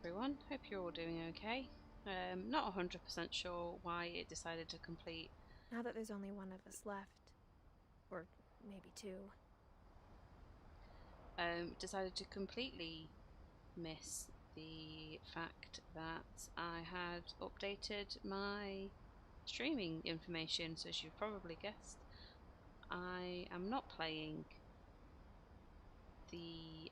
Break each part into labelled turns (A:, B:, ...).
A: everyone, hope you're all doing okay. Not 100% sure why it decided to complete.
B: Now that there's only one of us left. Or maybe two.
A: Decided to completely miss the fact that I had updated my streaming information, so as you've probably guessed, I am not playing the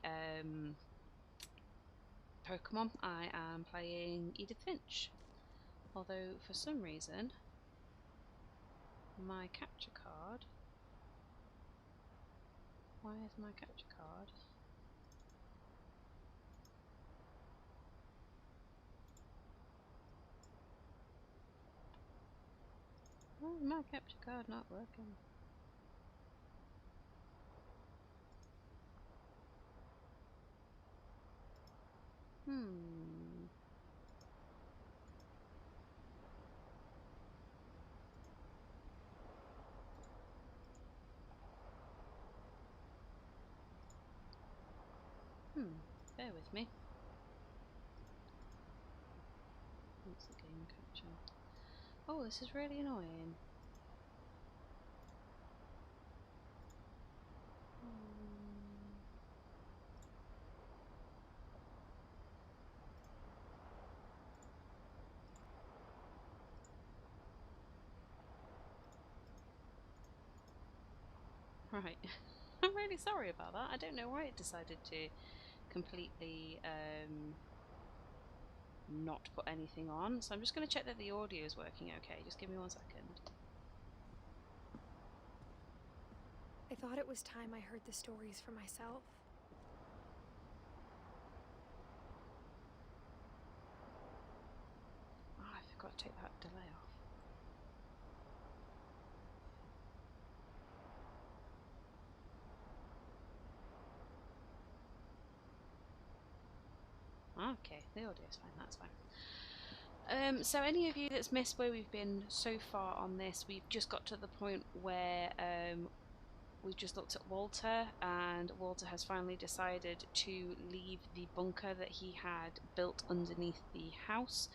A: Pokemon, I am playing Edith Finch. Although, for some reason, my capture card. Why is my capture card? Why is my capture card not working? Hmm. Bear with me. What's the game capture? Oh, this is really annoying. Right. I'm really sorry about that. I don't know why it decided to completely not put anything on. So I'm just going to check that the audio is working okay. Just give me 1 second.
B: I thought it was time I heard the stories for myself.
A: Oh, I forgot to take that delay off. Okay, the audio's fine, that's fine. So any of you that's missed where we've been so far on this, we've just got to the point where we've just looked at Walter, and Walter has finally decided to leave the bunker that he had built underneath the house,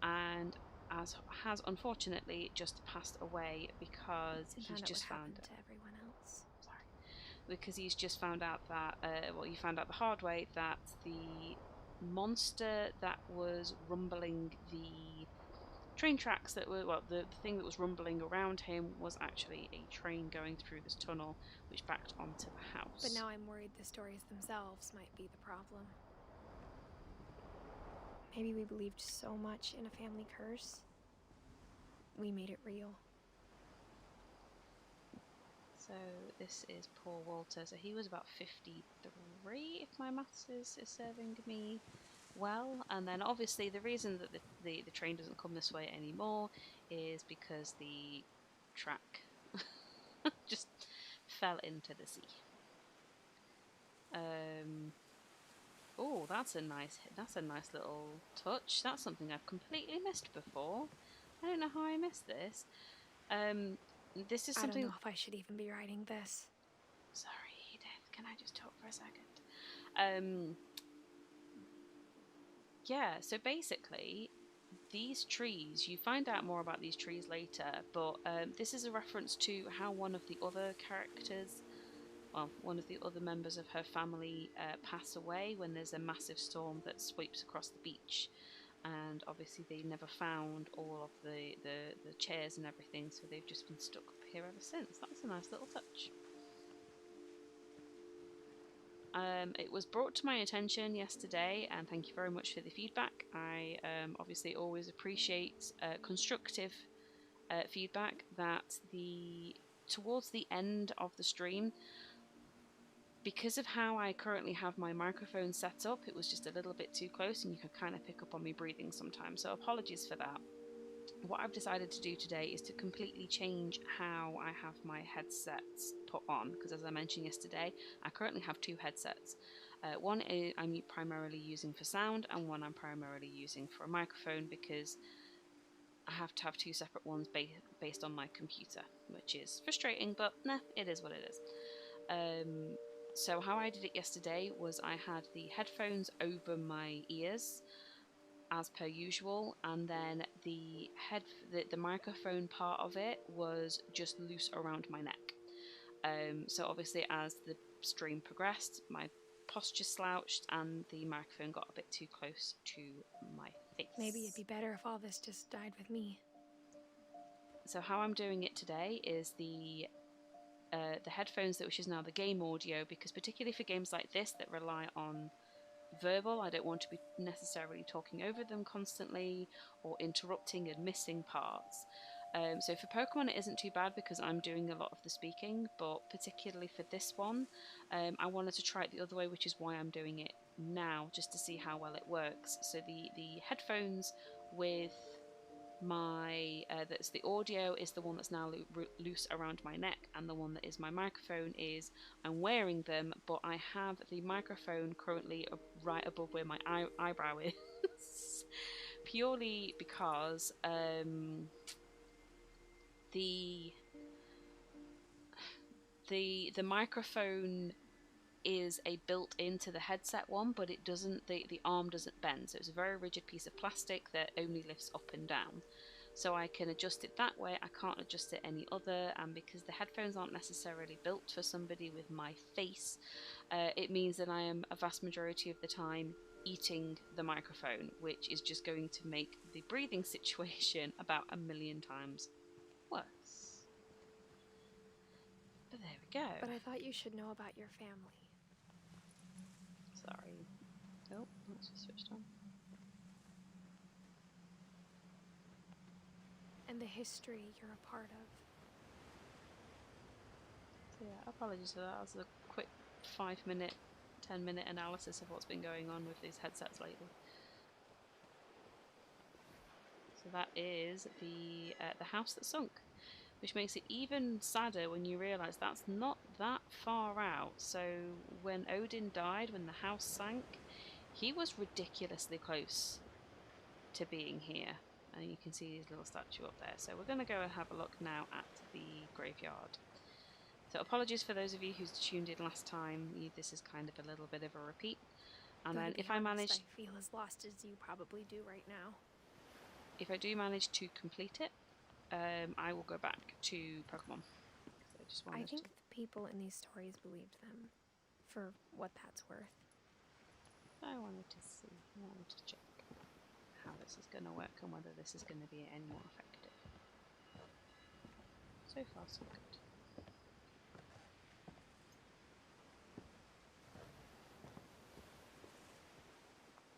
A: and has unfortunately just passed away because
B: And
A: he's
B: found out what
A: just found
B: happened to everyone else.
A: he's just found out that he found out the hard way that the monster that was rumbling the train tracks that were, well, the thing that was rumbling around him was actually a train going through this tunnel which backed onto the house.
B: But now I'm worried the stories themselves might be the problem. Maybe we believed so much in a family curse. We made it real.
A: So this is poor Walter. So he was about 53, if my maths is serving me well. And then obviously the reason that the train doesn't come this way anymore is because the track just fell into the sea. Oh, that's a nice little touch. That's something I've completely missed before. I don't know how I missed this. This is something.
B: I don't know if I should even be writing this.
A: Sorry, Edith. Can I just talk for a second? Yeah. So basically, these trees. You find out more about these trees later, but this is a reference to how one of the other characters, well, one of the other members of her family pass away when there's a massive storm that sweeps across the beach. And obviously they never found all of the chairs and everything, so they've just been stuck up here ever since. That's a nice little touch. It was brought to my attention yesterday, and thank you very much for the feedback. I obviously always appreciate constructive feedback. That towards the end of the stream, because of how I currently have my microphone set up, it was just a little bit too close and you could kind of pick up on me breathing sometimes, so apologies for that. What I've decided to do today is to completely change how I have my headsets put on, because as I mentioned yesterday, I currently have two headsets. One I'm primarily using for sound, and one I'm primarily using for a microphone, because I have to have two separate ones based on my computer, which is frustrating, but nah, it is what it is. So how I did it yesterday was I had the headphones over my ears, as per usual, and then the microphone part of it was just loose around my neck. So obviously as the stream progressed, my posture slouched and the microphone got a bit too close to my face.
B: Maybe it'd be better if all this just died with me.
A: So how I'm doing it today is the headphones, which is now the game audio, because particularly for games like this that rely on verbal, I don't want to be necessarily talking over them constantly or interrupting and missing parts. So for Pokemon it isn't too bad because I'm doing a lot of the speaking, but particularly for this one, I wanted to try it the other way, which is why I'm doing it now, just to see how well it works. So the headphones with my that's the audio is the one that's now loose around my neck, and the one that is my microphone is I'm wearing them, but I have the microphone currently right above where my eyebrow is purely because the microphone is a built into the headset one, but it doesn't, the arm doesn't bend, so it's a very rigid piece of plastic that only lifts up and down. So I can adjust it that way, I can't adjust it any other, and because the headphones aren't necessarily built for somebody with my face, it means that I am a vast majority of the time eating the microphone, which is just going to make the breathing situation about 1,000,000 times worse. But there we go.
B: But I thought you should know about your family.
A: Sorry. Oh, that's just switched on.
B: And the history you're a part of.
A: So yeah, apologies for that. That was a quick 5-minute, 10-minute analysis of what's been going on with these headsets lately. So that is the house that sunk, which makes it even sadder when you realise that's not that far out. So when Odin died, when the house sank, he was ridiculously close to being here. And you can see his little statue up there. So we're going to go and have a look now at the graveyard. So apologies for those of you who tuned in last time. This is kind of a little bit of a repeat. And then if I manage...
B: I feel as lost as you probably do right now.
A: If I do manage to complete it, I will go back to Pokemon. So
B: I think the people in these stories believed them, for what that's worth.
A: I wanted to see, I wanted to check how this is going to work and whether this is going to be any more effective. So far, so good.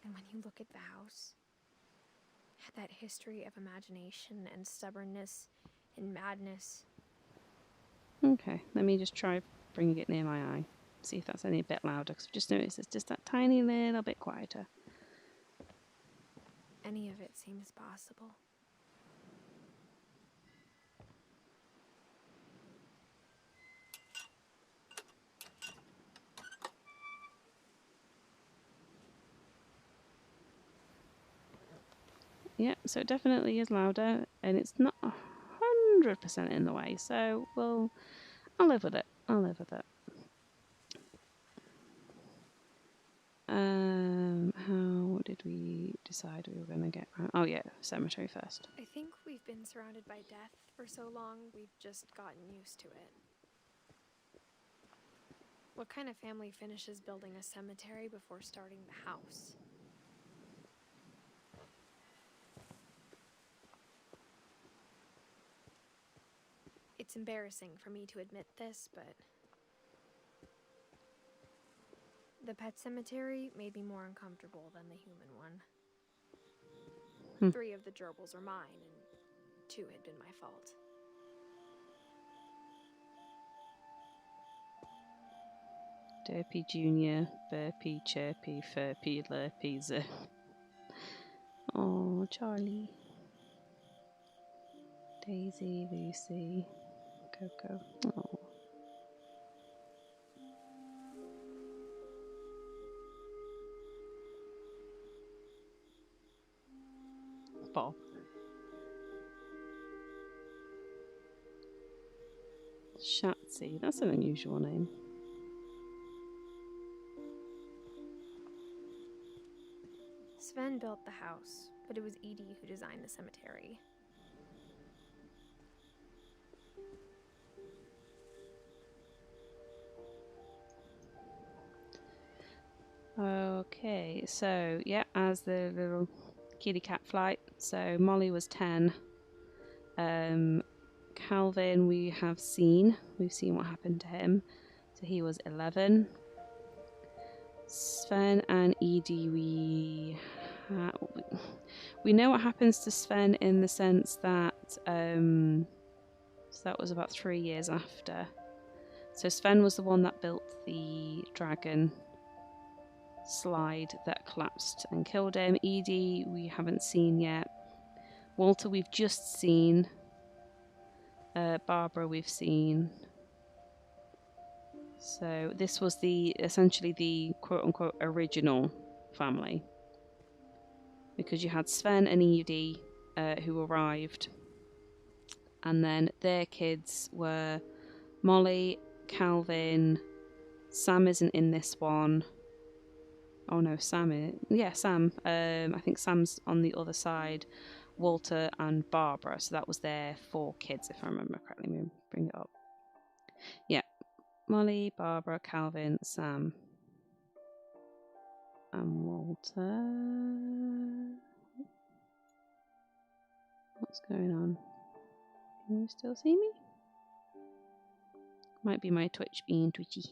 B: And when you look at the house, that history of imagination and stubbornness and madness.
A: Okay, let me just try bringing it near my eye. See if that's any a bit louder, because I've just noticed it's just that tiny little bit quieter.
B: Any of it seems possible.
A: Yeah, so it definitely is louder, and it's not 100% in the way, so I'll live with it. I'll live with it. How did we decide we were going to get around? Oh yeah, cemetery first.
B: I think we've been surrounded by death for so long, we've just gotten used to it. What kind of family finishes building a cemetery before starting the house? It's embarrassing for me to admit this, but the pet cemetery made me more uncomfortable than the human one. 3 of the gerbils are mine, and 2 had been my fault.
A: Derpy Jr., Burpy, Chirpy, Furpy, Lurpy, Z. Oh, Charlie. Daisy, Lucy, Coco. Oh. Bob. Shatsy, that's an unusual name.
B: So Sven built the house, but it was Edie who designed the cemetery.
A: Okay, so yeah, as the little kitty cat flight. So Molly was 10. Calvin, we've seen what happened to him. So he was 11. Sven and Edie, we know what happens to Sven in the sense that so that was about 3 years after. So Sven was the one that built the dragon slide that collapsed and killed him. Edie, we haven't seen yet. Walter, we've just seen. Barbara, we've seen. So this was essentially the quote-unquote original family, because you had Sven and Edie who arrived, and then their kids were Molly, Calvin. Sam isn't in this one. Oh no, Sam is. Yeah, Sam. I think Sam's on the other side. Walter and Barbara. So that was their 4 kids, if I remember correctly. Let me bring it up. Yeah. Molly, Barbara, Calvin, Sam, and Walter. What's going on? Can you still see me? Might be my Twitch being twitchy.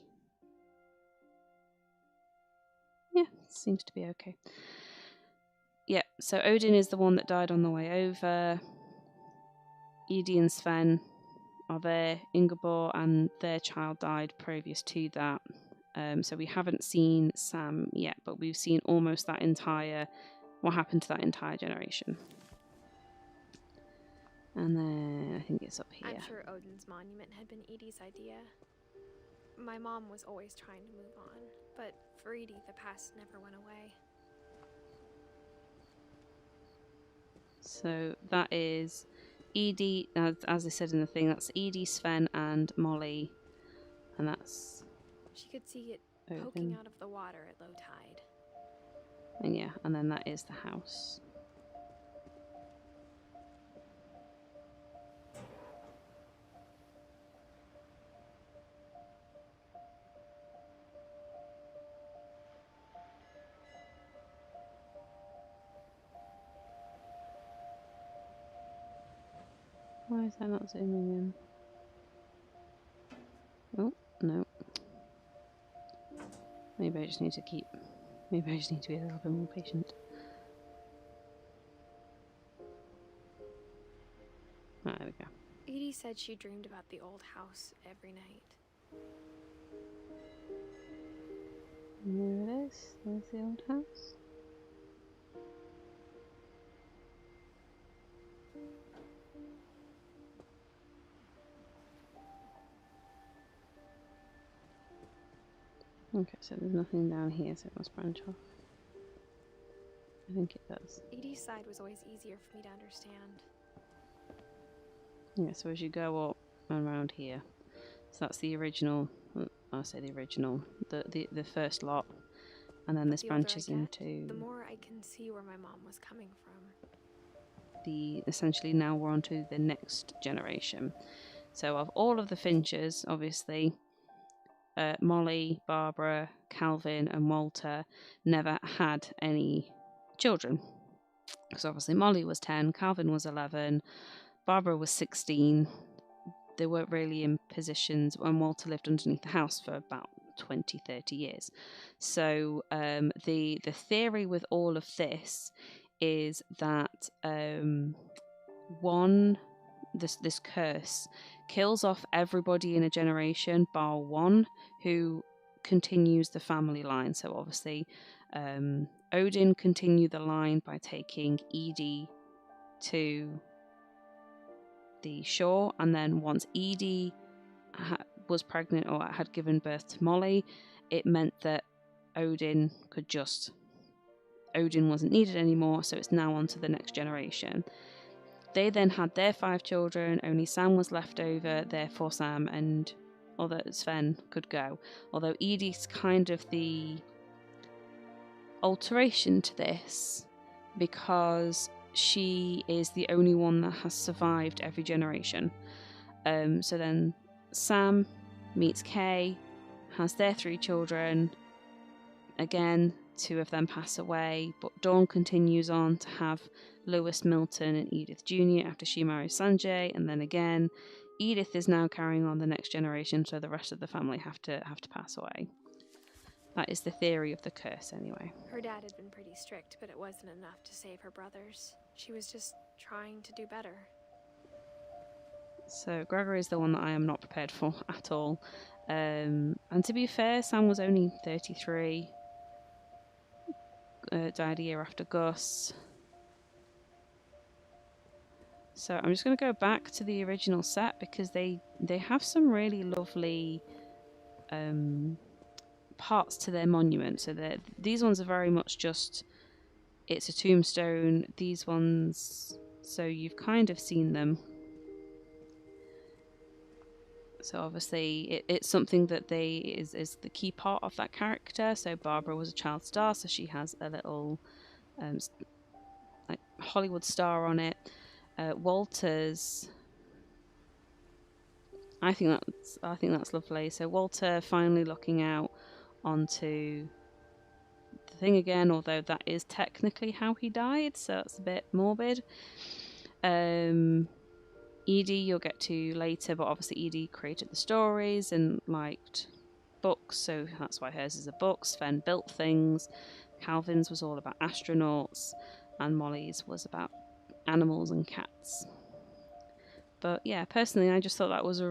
A: Yeah, seems to be okay. Yeah, so Odin is the one that died on the way over. Edie and Sven are there. Ingeborg and their child died previous to that. So we haven't seen Sam yet, but we've seen almost what happened to that entire generation. And then I think it's up here.
B: I'm sure Odin's monument had been Edie's idea. My mom was always trying to move on, but for Edie, the past never went away.
A: So that is Edie, as I said in the thing, that's Edie, Sven, and Molly. And that's...
B: She could see it
A: Odin.
B: Poking out of the water at low tide.
A: And yeah, and then that is the house. Why is that not zooming in? Oh, no. Maybe I just need to be a little bit more patient. Ah, there we go.
B: Edie said she dreamed about the old house every night.
A: And there it is. There's the old house. Okay, so there's nothing down here, so it must branch off. I think it does.
B: Edie's side was always easier for me to understand.
A: Yeah, so as you go up and around here, so that's the original, I'll say the original, the first lot, and then this branches into...
B: The more I can see where my mom was coming from.
A: Essentially now we're on to the next generation. So of all of the Finchers, obviously, Molly, Barbara, Calvin and Walter never had any children. Because obviously Molly was 10, Calvin was 11, Barbara was 16. They weren't really in positions, and Walter lived underneath the house for about 20-30 years. So the theory with all of this is that this curse kills off everybody in a generation bar one who continues the family line. So obviously Odin continued the line by taking Edie to the shore, and then once Edie was pregnant or had given birth to Molly, it meant that Odin wasn't needed anymore, so it's now on to the next generation. They then had their 5 children, only Sam was left over, therefore Sam and Sven could go. Although Edie's kind of the alteration to this, because she is the only one that has survived every generation. So then Sam meets Kay, has their 3 children. Again, 2 of them pass away, but Dawn continues on to have Lewis, Milton, and Edith Jr. after she marries Sanjay, and then again, Edith is now carrying on the next generation, so the rest of the family have to pass away. That is the theory of the curse, anyway.
B: Her dad had been pretty strict, but it wasn't enough to save her brothers. She was just trying to do better.
A: So Gregory is the one that I am not prepared for at all. And to be fair, Sam was only 33. Died a year after Gus. So I'm just going to go back to the original set because they have some really lovely parts to their monument. So these ones are very much just, it's a tombstone. These ones, so you've kind of seen them. So obviously it's something that is the key part of that character. So Barbara was a child star, so she has a little like Hollywood star on it. Walter's, I think that's lovely. So Walter finally looking out onto the thing again, although that is technically how he died, so it's a bit morbid. Edie you'll get to later, but obviously Edie created the stories and liked books, so that's why hers is a book. Sven built things. Calvin's was all about astronauts, and Molly's was about animals and cats. But yeah, personally, I just thought that was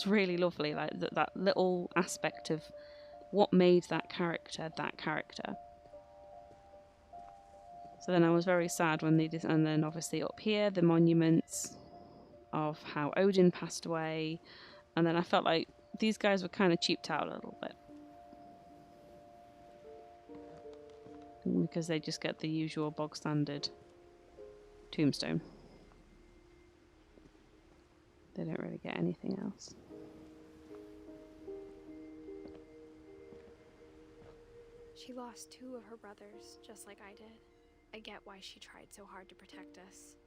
A: really lovely. Like that little aspect of what made that character that character. So then I was very sad when they did, and then obviously up here the monuments of how Odin passed away, and then I felt like these guys were kind of cheaped out a little bit because they just get the usual bog standard tombstone. They don't really get anything else.
B: She lost 2 of her brothers, just like I did. I get why she tried so hard to protect us.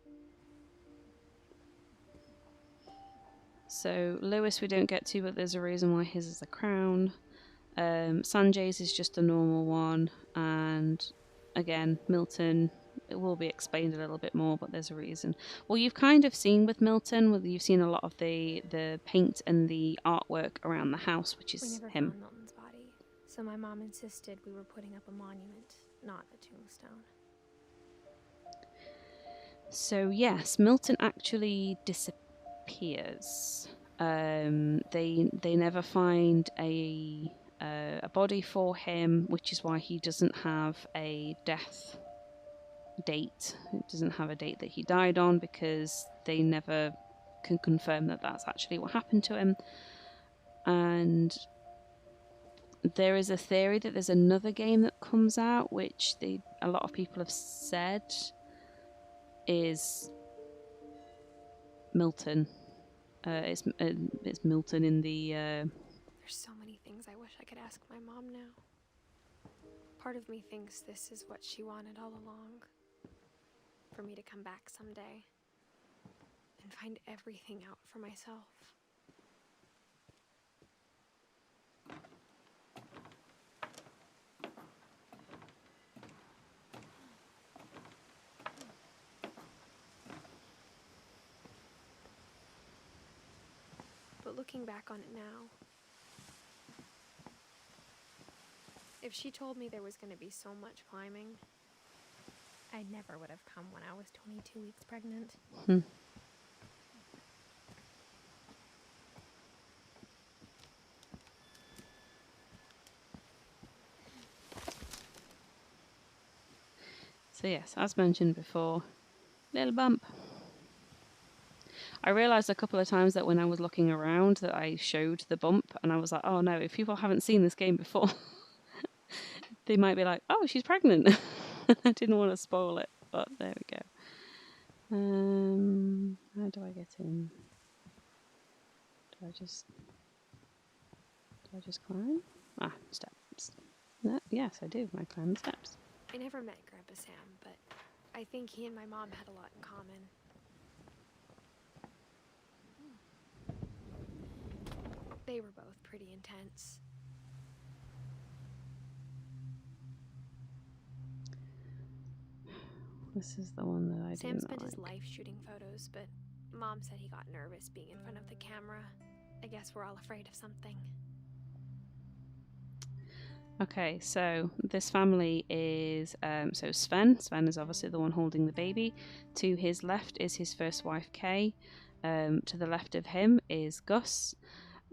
A: So Lewis we don't get to, but there's a reason why his is a crown. Sanjay's is just a normal one, and again, Milton, it will be explained a little bit more, but there's a reason. Well, you've kind of seen with Milton, whether you've seen a lot of the paint and the artwork around the house, which is
B: we never
A: him.
B: found Milton's body, so my mom insisted we were putting up a monument, not a tombstone.
A: So yes, Milton actually disappears. They never find a body for him, which is why he doesn't have a death date. It doesn't have a date that he died on because they never can confirm that that's actually what happened to him. And there is a theory that there's another game that comes out, which a lot of people have said is Milton. It's Milton in the.
B: There's so many things I wish I could ask my mom now. Part of me thinks this is what she wanted all along. For me to come back someday and find everything out for myself. But looking back on it now, if she told me there was going to be so much climbing, I never would have come when I was 22 weeks pregnant.
A: So yes, as mentioned before, little bump. I realised a couple of times that when I was looking around that I showed the bump, and I was like, oh no, if people haven't seen this game before, they might be like, oh, she's pregnant. I didn't want to spoil it, but there we go. How do I get in? Do I just climb? Steps. No, yes, I do. I climb the steps.
B: I never met Grandpa Sam, but I think he and my mom had a lot in common. They were both pretty intense.
A: This is the one that I
B: Sam
A: didn't
B: spent his
A: like.
B: life shooting photos, but Mom said he got nervous being in front of the camera. I guess we're all afraid of something.
A: Okay, so this family is so Sven. Sven is obviously the one holding the baby. To his left is his first wife, Kay. To the left of him is Gus.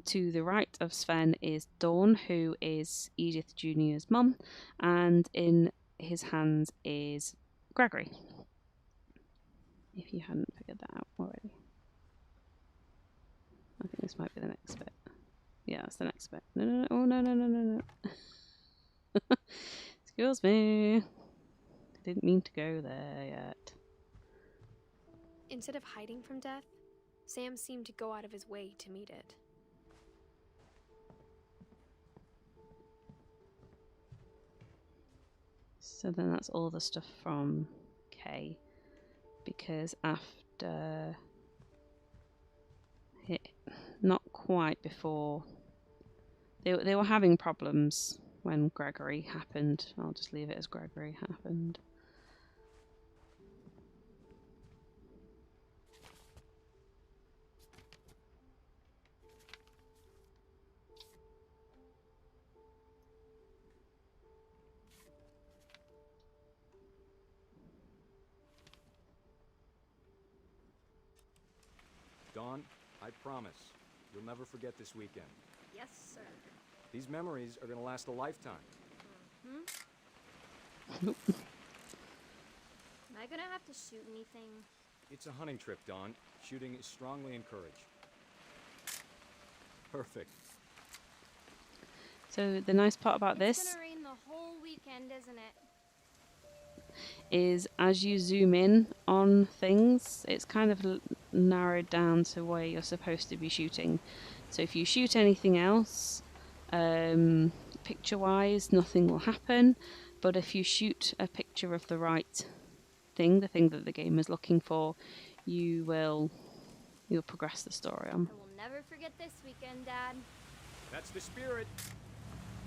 A: To the right of Sven is Dawn, who is Edith Jr.'s mum, and in his hands is Gregory. If you hadn't figured that out already. I think this might be the next bit. Yeah, that's the next bit. No. Oh, no. Excuse me. I didn't mean to go there yet.
B: Instead of hiding from death, Sam seemed to go out of his way to meet it.
A: So then that's all the stuff from Kay. Because after... not quite before... They were having problems when Gregory happened. I'll just leave it as Gregory happened.
C: Dawn, I promise, you'll never forget this weekend.
B: Yes, sir.
C: These memories are gonna last a lifetime.
D: Am I gonna have to shoot anything?
C: It's a hunting trip, Dawn. Shooting is strongly encouraged. Perfect.
A: So the nice part about
D: It's
A: this
D: gonna rain the whole weekend, isn't it?
A: is as you zoom in on things, it's kind of narrowed down to where you're supposed to be shooting. So if you shoot anything else, picture-wise, nothing will happen. But if you shoot a picture of the right thing, the thing that the game is looking for, you'll progress the story on.
D: I will never forget this weekend, Dad.
C: That's the spirit.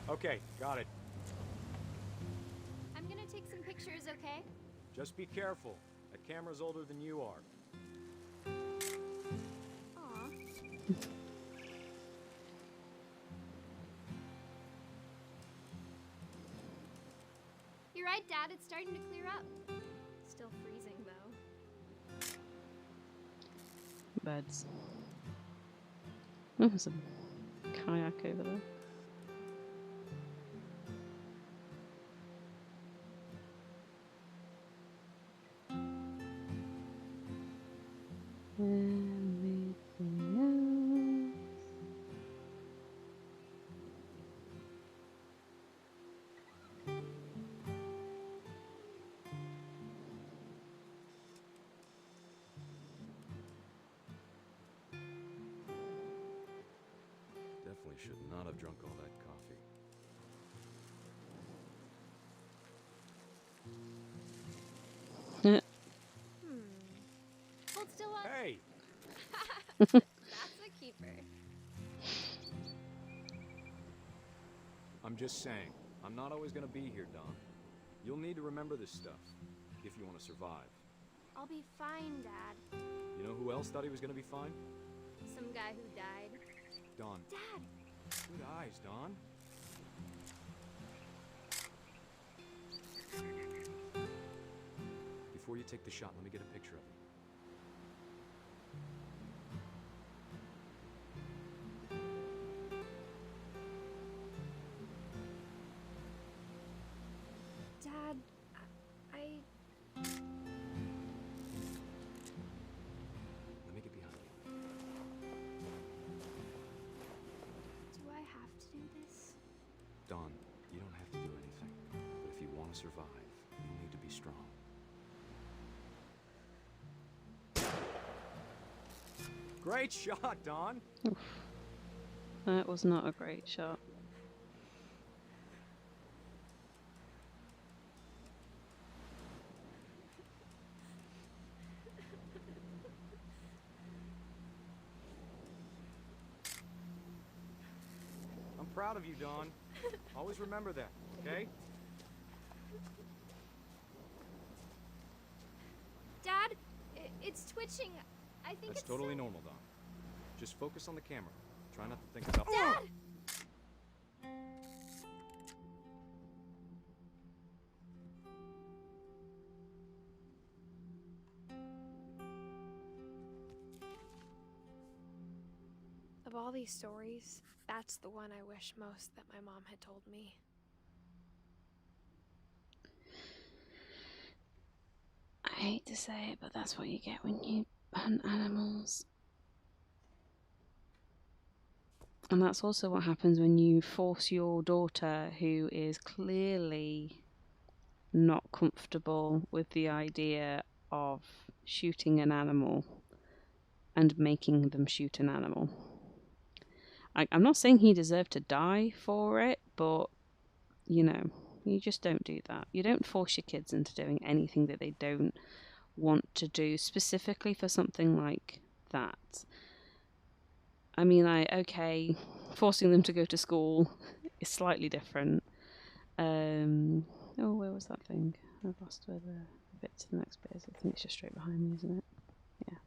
C: Okay, got it.
D: I'm gonna take some pictures, okay?
C: Just be careful. That camera's older than you are.
D: Aw. You're right, Dad. It's starting to clear up. Still freezing, though.
A: Birds. Oh, there's a kayak over there. Everything else.
C: Definitely should not have drunk all that coffee.
D: Hold still up.
C: Hey!
D: That's a keeper.
C: I'm just saying, I'm not always gonna be here, Dawn. You'll need to remember this stuff, if you want to survive.
D: I'll be fine, Dad.
C: You know who else thought he was gonna be fine?
D: Some guy who died.
C: Dawn.
D: Dad!
C: Good eyes, Dawn. Before you take the shot, let me get a picture of you.
B: Dad, I...
C: Let me get behind you.
B: Do I have to do this?
C: Dawn, you don't have to do anything. But if you want to survive, you need to be strong. Great shot, Dawn!
A: That was not a great shot.
C: proud of you, Dawn. Always remember that, okay?
D: Dad, it's twitching. I think
C: That's
D: it's
C: totally normal, Dawn. Just focus on the camera. Try not to think about...
D: Dad!
B: Of all these stories, that's the one I wish most that my mom had told me.
A: I hate to say it, but that's what you get when you hunt animals. And that's also what happens when you force your daughter, who is clearly not comfortable with the idea of shooting an animal and making them shoot an animal. I'm not saying he deserved to die for it, but, you know, you just don't do that. You don't force your kids into doing anything that they don't want to do, specifically for something like that. I mean, okay, forcing them to go to school is slightly different. Oh, where was that thing? I've lost where the bit to the next bit is. I think it's just straight behind me, isn't it? Yeah.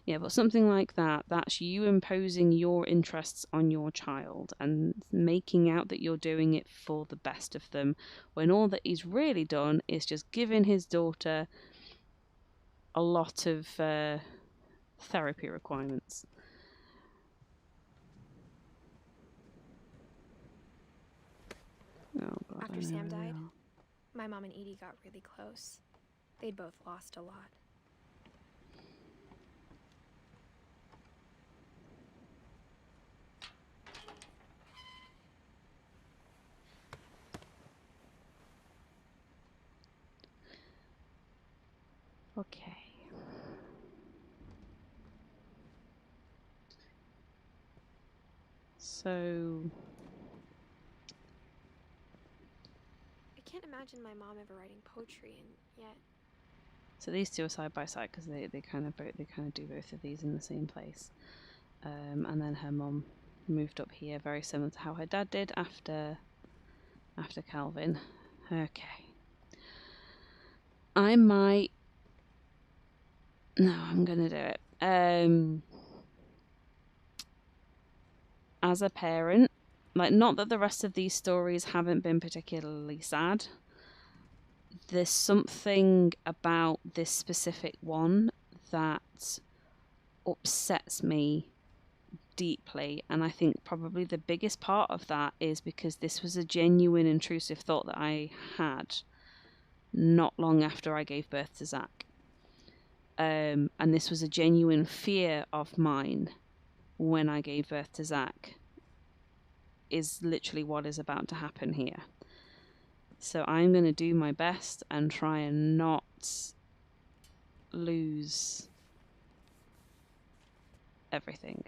A: Yeah, but something like that, that's you imposing your interests on your child and making out that you're doing it for the best of them, when all that he's really done is just giving his daughter a lot of therapy requirements. Oh, God,
B: After Sam died, my mom and Edie got really close. They'd both lost a lot.
A: Okay. So...
B: I can't imagine my mom ever writing poetry, and yet...
A: So these two are side by side because they kind of do both of these in the same place. And then her mum moved up here, very similar to how her dad did after Calvin. Okay. I might... No, I'm gonna do it. As a parent, like, not that the rest of these stories haven't been particularly sad. There's something about this specific one that upsets me deeply, and I think probably the biggest part of that is because this was a genuine intrusive thought that I had not long after I gave birth to Zach. And this was a genuine fear of mine when I gave birth to Zach, is literally what is about to happen here. So I'm going to do my best and try and not lose everything.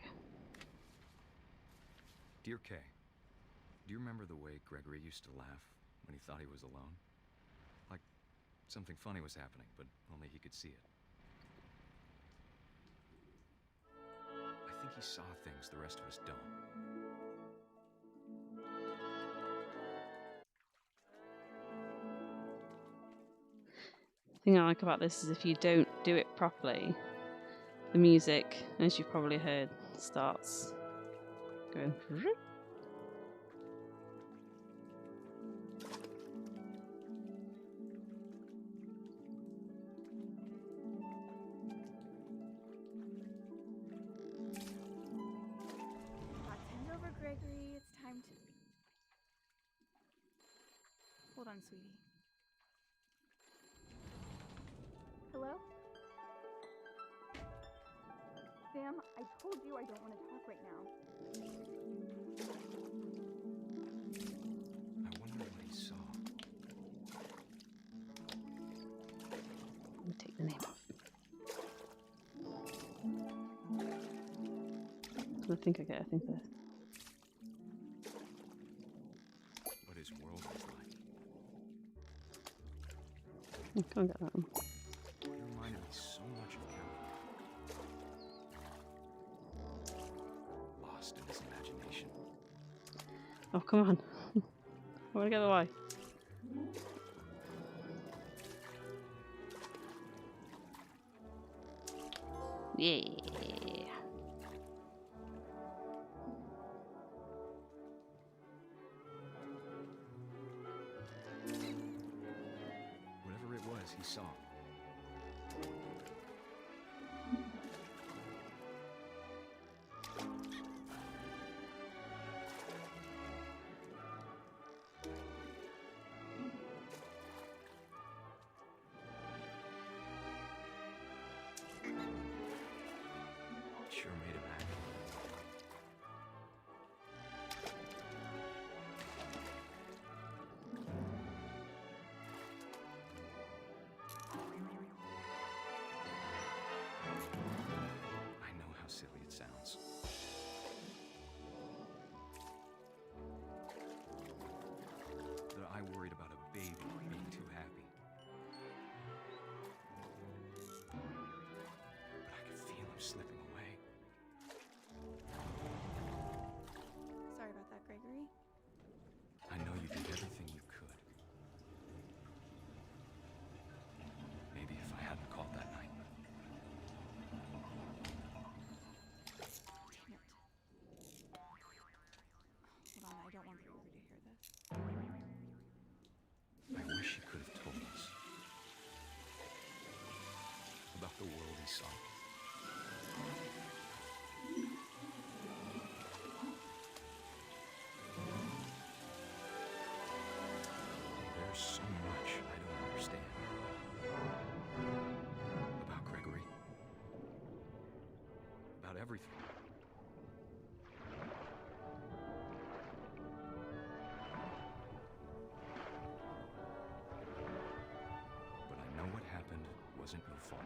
C: Dear Kay, do you remember the way Gregory used to laugh when he thought he was alone? Like something funny was happening, but only he could see it. I think he saw things the rest of us don't.
A: The thing I like about this is if you don't do it properly, the music, as you've probably heard, starts going.
E: Hand over, Gregory. It's time to... Hold on, sweetie. Hello? Sam, I told you I don't want to talk right now.
C: I wonder what he saw.
A: Let me take the name off. I think the
C: What his world was like.
A: I can't get that one.
C: He reminded me so much of Calvin. Lost in his imagination.
A: Oh come on. I want to get the Y. Yeah.
C: Whatever it was, he saw. Sure made him happy. I know how silly it sounds. That I worried about a baby being too happy. But I could feel him slipping away.
E: Sorry about that, Gregory.
C: I know you did everything you could. Maybe if I hadn't called that night.
E: Damn it. Hold on, I don't want the River to hear this.
C: I wish he could have told us about the world he saw. There's so much I don't understand about Gregory, about everything. But I know what happened wasn't your fault.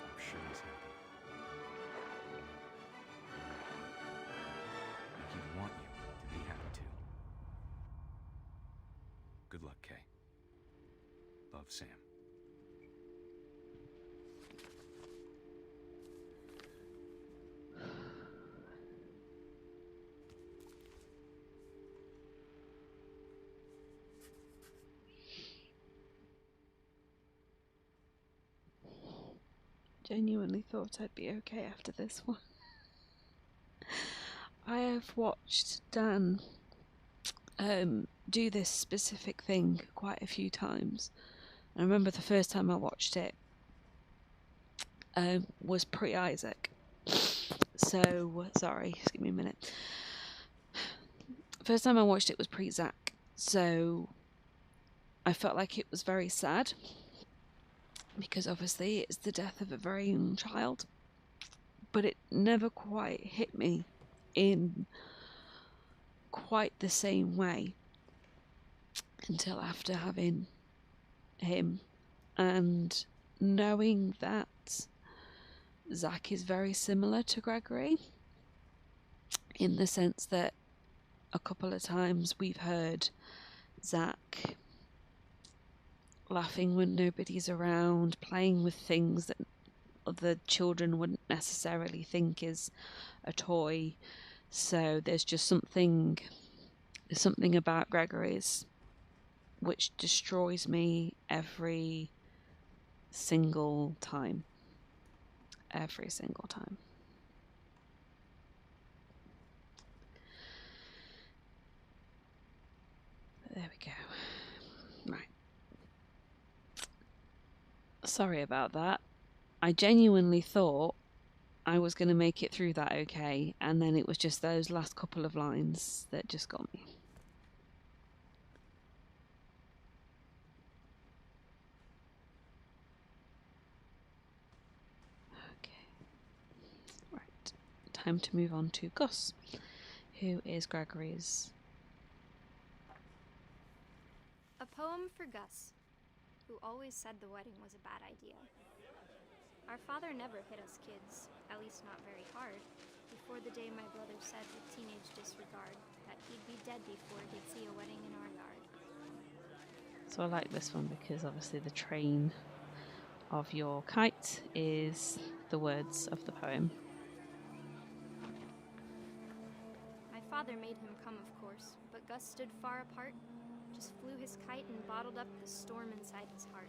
C: I'm sure he's happy. And he'd want you to be happy too. Good luck, Kay. Love, Sam.
A: Genuinely thought I'd be okay after this one. I have watched Dan do this specific thing quite a few times. I remember the first time I watched it was pre-Isaac. So, sorry, just give me a minute. First time I watched it was pre-Zach. So, I felt like it was very sad. Because obviously it's the death of a very young child. But it never quite hit me in quite the same way until after having him and knowing that Zach is very similar to Gregory in the sense that a couple of times we've heard Zach laughing when nobody's around, playing with things that other children wouldn't necessarily think is a toy. So there's just something about Gregory's which destroys me every single time. Every single time. But there we go. Right. Sorry about that. I genuinely thought I was going to make it through that okay, and then it was just those last couple of lines that just got me. Okay. Right. Time to move on to Gus, who is Gregory's.
D: A poem for Gus, who always said the wedding was a bad idea. Our father never hit us kids, at least not very hard, before the day my brother said with teenage disregard that he'd be dead before he'd see a wedding in our yard.
A: So I like this one because obviously the train of your kite is the words of the poem.
D: My father made him come, of course, but Gus stood far apart, just flew his kite and bottled up the storm inside his heart.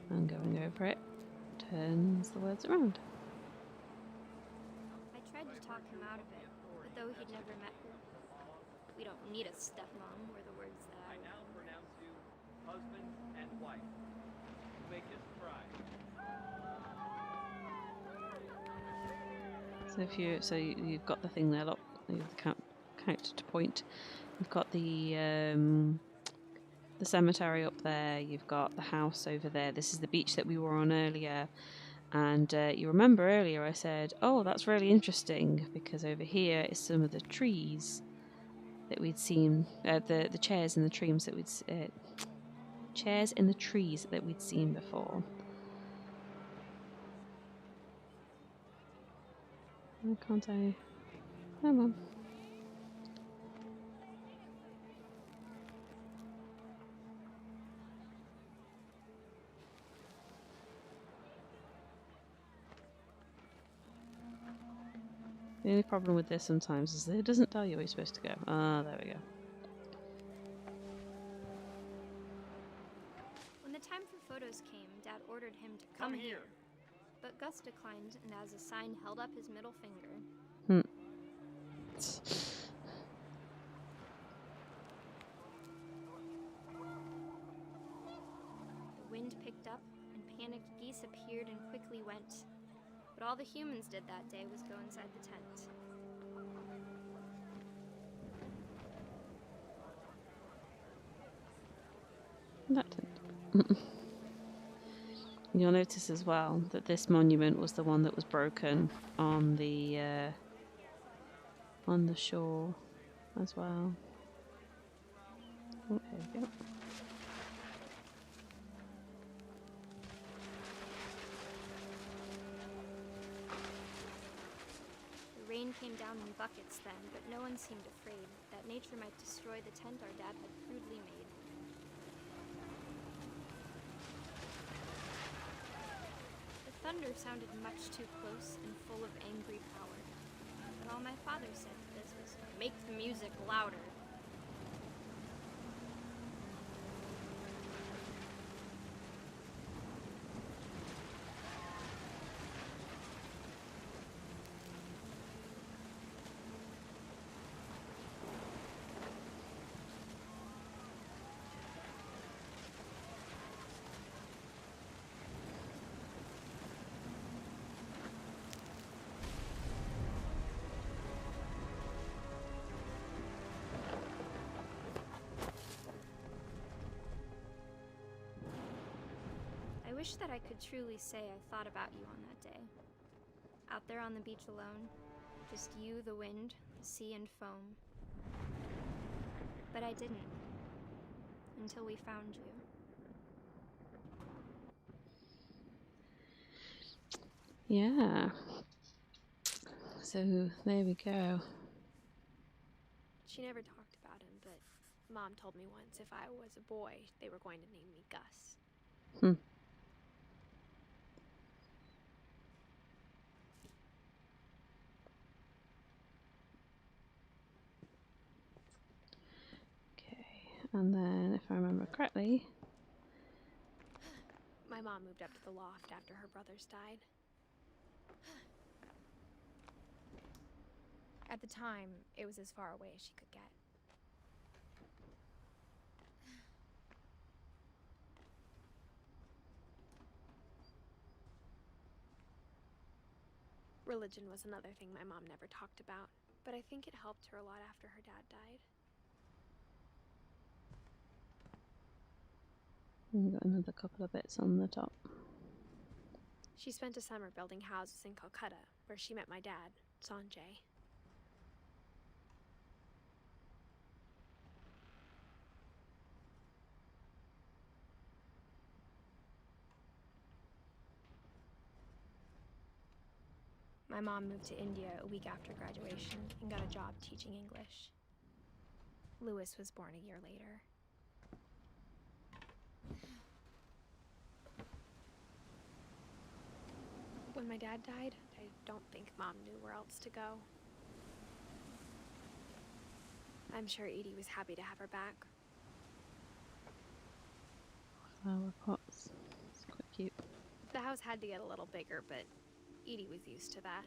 A: And going over it turns the words around.
D: I tried to talk him out of it, but though he'd never met her, we don't need a stepmom, were the words that I
F: now
D: remember.
F: pronounce you husband and wife. Make us cry.
A: So you've got the thing there, look, you've count to point. You've got the cemetery up there. You've got the house over there. This is the beach that we were on earlier. And you remember earlier I said, oh, that's really interesting because over here is some of the trees that we'd seen, the chairs in the trees that chairs in the trees that we'd seen before. Why can't I? Come on. The only problem with this sometimes is that it doesn't tell you where you're supposed to go. Ah, there we go.
D: When the time for photos came, Dad ordered him to come here. But Gus declined and as a sign held up his middle finger. The wind picked up and panicked geese appeared and quickly went. But all the humans did that day was go inside the tent.
A: That didn't. You'll notice as well that this monument was the one that was broken on the shore as well. Oh, there we go.
D: The rain came down in buckets then, but no one seemed afraid that nature might destroy the tent our dad had crudely made. The thunder sounded much too close and full of angry power. But all my father said to this was, "Make the music louder." I wish that I could truly say I thought about you on that day. Out there on the beach alone, just you, the wind, the sea, and foam. But I didn't. Until we found you.
A: Yeah. So there we go.
B: She never talked about him, but Mom told me once if I was a boy, they were going to name me Gus.
A: Okay, and then if I remember correctly,
B: My mom moved up to the loft after her brothers died. At the time, it was as far away as she could get. Religion was another thing my mom never talked about, but I think it helped her a lot after her dad died.
A: we've got another couple of bits on the top.
B: She spent a summer building houses in Calcutta, where she met my dad, Sanjay. My mom moved to India a week after graduation and got a job teaching English. Lewis was born a year later. when my dad died, I don't think Mom knew where else to go. I'm sure Edie was happy to have her back.
A: Flower pots. It's quite cute.
B: The house had to get a little bigger, but Edie was used to that.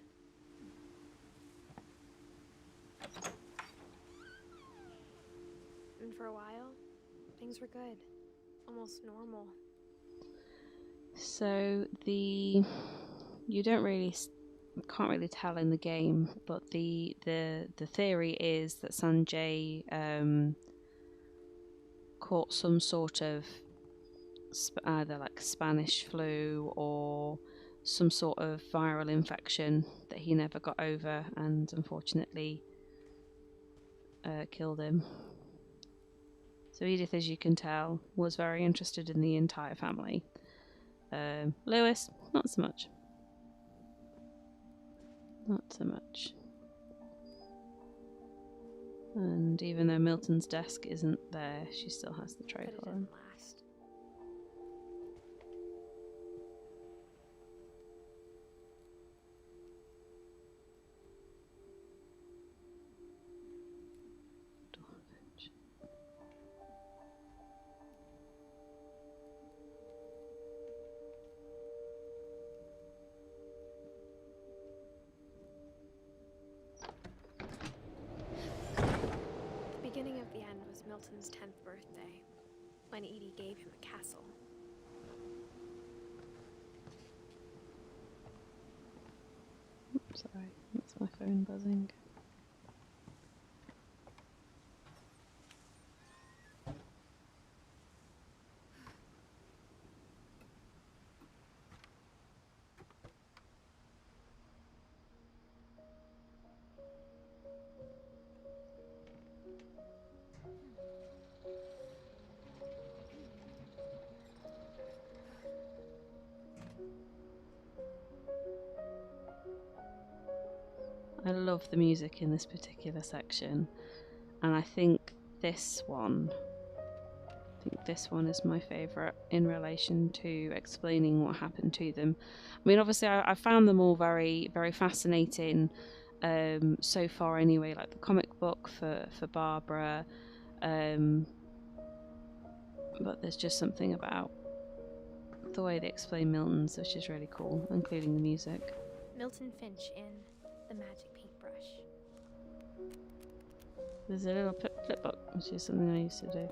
B: And for a while, things were good. Almost normal.
A: So you don't really can't really tell in the game, but the theory is that Sanjay caught some sort of either like Spanish flu or some sort of viral infection that he never got over, and unfortunately killed him. So Edith, as you can tell, was very interested in the entire family. Lewis, not so much. Not so much. And even though Milton's desk isn't there, she still has the tray
B: But it
A: for him.
B: didn't last.
A: Dwarfage.
B: The beginning of the end was Milton's 10th birthday, when Edie gave him a castle.
A: Sorry, that's my phone buzzing. I love the music in this particular section, and I think this one is my favourite in relation to explaining what happened to them. I mean, obviously I found them all very, very fascinating so far anyway, like the comic book for Barbara, but there's just something about the way they explain Milton's which is really cool, including the music.
D: Milton Finch in The Magic Paintbrush.
A: There's a little flip book, which is something I used to do.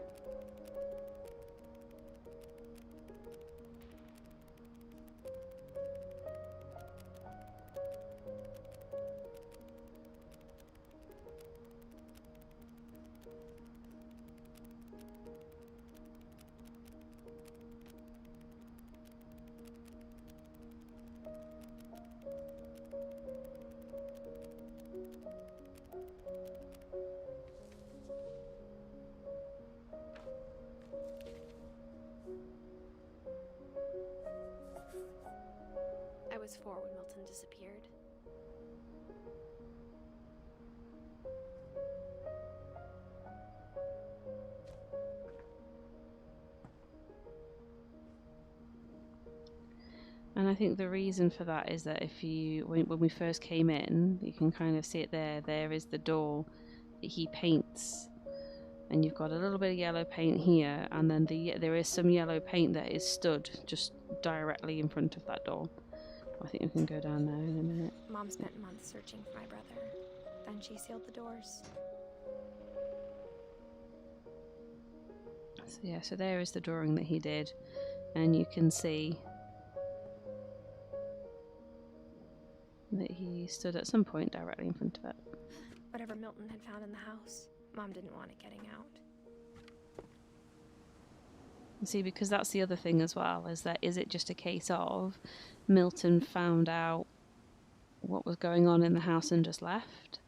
B: I was 4 when Milton disappeared.
A: And I think the reason for that is that if when we first came in, you can kind of see it there. There is the door that he paints, and you've got a little bit of yellow paint here, and then there is some yellow paint that is stood just directly in front of that door. I think we can go down there in a minute.
B: Mom spent months searching for my brother. Then she sealed the doors.
A: So yeah, so there is the drawing that he did, and you can see that he stood at some point directly in front of it.
B: Whatever Milton had found in the house, Mom didn't want it getting out.
A: See, because that's the other thing as well, is it just a case of Milton found out what was going on in the house and just left?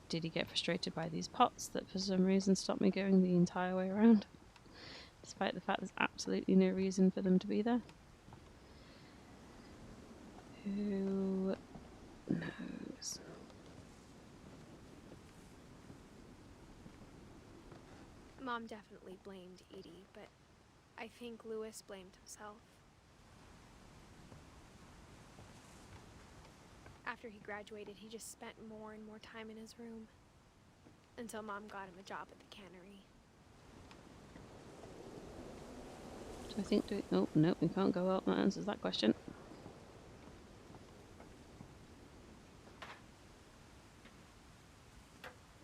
A: Did he get frustrated by these pots that for some reason stopped me going the entire way around? Despite the fact there's absolutely no reason for them to be there. Who knows?
B: Mom definitely blamed Edie, but I think Lewis blamed himself. After he graduated, he just spent more and more time in his room. Until Mom got him a job at the cannery.
A: So I think, oh, no, we can't go up. That answers that question.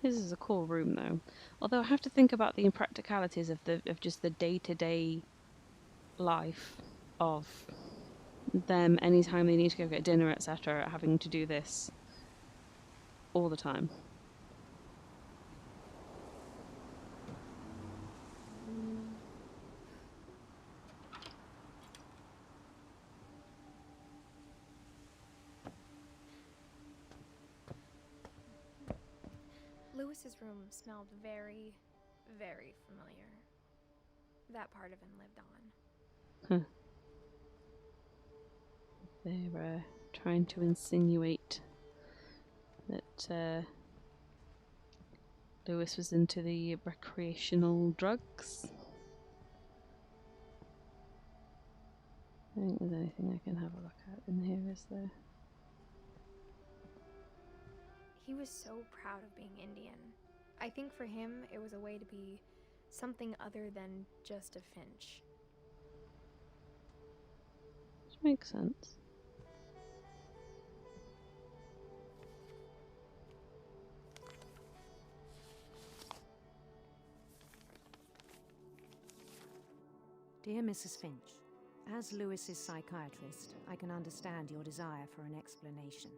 A: This is a cool room, though. Although I have to think about the impracticalities of just the day-to-day life of them. Anytime they need to go get dinner, etc., having to do this all the time.
B: Lewis's room smelled very, very familiar. That part of him lived on.
A: They're trying to insinuate that Lewis was into the recreational drugs. I don't think there's anything I can have a look at in here, is there?
B: He was so proud of being Indian. I think for him, it was a way to be something other than just a Finch.
A: Which makes sense.
G: Dear Mrs. Finch, as Lewis's psychiatrist, I can understand your desire for an explanation.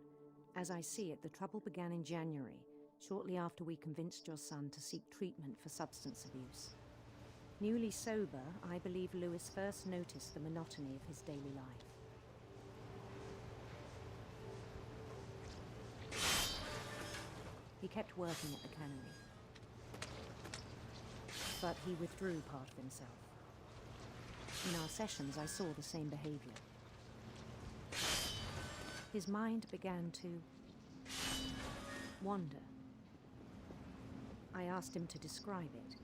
G: As I see it, the trouble began in January, shortly after we convinced your son to seek treatment for substance abuse. Newly sober, I believe Lewis first noticed the monotony of his daily life. He kept working at the cannery, but he withdrew part of himself. In our sessions, I saw the same behavior. His mind began to wander. I asked him to describe it.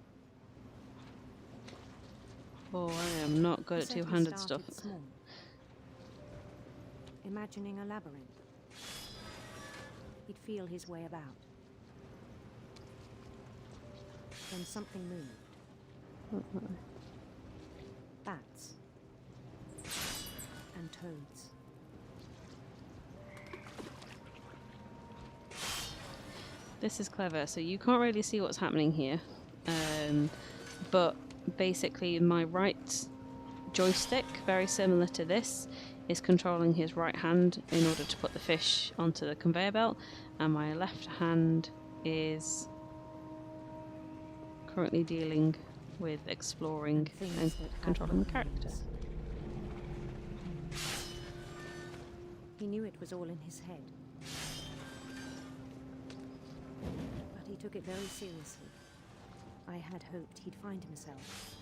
A: Oh, I am not good
G: He
A: at
G: said he
A: two-handed
G: started
A: stuff.
G: small, imagining a labyrinth. He'd feel his way about. Then something moved. Bats and toads.
A: This is clever. So you can't really see what's happening here, but basically my right joystick, very similar to this, is controlling his right hand in order to put the fish onto the conveyor belt, and my left hand is currently dealing with exploring
G: Things
A: and
G: that had
A: controlling the
G: no
A: character.
G: names. He knew it was all in his head. But he took it very seriously. I had hoped he'd find himself.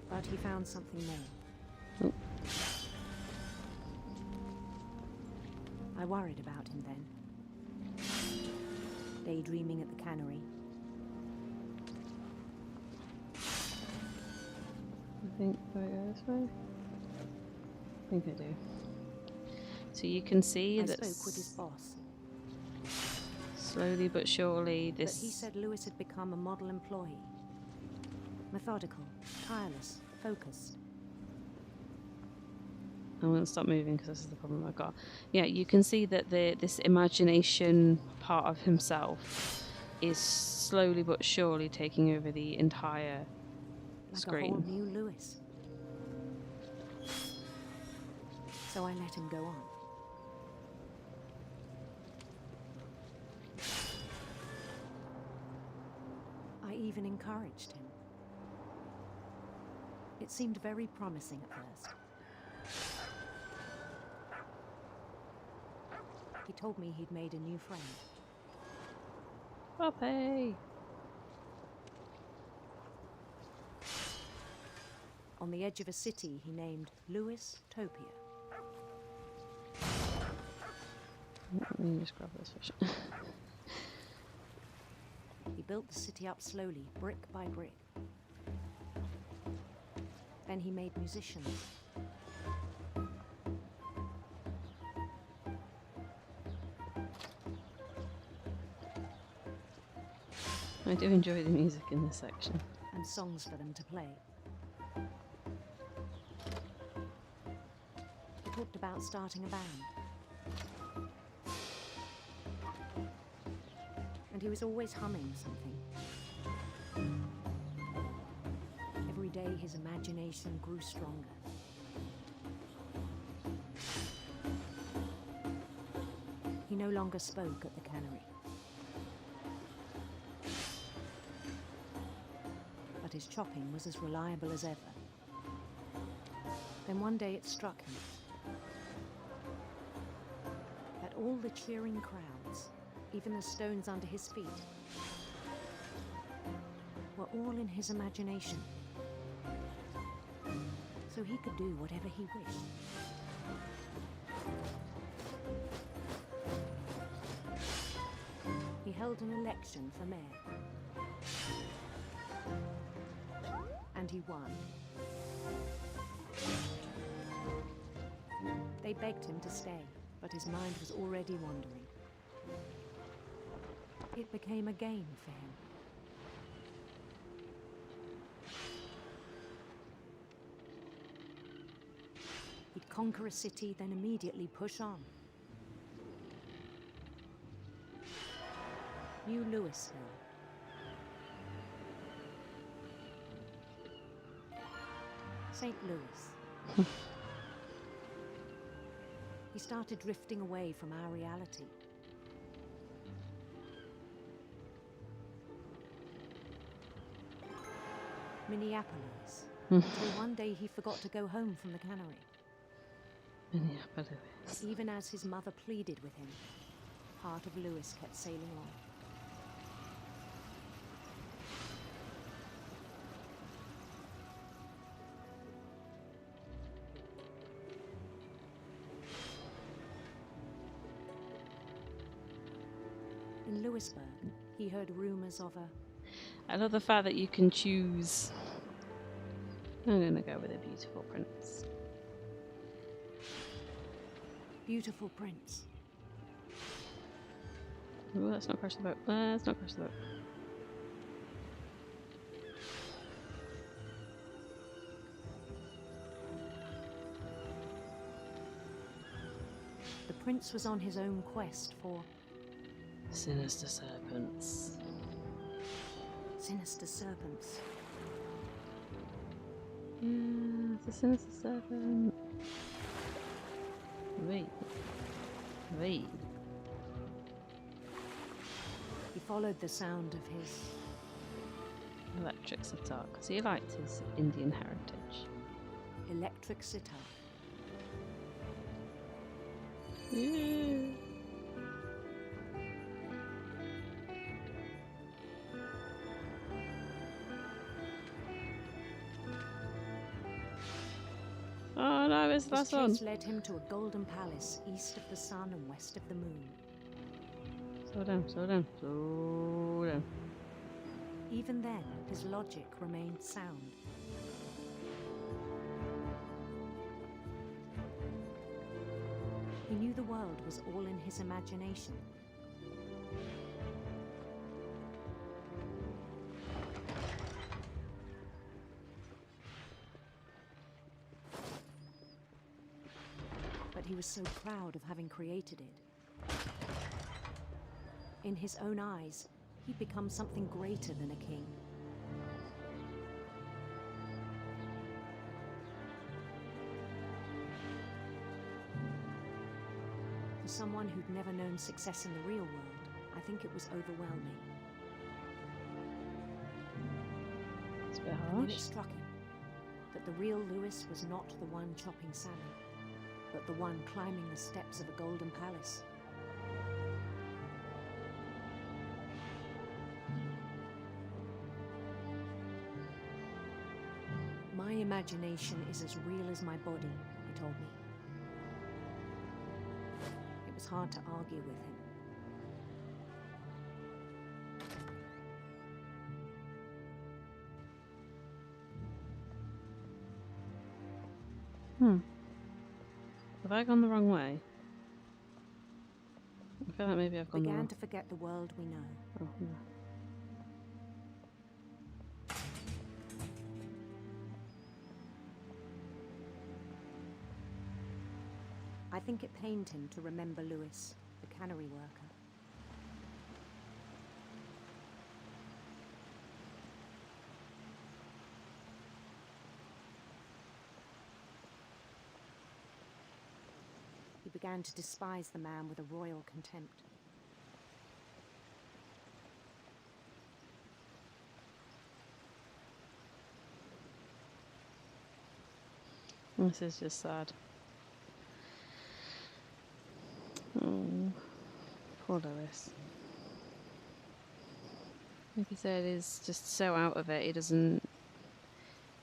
G: But he found something more.
A: Oh.
G: I worried about him then. Daydreaming at the cannery.
A: I think do I go this way? I think I do. So you can see
G: I
A: that
G: spoke with his boss,
A: slowly but surely
G: but he
A: this
G: said Lewis had become a model employee. Methodical, tireless, focused.
A: I'm going to stop moving because this is the problem I've got. Yeah, you can see that this imagination part of himself is slowly but surely taking over the entire
G: Like
A: screen.
G: a whole new Lewis. So I let him go on. I even encouraged him. It seemed very promising at first. He told me he'd made a new friend.
A: Poppy!
G: On the edge of a city he named Lewis Topia.
A: Let me just grab this fish.
G: built the city up slowly, brick by brick. Then he made musicians.
A: I do enjoy the music in this section.
G: And songs for them to play. He talked about starting a band. And he was always humming something. Every day his imagination grew stronger. He no longer spoke at the cannery. But his chopping was as reliable as ever. Then one day it struck him that all the cheering crowds, even the stones under his feet, were all in his imagination. So he could do whatever he wished. He held an election for mayor. And he won. They begged him to stay, but his mind was already wandering. It became a game for him. He'd conquer a city, then immediately push on. New Louisville. St. Louis. He started drifting away from our reality. Minneapolis. Until one day he forgot to go home from the cannery.
A: Minneapolis.
G: Even as his mother pleaded with him, Heart of Louis kept sailing on. In Louisburg, he heard rumors of a...
A: I love the fact that you can choose. I'm gonna go with a beautiful prince.
G: beautiful prince.
A: Ooh, let's not crash the boat. Let's not crash the boat.
G: The prince was on his own quest for
A: Sinister serpents.
G: sinister serpents.
A: Yeah, it's a sinister serpent. Wait. Wait.
G: He followed the sound of his
A: Electric sitar, because he liked his Indian heritage.
G: electric sitar.
A: Yeah. Oh no, it's the
G: His
A: last one.
G: chase led him to a golden palace east of the sun and west of the moon.
A: Slow down, slow down, slow down.
G: Even then, his logic remained sound. He knew the world was all in his imagination. But he was so proud of having created it. In his own eyes, he'd become something greater than a king. For someone who'd never known success in the real world, I think it was overwhelming.
A: It's a bit
G: And then
A: harsh.
G: it struck him that the real Louis was not the one chopping salmon, but the one climbing the steps of a golden palace. My imagination is as real as my body, he told me. It was hard to argue with him.
A: Have I gone the wrong way? I feel like maybe I've gone the
G: Began
A: wrong...
G: to forget the world we know.
A: Oh, no.
G: I think it pained him to remember Lewis, the cannery worker. He began to despise the man with a royal contempt.
A: This is just sad. Oh, poor Lewis. Like I said, he's just so out of it. He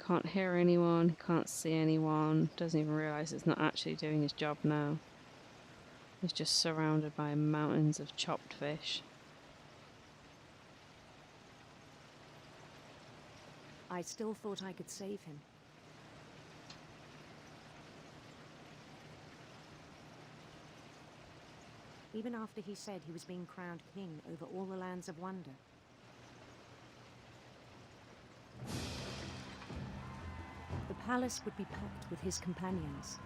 A: can't hear anyone, can't see anyone, doesn't even realise it's not actually doing his job now. He's just surrounded by mountains of chopped fish.
G: I still thought I could save him. Even after he said he was being crowned king over all the lands of wonder. The palace would be packed with his companions.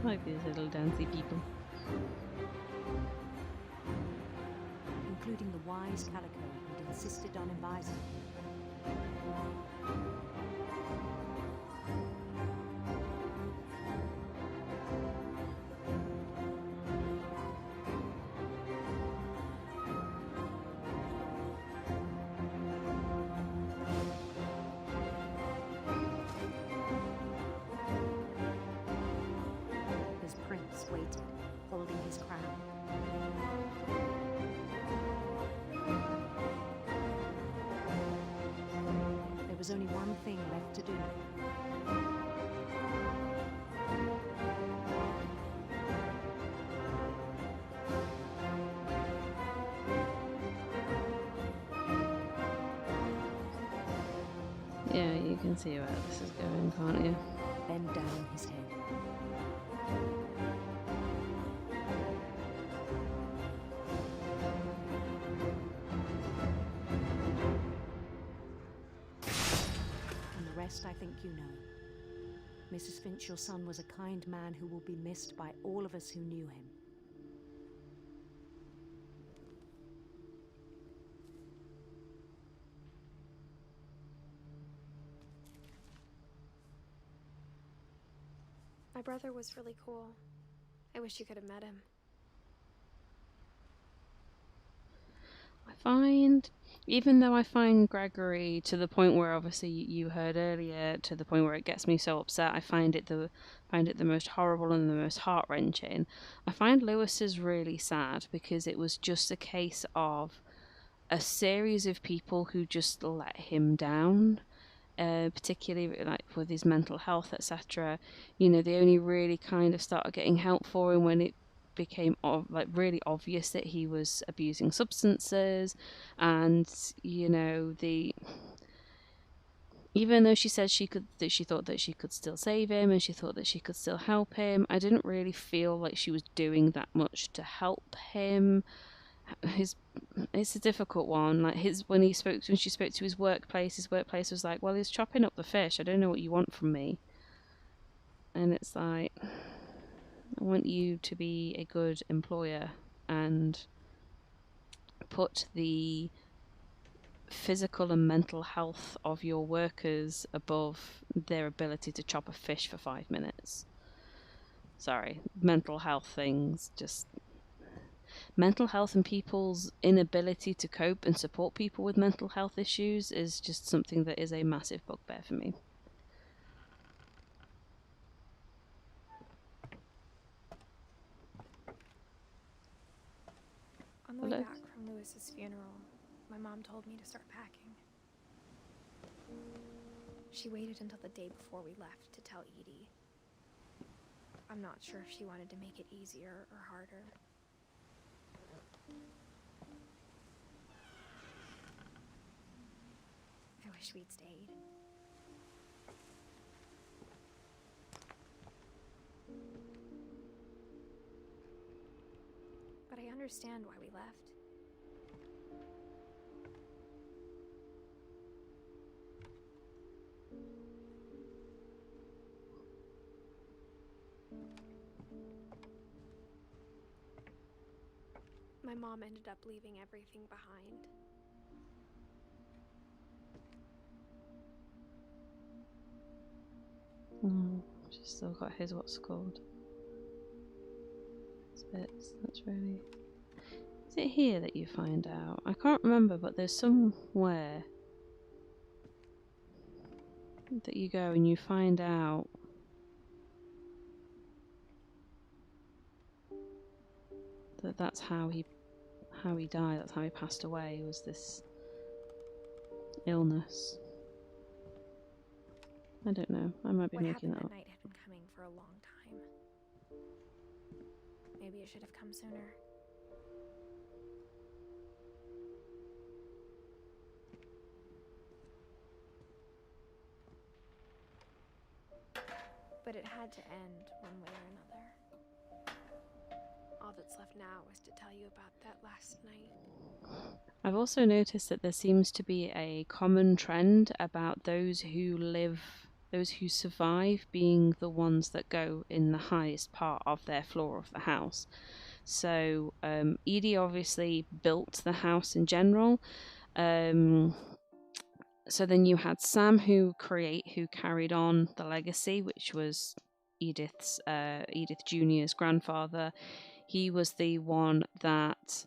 A: Like these little dancey people.
G: Including the wise Calico who'd insisted on advising. His prince waited, holding his crown. There was only one thing left to do.
A: Yeah, you can see where this is going, can't you?
G: Bend down his head. And the rest I think you know. Mrs. Finch, your son was a kind man who will be missed by all of us who knew him.
B: My brother was really cool. I wish you could have met him.
A: Even though I find Gregory, to the point where obviously you heard earlier, to the point where it gets me so upset, I find it the most horrible and the most heart-wrenching. I find Lewis is really sad because it was just a case of a series of people who just let him down. Particularly like with his mental health, etc. You know, they only really kind of started getting help for him when it became really obvious that he was abusing substances, and you know, even though she said she thought that she could still save him and she thought that she could still help him, I didn't really feel like she was doing that much to help him. It's a difficult one. Like when she spoke to his workplace was like, well, he's chopping up the fish. I don't know what you want from me. And it's like, I want you to be a good employer and put the physical and mental health of your workers above their ability to chop a fish for 5 minutes. Sorry, mental health things, just mental health and people's inability to cope and support people with mental health issues is just something that is a massive bugbear for me.
B: On the way back from Lewis's funeral, my mom told me to start packing. She waited until the day before we left to tell Edie. I'm not sure if she wanted to make it easier or harder. wish we'd stayed. But I understand why we left. My mom ended up leaving everything behind.
A: Oh, she's still got his what's called. Bits. That's really. Is it here that you find out? I can't remember, but there's somewhere that you go and you find out that that's how he died. That's how he passed away. Was this illness? I don't know. I might be
B: What
A: making
B: happened
A: that
B: that
A: up.
B: night had been coming for a long time. Maybe it should have come sooner. But it had to end one way or another. All that's left now is to tell you about that last night.
A: I've also noticed that there seems to be a common trend about those who survive being the ones that go in the highest part of their floor of the house. So Edie obviously built the house in general. So then you had Sam who carried on the legacy, which was Edith Jr.'s grandfather. He was the one that,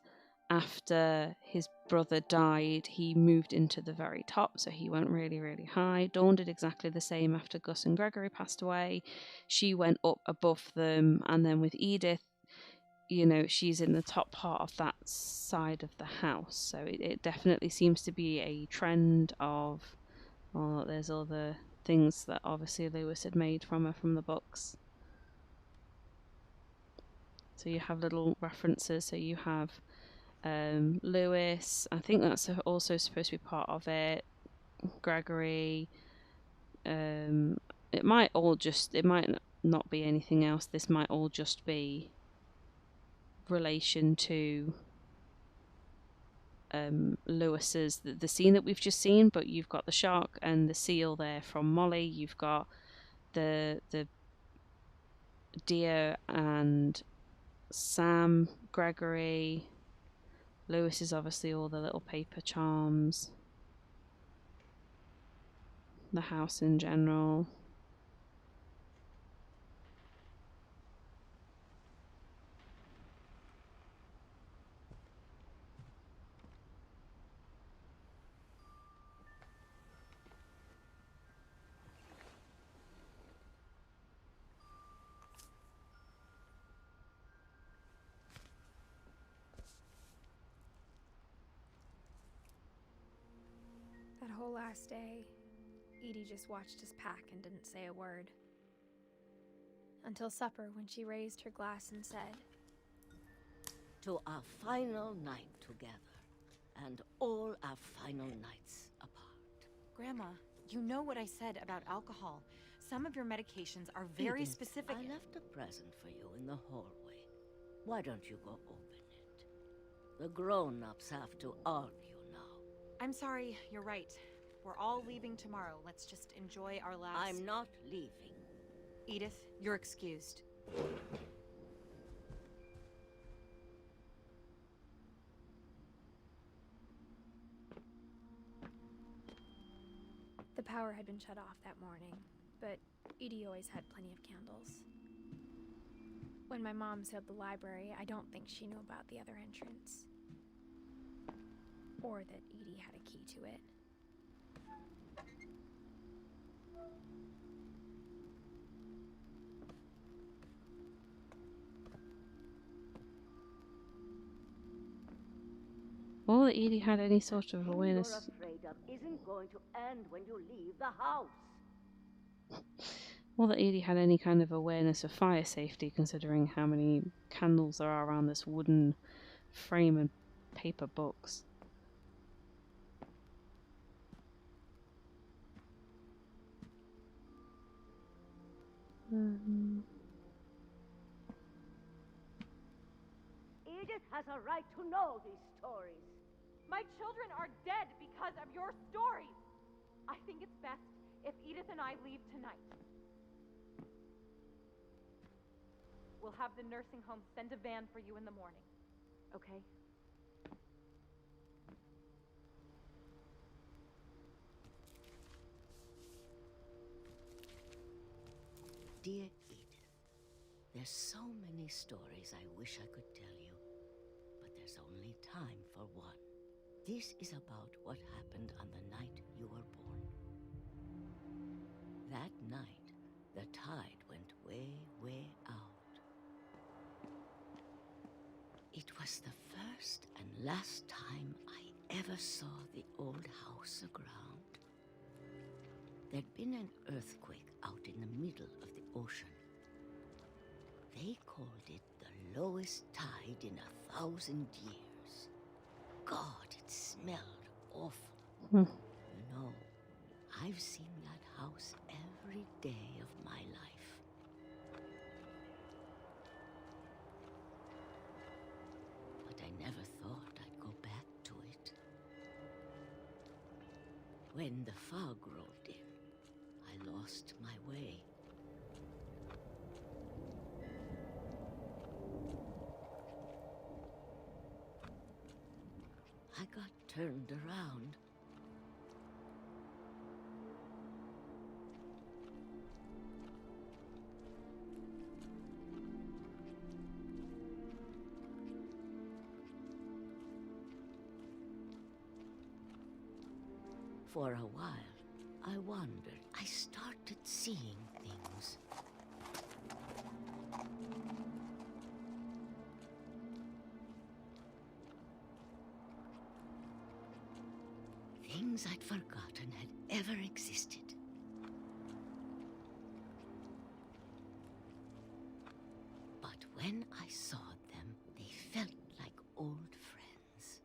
A: after his brother died, he moved into the very top, so he went really, really high. Dawn did exactly the same after Gus and Gregory passed away. She went up above them, and then with Edith, she's in the top part of that side of the house. So it definitely seems to be a trend of, well, there's all the things that obviously Lewis had made from her from the books. So you have little references. So you have Lewis. I think that's also supposed to be part of it. Gregory. It might not be anything else. This might all just be relation to Lewis's the scene that we've just seen. But you've got the shark and the seal there from Molly. You've got the deer and Sam, Gregory. Lewis is obviously all the little paper charms. The house in general.
B: That whole last day, Edie just watched us pack and didn't say a word. Until supper, when she raised her glass and said,
H: "To our final night together, and all our final nights apart."
I: Grandma, you know what I said about alcohol. Some of your medications are very
H: Edith,
I: specific.
H: I left a present for you in the hallway. Why don't you go open it? The grown-ups have to argue now.
I: I'm sorry, you're right. We're all leaving tomorrow. Let's just enjoy our last...
H: I'm not leaving.
I: Edith, you're excused.
B: the power had been shut off that morning, but Edie always had plenty of candles. When my mom sealed the library, I don't think she knew about the other entrance. Or that Edie had a key to it.
A: Or that Edie had any sort of awareness.
H: What you're afraid of isn't going to end when you leave the house.
A: Or that Edie had any kind of awareness of fire safety, considering how many candles there are around this wooden frame and paper books.
H: Edith has a right to know these stories.
E: My children are dead because of your stories. I think it's best if Edith and I leave tonight. We'll have the nursing home send a van for you in the morning, okay?
H: Dear Edith, there's so many stories I wish I could tell you, but there's only time for one. This is about what happened on the night you were born. That night, the tide went way, way out. It was the first and last time I ever saw the old house aground. There'd been an earthquake out in the middle of the ocean. They called it the lowest tide in 1,000 years. God, it smelled awful. You know, I've seen that house every day of my life. But I never thought I'd go back to it. When the fog rolled in, I lost my way. I got turned around. For a while, I wondered. I started seeing things. Things I'd forgotten had ever existed. But when I saw them, they felt like old friends.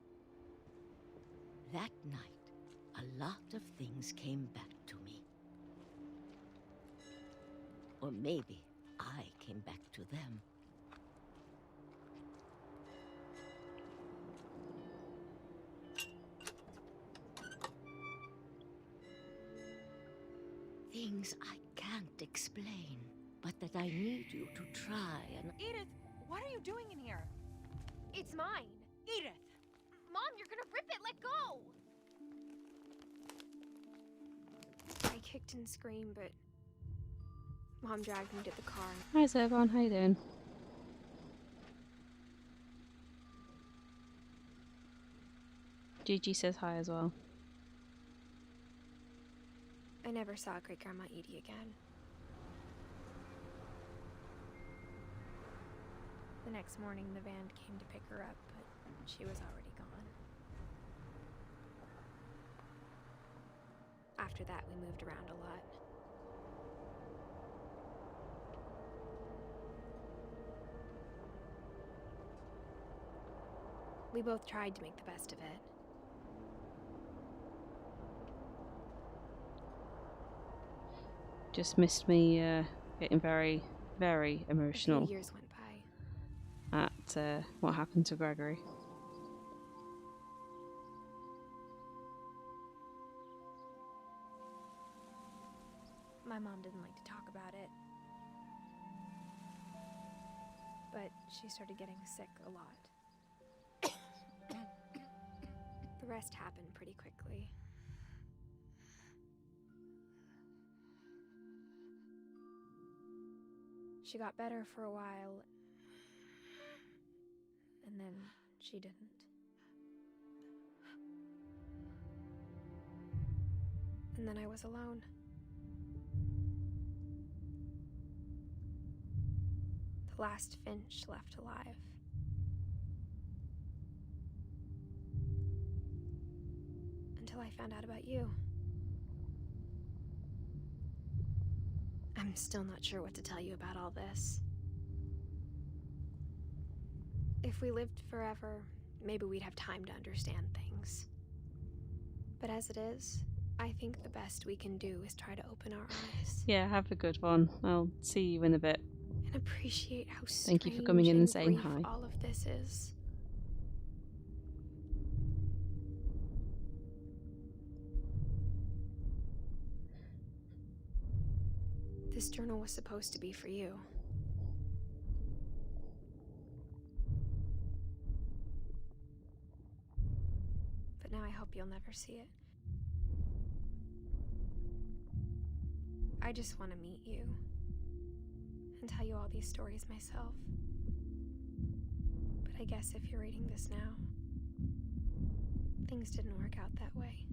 H: That night, a lot of things came back to me. Or maybe I came back to them. Things I can't explain, but that I need you to try and...
I: Edith, what are you doing in here?
B: It's mine.
I: Edith!
B: Mom, you're gonna rip it! Let go! I kicked and screamed, but Mom dragged me to the car.
A: Hi Zervon, how you doing? Gigi says hi as well.
B: I never saw Great Grandma Edie again. The next morning, the van came to pick her up, but she was already gone. After that, we moved around a lot. We both tried to make the best of it.
A: Just missed me getting very, very
B: A
A: emotional
B: few years went by.
A: at what happened to Gregory.
B: My mom didn't like to talk about it. But she started getting sick a lot. The rest happened pretty quickly. She got better for a while, and then she didn't. And then I was alone. The last Finch left alive. Until I found out about you. I'm still not sure what to tell you about all this. If we lived forever, maybe we'd have time to understand things. But as it is, I think the best we can do is try to open our eyes.
A: Yeah, have a good one. I'll see you in a bit.
B: And appreciate how
A: Thank you for coming in and saying
B: brief
A: hi.
B: all of this is. This journal was supposed to be for you. But now I hope you'll never see it. I just want to meet you and tell you all these stories myself. But I guess if you're reading this now, things didn't work out that way.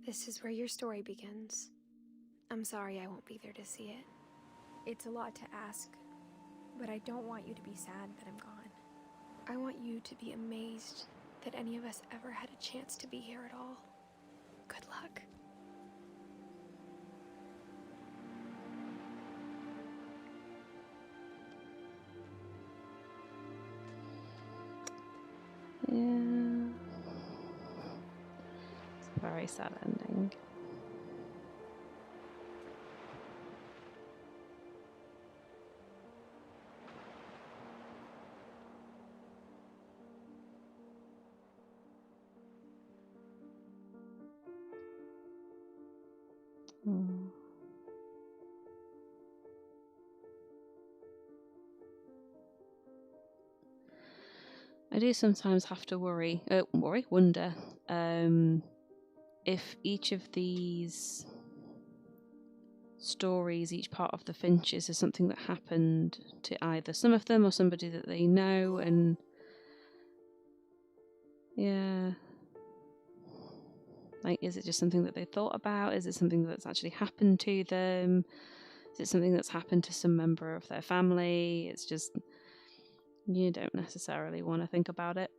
B: This is where your story begins. I'm sorry I won't be there to see it. It's a lot to ask, but I don't want you to be sad that I'm gone. I want you to be amazed that any of us ever had a chance to be here at all. Good luck.
A: Yeah. It's a very sad ending. Hmm. I do sometimes have to wonder if each of these stories, each part of the Finches, is something that happened to either some of them or somebody that they know, and yeah. Like, is it just something that they thought about? Is it something that's actually happened to them? Is it something that's happened to some member of their family? It's just, you don't necessarily want to think about it.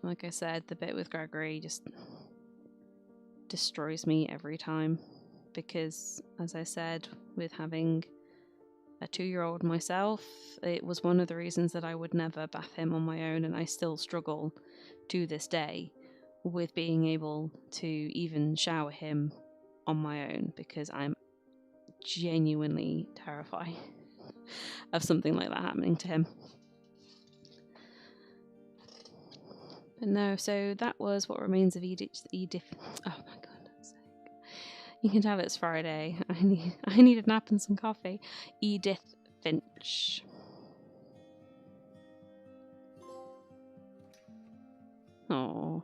A: Like I said, the bit with Gregory just destroys me every time. Because, as I said, with having a 2-year-old myself, it was one of the reasons that I would never bath him on my own, and I still struggle to this day with being able to even shower him on my own, because I'm genuinely terrified of something like that happening to him. But no, so that was What Remains of Edith. Oh my goodness sake. You can tell it's Friday. I need a nap and some coffee. Edith Finch. Oh.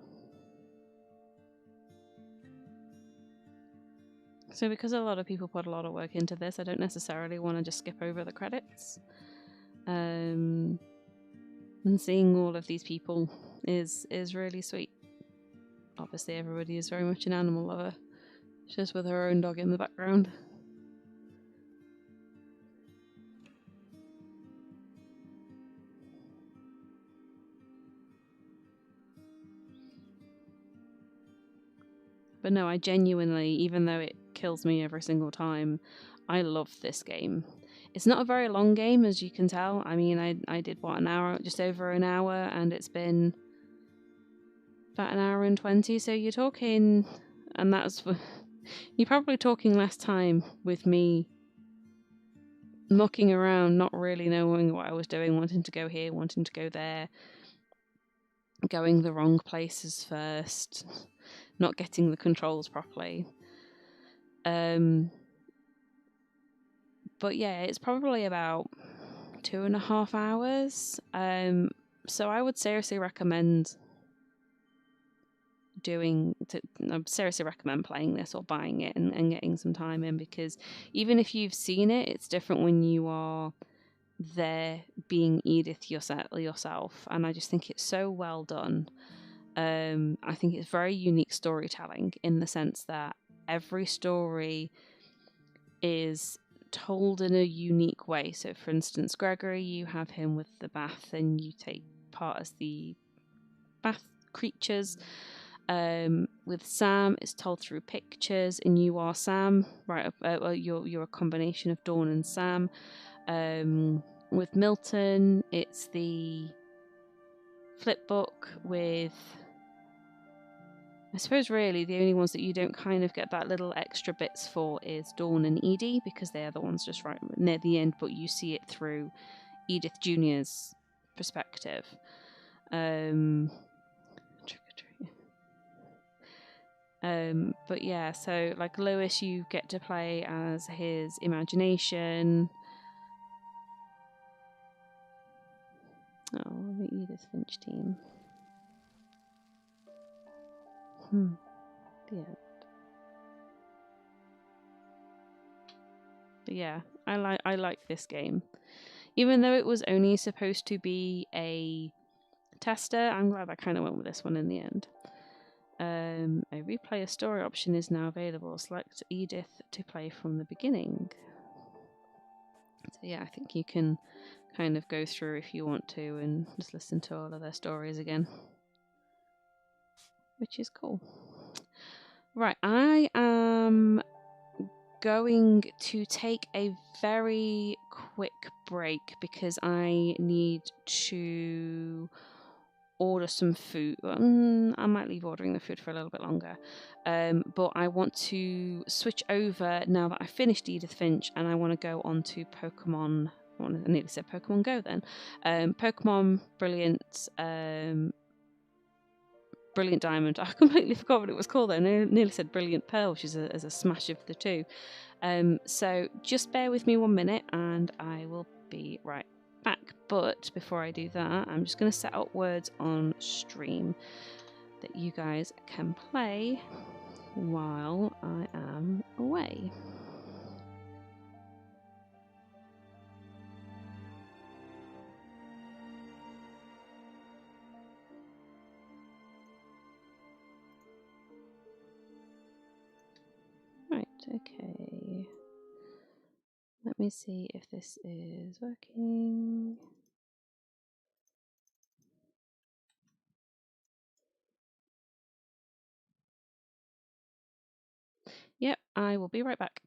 A: So because a lot of people put a lot of work into this, I don't necessarily want to just skip over the credits. And seeing all of these people is really sweet. Obviously everybody is very much an animal lover, just with her own dog in the background. But no, I genuinely, even though it kills me every single time, I love this game. It's not a very long game, as you can tell. I mean, I did, what, an hour, just over an hour, and it's been about an hour and 20, so you're talking, and that's, you're probably talking less time with me mucking around, not really knowing what I was doing, wanting to go here, wanting to go there, going the wrong places first, not getting the controls properly. But yeah, it's probably about 2.5 hours. So I would seriously recommend playing this or buying it and getting some time in, because even if you've seen it, it's different when you are there being Edith yourself, and I just think it's so well done. I think it's very unique storytelling in the sense that every story is told in a unique way. So for instance, Gregory, you have him with the bath and you take part as the bath creatures. With Sam, it's told through pictures, and you are Sam, right? Well, you're a combination of Dawn and Sam. With Milton, it's the flip book with, I suppose really the only ones that you don't kind of get that little extra bits for is Dawn and Edie, because they are the ones just right near the end, but you see it through Edith Jr.'s perspective. But yeah, so like Lewis, you get to play as his imagination. Oh, the Edith Finch team. Yeah. But yeah, I like this game. Even though it was only supposed to be a tester, I'm glad I kind of went with this one in the end. A replay a story option is now available. Select Edith to play from the beginning. So yeah, I think you can kind of go through if you want to and just listen to all of their stories again, which is cool. Right, I am going to take a very quick break because I need to order some food. I might leave ordering the food for a little bit longer, but I want to switch over now that I finished Edith Finch, and I want to go on to Pokemon. I nearly said Pokemon Go then. Pokemon Brilliant, Brilliant Diamond. I completely forgot what it was called though. I nearly said Brilliant Pearl, which is a smash of the two. So just bear with me 1 minute and I will be right back. But before I do that, I'm just going to set up words on stream that you guys can play while I am away. Right, okay. Let me see if this is working. Yep, I will be right back.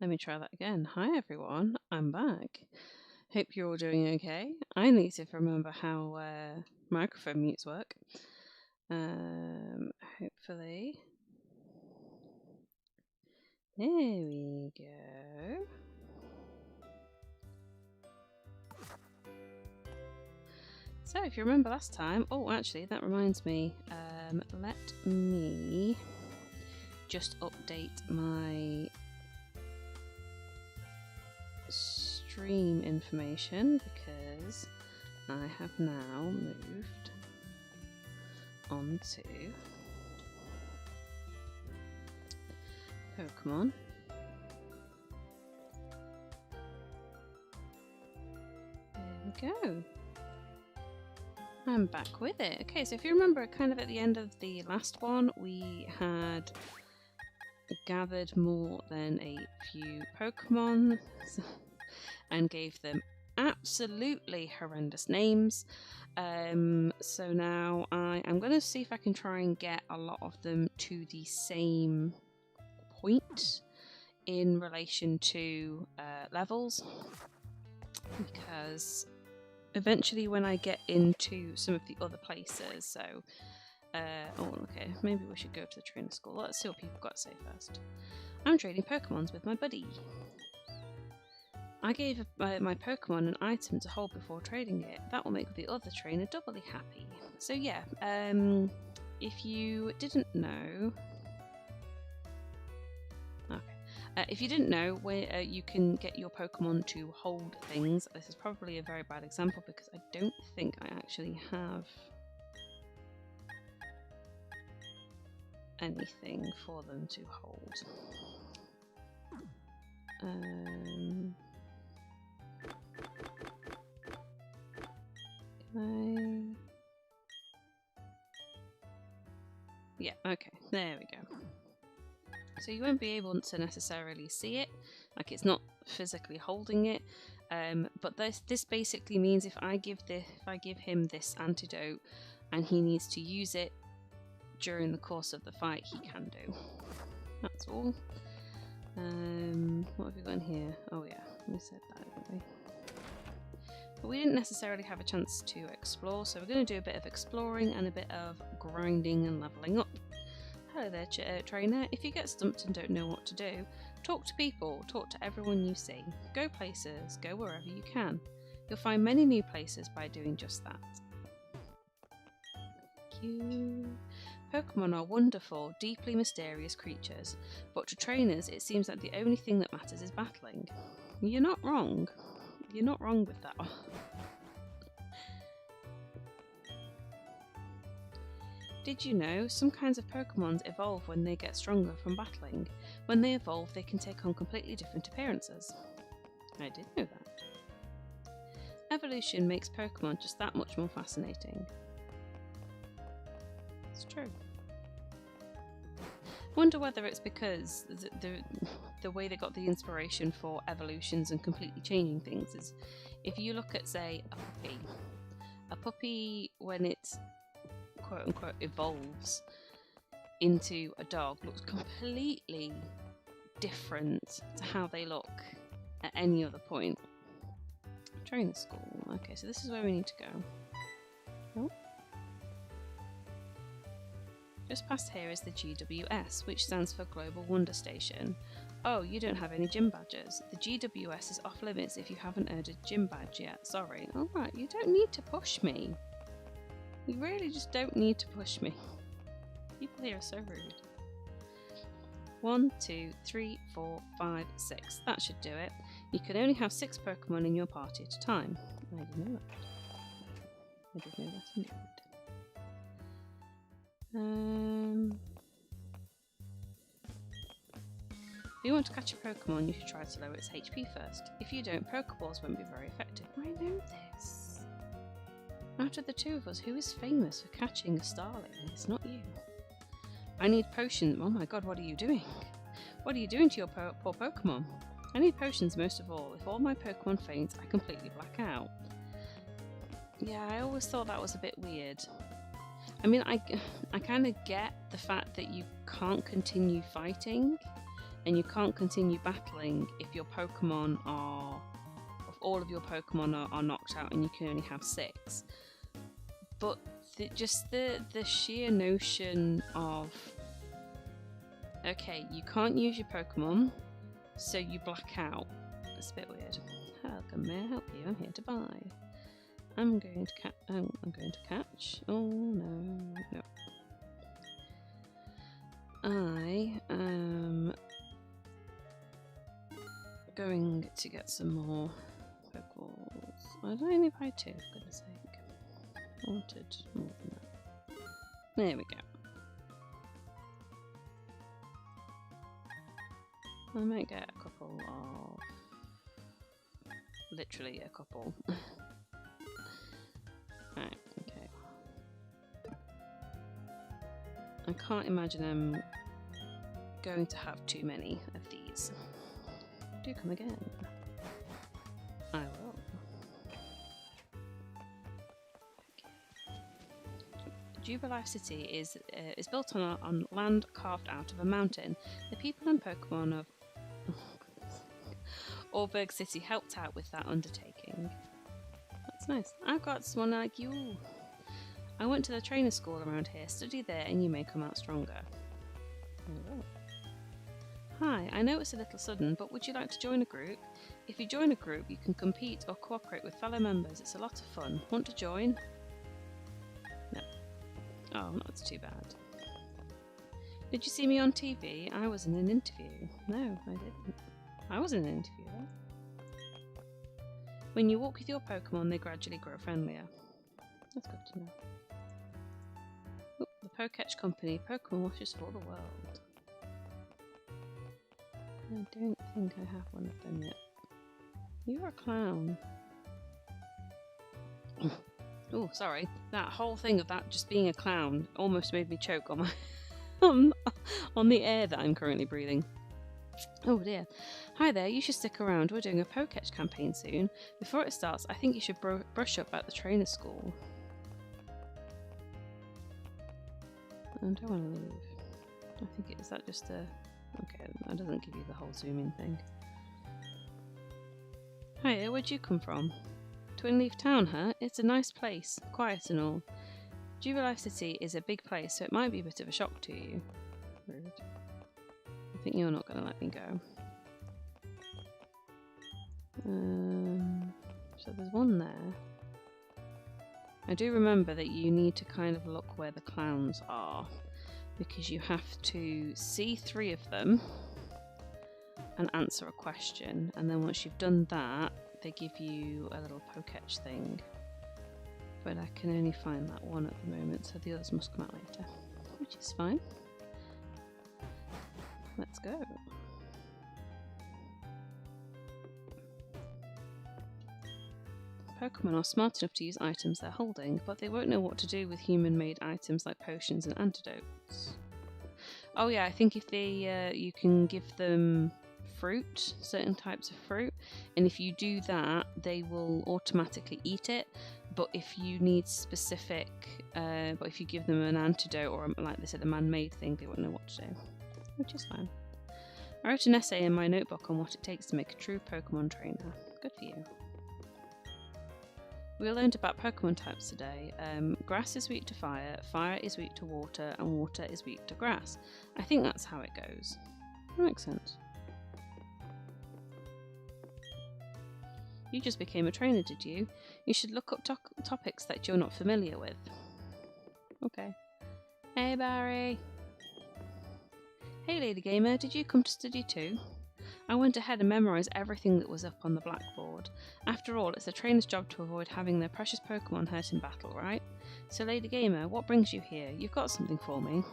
A: Let me try that again. Hi everyone, I'm back. Hope you're all doing okay. I need to remember how microphone mutes work. Hopefully. There we go. So if you remember last time, oh actually that reminds me, let me just update my stream information because I have now moved onto Pokemon. There we go. I'm back with it. Okay, so if you remember kind of at the end of the last one, we had gathered more than a few Pokemon and gave them absolutely horrendous names. So now I'm going to see if I can try and get a lot of them to the same point in relation to levels, because eventually when I get into some of the other places, so oh okay, maybe we should go to the trainer school. Let's see what people got to say first. I'm trading Pokemons with my buddy. I gave my Pokemon an item to hold before trading it. That will make the other trainer doubly happy. So yeah, if you didn't know, if you didn't know where you can get your Pokemon to hold things, this is probably a very bad example because I don't think I actually have anything for them to hold. Can I... Yeah, okay, there we go. So you won't be able to necessarily see it, like it's not physically holding it, but this basically means if I give him this antidote and he needs to use it during the course of the fight, he can do. That's all. What have we got in here? Oh yeah, we said that, didn't we? But we didn't necessarily have a chance to explore, so we're going to do a bit of exploring and a bit of grinding and leveling up. Hello there, trainer. If you get stumped and don't know what to do, talk to people, talk to everyone you see. Go places, go wherever you can. You'll find many new places by doing just that. Thank you. Pokemon are wonderful, deeply mysterious creatures, but to trainers it seems like the only thing that matters is battling. You're not wrong. You're not wrong with that. Did you know some kinds of Pokemon evolve when they get stronger from battling? When they evolve, they can take on completely different appearances. I did know that. Evolution makes Pokemon just that much more fascinating. It's true. Wonder whether it's because the way they got the inspiration for evolutions and completely changing things is, if you look at, say, a puppy when it quote-unquote evolves into a dog looks completely different to how they look at any other point. Trainer school. Okay, so this is where we need to go. Oh. Just past here is the GWS, which stands for Global Wonder Station. Oh, you don't have any gym badges. The GWS is off limits if you haven't earned a gym badge yet. Sorry. Alright, you don't need to push me. You really just don't need to push me. People here are so rude. 1, 2, 3, 4, 5, 6. That should do it. You can only have 6 Pokemon in your party at a time. I didn't know that. I did know that indeed. If you want to catch a Pokemon, you should try to lower its HP first. If you don't, Pokeballs won't be very effective. I know this. Out of the two of us, who is famous for catching a Starling? It's not you. I need potions. Oh my god, what are you doing? What are you doing to your poor Pokemon? I need potions most of all. If all my Pokemon faint, I completely black out. Yeah, I always thought that was a bit weird. I mean, I kind of get the fact that you can't continue fighting and you can't continue battling if your Pokemon are, if all of your Pokemon are knocked out and you can only have 6. But just the sheer notion of, okay, you can't use your Pokemon, so you black out. That's a bit weird. How may I help you? I'm here to buy. I'm going to catch. Oh no, no. I am going to get some more Pokeballs. Why did I only buy 2, for goodness sake? I wanted more than that. There we go. I might get a couple of... literally a couple. Right, okay. I can't imagine I'm going to have too many of these. Do come again. I will. Jubilife City is built on land carved out of a mountain. The people and Pokemon of Auberg City helped out with that undertaking. That's nice. I've got someone like you. I went to the trainer school around here. Study there and you may come out stronger. Oh. Hi, I know it's a little sudden, but would you like to join a group? If you join a group, you can compete or cooperate with fellow members. It's a lot of fun. Want to join? No. Oh, that's too bad. Did you see me on TV? I was in an interview. No, I didn't. I was in an interview. When you walk with your Pokemon, they gradually grow friendlier. That's good to know. Oh, the Poketch Company. Pokemon washes for the world. I don't think I have one of them yet. You're a clown. Oh, sorry. That whole thing of that just being a clown almost made me choke on my on the air that I'm currently breathing. Oh dear. Hi there, you should stick around. We're doing a Poketch campaign soon. Before it starts, I think you should brush up at the trainer school. I don't want to leave. I think is that just a... Okay, that doesn't give you the whole zoom in thing. Hiya, where'd you come from? Twinleaf Town, huh? It's a nice place, quiet and all. Jubilife City is a big place, so it might be a bit of a shock to you. Rude. I think you're not going to let me go. So there's one there. I do remember that you need to kind of look where the clowns are, because you have to see 3 of them and answer a question, and then once you've done that, they give you a little Poketch thing. But I can only find that one at the moment, so the others must come out later, which is fine. Let's go. Pokemon are smart enough to use items they're holding, but they won't know what to do with human-made items like potions and antidotes. Oh yeah, I think if they, you can give them fruit, certain types of fruit, and if you do that, they will automatically eat it. But if you need specific, but if you give them an antidote or, like they said, a man-made thing, they won't know what to do, which is fine. I wrote an essay in my notebook on what it takes to make a true Pokemon trainer. Good for you. We learned about Pokemon types today. Grass is weak to fire, fire is weak to water, and water is weak to grass. I think that's how it goes. That makes sense. You just became a trainer, did you? You should look up topics that you're not familiar with. Okay. Hey, Barry. Hey, Lady Gamer, did you come to study too? I went ahead and memorised everything that was up on the blackboard. After all, it's a trainer's job to avoid having their precious Pokemon hurt in battle, right? So, Lady Gamer, what brings you here? You've got something for me.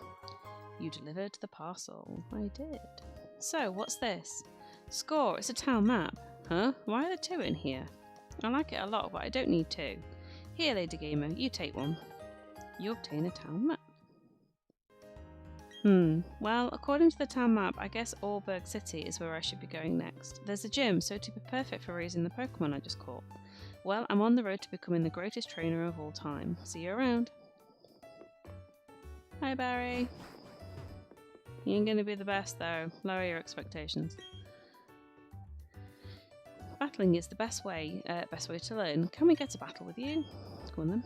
A: You delivered the parcel. I did. So, what's this? Score, it's a town map. Huh? Why are there 2 in here? I like it a lot, but I don't need 2. Here, Lady Gamer, you take one. You obtain a town map. Well, according to the town map, I guess Auberg City is where I should be going next. There's a gym, so to be perfect for raising the Pokemon I just caught. Well, I'm on the road to becoming the greatest trainer of all time. See you around. Hi, Barry. You ain't gonna be the best though. Lower your expectations. Battling is the best way to learn. Can we get a battle with you? Go on then.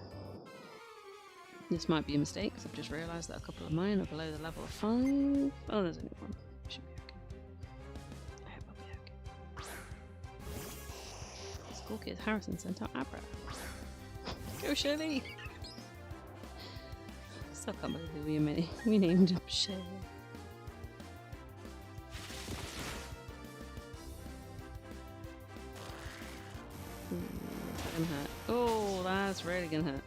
A: This might be a mistake because I've just realised that a couple of mine are below the level of 5. Oh, there's only one. Should be okay. I hope I'll be okay. School kid Harrison sent out Abra. Go Shirley! Still can't believe we named him Shirley. That's gonna hurt. Oh, that's really gonna hurt.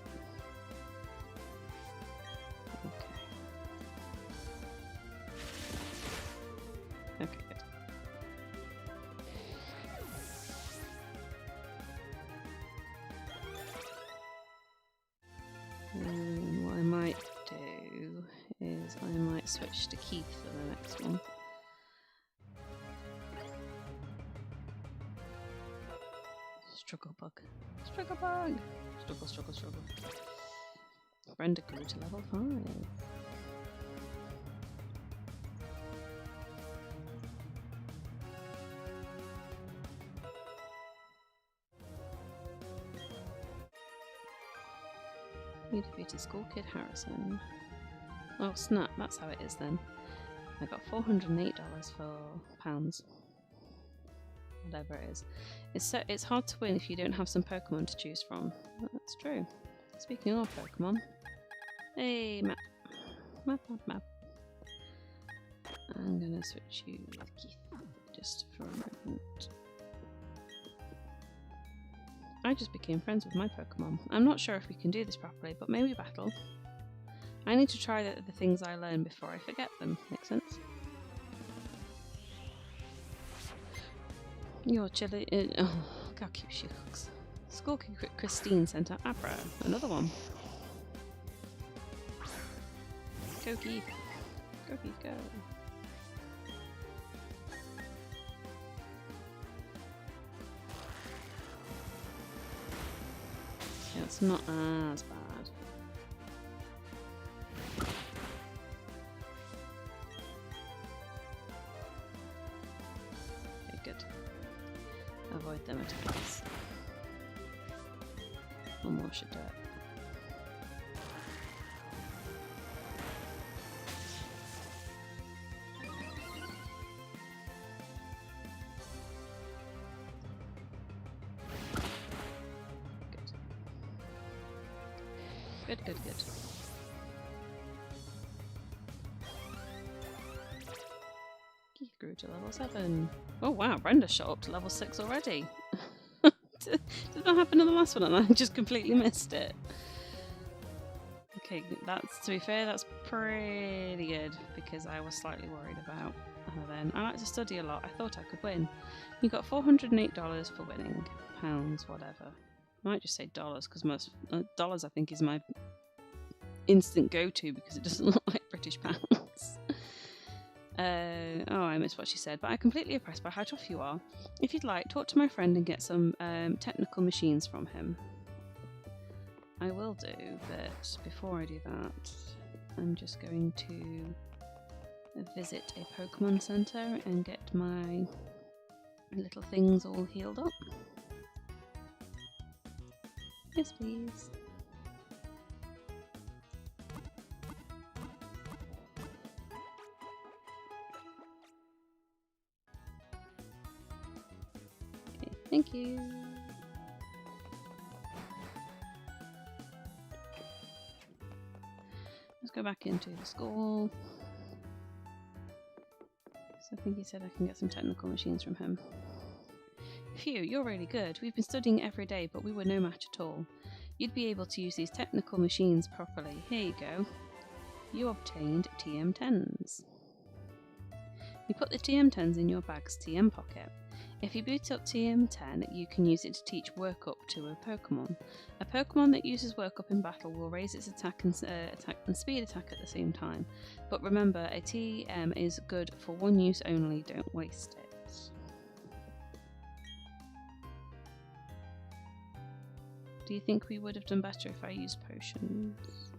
A: Okay, good. What I might do is I might switch to Keith for the next one. Struggle bug. Struggle bug! Struggle, struggle, struggle. Brenda grew to level 5. You defeated School Kid Harrison. Oh snap, that's how it is then. I got $408 for pounds. Whatever it is. It's hard to win if you don't have some Pokemon to choose from. That's true. Speaking of Pokemon. Hey, map. Map. I'm gonna switch you with Keith just for a moment. I just became friends with my Pokemon. I'm not sure if we can do this properly, but maybe battle. I need to try the things I learn before I forget them. Makes sense? You're chilly. Oh, look how cute she looks. School kid Christine sent out Abra. Another one. Go Keith. Go Keith, go. Yeah, it's not as bad. Okay, good. Avoid them attacks. One more should do it. Good. Keith grew to level 7. Oh wow, Brenda shot up to level 6 already. Did that happen in the last one and I just completely missed it? Okay, that's, to be fair, that's pretty good because I was slightly worried about her then. I like to study a lot. I thought I could win. You got $408 for winning. Pounds, whatever. I might just say dollars because most dollars I think is my instant go-to because it doesn't look like British pounds. Oh, I missed what she said, but I'm completely impressed by how tough you are. If you'd like, talk to my friend and get some technical machines from him. I will do, but before I do that, I'm just going to visit a Pokemon Center and get my little things all healed up. Yes, please. Okay, thank you. Let's go back into the school. So I think he said I can get some technical machines from him. Phew, you're really good. We've been studying every day, but we were no match at all. You'd be able to use these technical machines properly. Here you go. You obtained TM10s. You put the TM10s in your bag's TM pocket. If you boot up TM10, you can use it to teach Work Up to a Pokemon. A Pokemon that uses Work Up in battle will raise its attack and speed attack at the same time. But remember, a TM is good for one use only. Don't waste it. Do you think we would have done better if I used potions?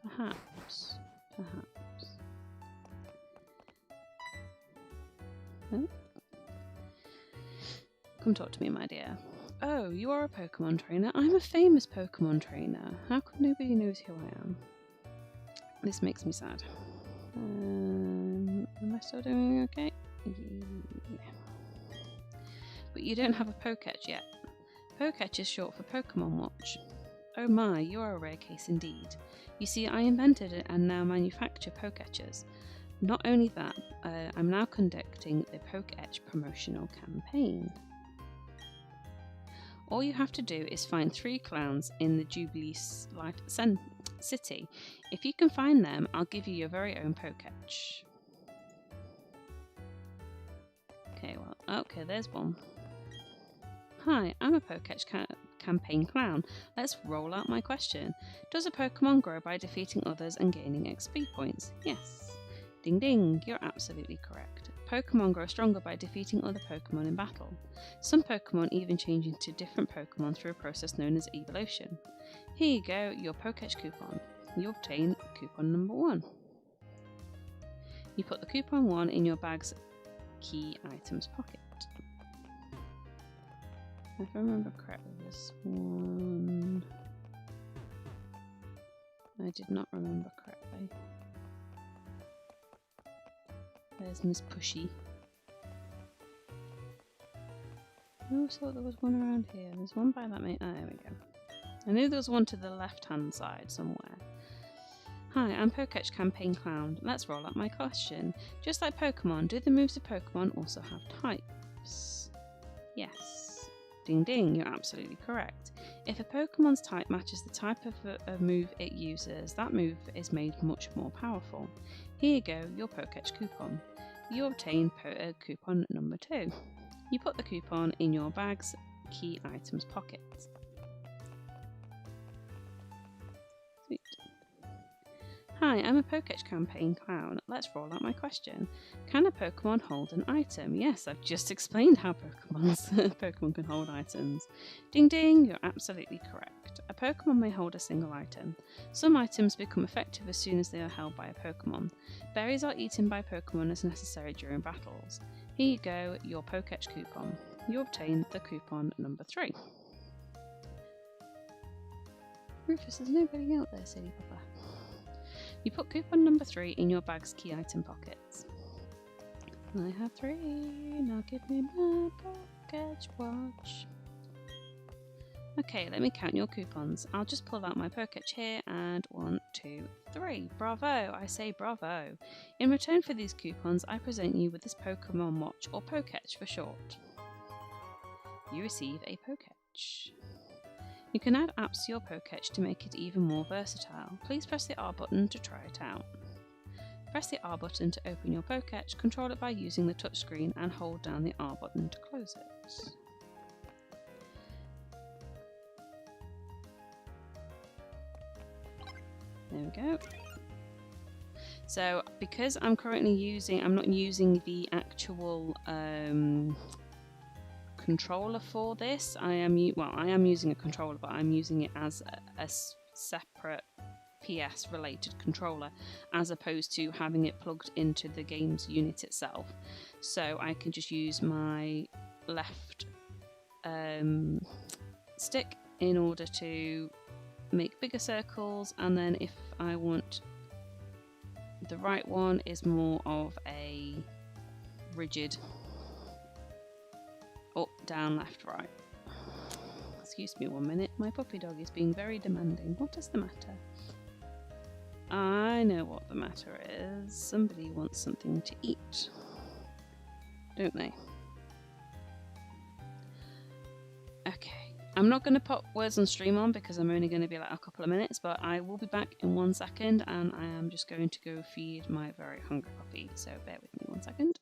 A: Perhaps. Oh. Come talk to me, my dear. Oh, you are a Pokemon trainer? I'm a famous Pokemon trainer. How come nobody knows who I am? This makes me sad. Am I still doing okay? Yeah. But you don't have a Poketch yet. Poketch is short for Pokemon Watch. Oh my, you are a rare case indeed. You see, I invented it and now manufacture Poketches. Not only that, I'm now conducting the Poketch promotional campaign. All you have to do is find 3 clowns in the Jubilee City. If you can find them, I'll give you your very own Poketch. Okay, well, okay, there's one. Hi, I'm a Poketch campaign clown. Let's roll out my question. Does a Pokemon grow by defeating others and gaining XP points? Yes. Ding ding, you're absolutely correct. Pokemon grow stronger by defeating other Pokemon in battle. Some Pokemon even change into different Pokemon through a process known as evolution. Here you go, your Poketch coupon. You obtain coupon number 1. You put the coupon 1 in your bag's key items pocket. If I remember correctly, this one... I did not remember correctly. There's Miss Pushy. I always thought there was one around here. There's one by that mate. Ah, there we go. I knew there was one to the left-hand side somewhere. Hi, I'm Poketch Campaign Clown. Let's roll up my question. Just like Pokemon, do the moves of Pokemon also have types? Yes. Ding ding, you're absolutely correct. If a Pokemon's type matches the type of move it uses, that move is made much more powerful. Here you go, your Poketch coupon. You obtain coupon number 2. You put the coupon in your bag's key items pocket. Sweet. Hi, I'm a Poketch campaign clown. Let's roll out my question. Can a Pokemon hold an item? Yes, I've just explained how Pokemon can hold items. Ding ding, you're absolutely correct. A Pokemon may hold a single item. Some items become effective as soon as they are held by a Pokemon. Berries are eaten by Pokemon as necessary during battles. Here you go, your Poketch coupon. You obtain the coupon number 3. Rufus, there's nobody out there, silly papa. You put coupon number 3 in your bag's key item pockets. I have 3, now give me my Poketch watch. Okay, let me count your coupons. I'll just pull out my Poketch here, and 1, 2, 3. Bravo! I say bravo. In return for these coupons, I present you with this Pokemon Watch, or Poketch for short. You receive a Poketch. You can add apps to your Poketch to make it even more versatile. Please press the R button to try it out. Press the R button to open your Poketch, control it by using the touchscreen, and hold down the R button to close it. There we go. So, because I'm currently I'm not using the actual controller for this. I am using a controller, but I'm using it as a separate PS related controller, as opposed to having it plugged into the game's unit itself. So I can just use my left stick in order to make bigger circles, and then if I want, the right one is more of a rigid up, down, left, right. Excuse me 1 minute, my puppy dog is being very demanding. What is the matter? I know what the matter is. Somebody wants something to eat, don't they? Okay, I'm not going to put words on stream on because I'm only going to be like a couple of minutes, but I will be back in 1 second, and I am just going to go feed my very hungry puppy, so bear with me 1 second.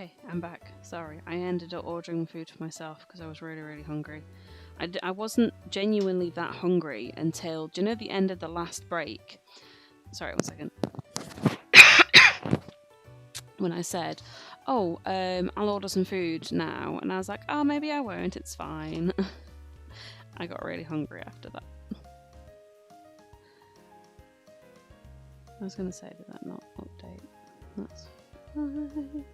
A: Okay, I'm back. Sorry, I ended up ordering food for myself because I was really, really hungry. I wasn't genuinely that hungry until, do you know, the end of the last break? Sorry, 1 second. When I said, oh, I'll order some food now. And I was like, oh, maybe I won't, it's fine. I got really hungry after that. I was going to say, did that not update? That's fine.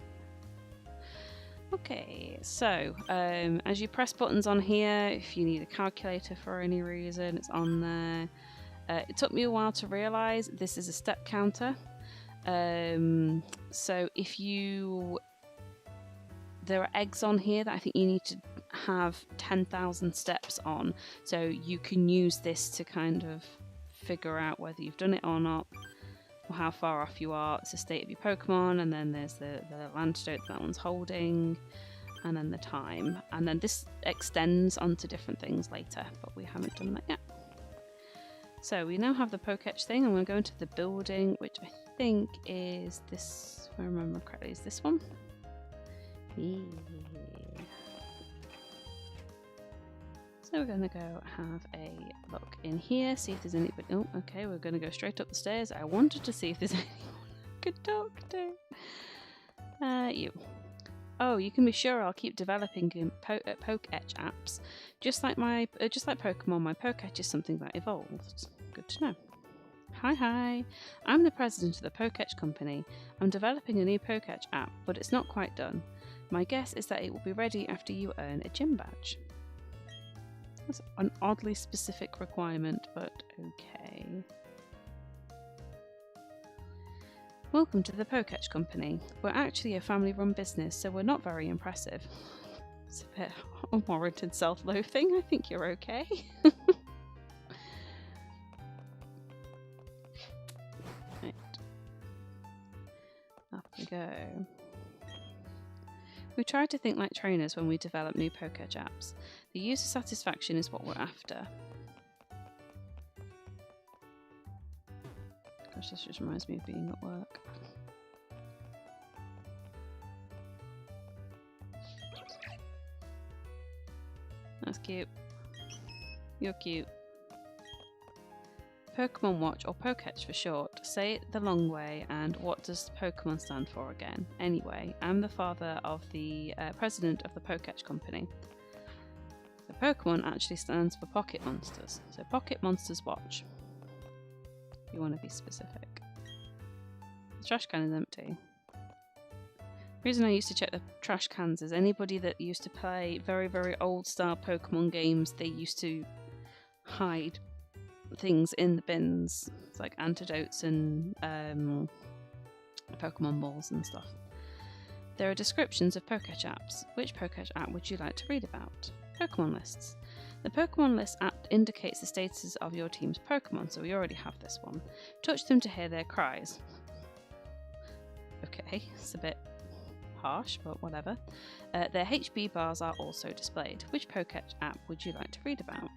A: Okay, so as you press buttons on here, if you need a calculator for any reason, it's on there. It took me a while to realise this is a step counter. So if there are eggs on here that I think you need to have 10,000 steps on, so you can use this to kind of figure out whether you've done it or not, or how far off you are. It's the state of your Pokemon, and then there's the antidote that one's holding, and then the time, and then this extends onto different things later, but we haven't done that yet. So we now have the Poketch thing. I'm going to go into the building, which I think is this, if I remember correctly, is this one. Yeah. So we're going to go have a look in here, see if there's anybody. Oh, okay, we're going to go straight up the stairs. I wanted to see if there's anyone I could talk to. You. Oh, you can be sure I'll keep developing Poketch apps. Just like Pokemon, my Poketch is something that evolved. Good to know. Hi. I'm the president of the Poketch company. I'm developing a new Poketch app, but it's not quite done. My guess is that it will be ready after you earn a gym badge. That's an oddly specific requirement, but okay. Welcome to the Poketch company. We're actually a family-run business, so we're not very impressive. It's a bit unwarranted self-loathing. I think you're okay. Right. Up we go. We try to think like trainers when we develop new Poketch apps. The user satisfaction is what we're after. Gosh, this just reminds me of being at work. That's cute. You're cute. Pokemon Watch, or Poketch for short. Say it the long way, and what does Pokemon stand for again? Anyway, I'm the father of the president of the Poketch company. So Pokemon actually stands for Pocket Monsters. So Pocket Monsters Watch. If you want to be specific. The trash can is empty. The reason I used to check the trash cans is anybody that used to play very, very old style Pokemon games, they used to hide things in the bins. It's like antidotes and Pokemon balls and stuff. There are descriptions of Poketch apps. Which Poketch app would you like to read about? Pokemon lists. The Pokemon list app indicates the status of your team's Pokemon, so we already have this one. Touch them to hear their cries. Okay, it's a bit harsh, but whatever. Their HB bars are also displayed. Which Poketch app would you like to read about?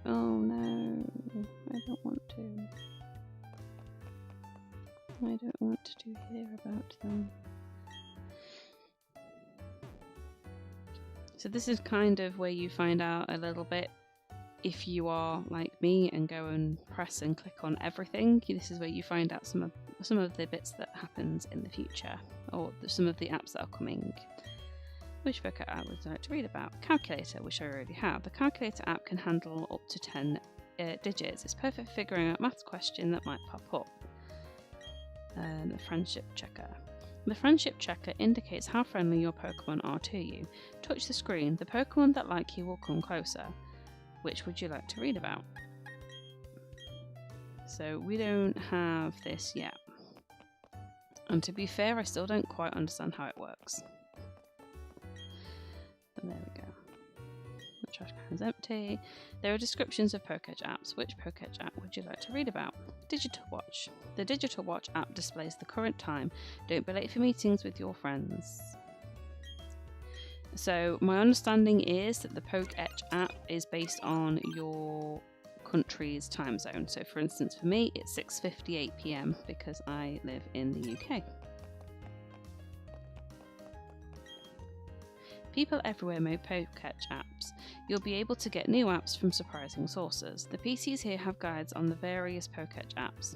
A: Oh no, I don't want to. I don't want to hear about them. So this is kind of where you find out a little bit if you are like me and go and press and click on everything. This is where you find out some of the bits that happens in the future, or some of the apps that are coming. Which Poketch app would you like to read about? Calculator, which I already have. The Calculator app can handle up to 10 digits. It's perfect for figuring out a maths question that might pop up. The Friendship Checker. The Friendship Checker indicates how friendly your Pokemon are to you. Touch the screen. The Pokemon that like you will come closer. Which would you like to read about? So we don't have this yet. And to be fair, I still don't quite understand how it works. But there we go. The trash can is empty. There are descriptions of Poketch apps. Which Poketch app would you like to read about? Digital Watch. The Digital Watch app displays the current time. Don't be late for meetings with your friends. So my understanding is that the Poketch app is based on your country's time zone. So for instance, for me, it's 6:58 PM because I live in the UK. People everywhere make Poketch apps. You'll be able to get new apps from surprising sources. The PCs here have guides on the various Poketch apps.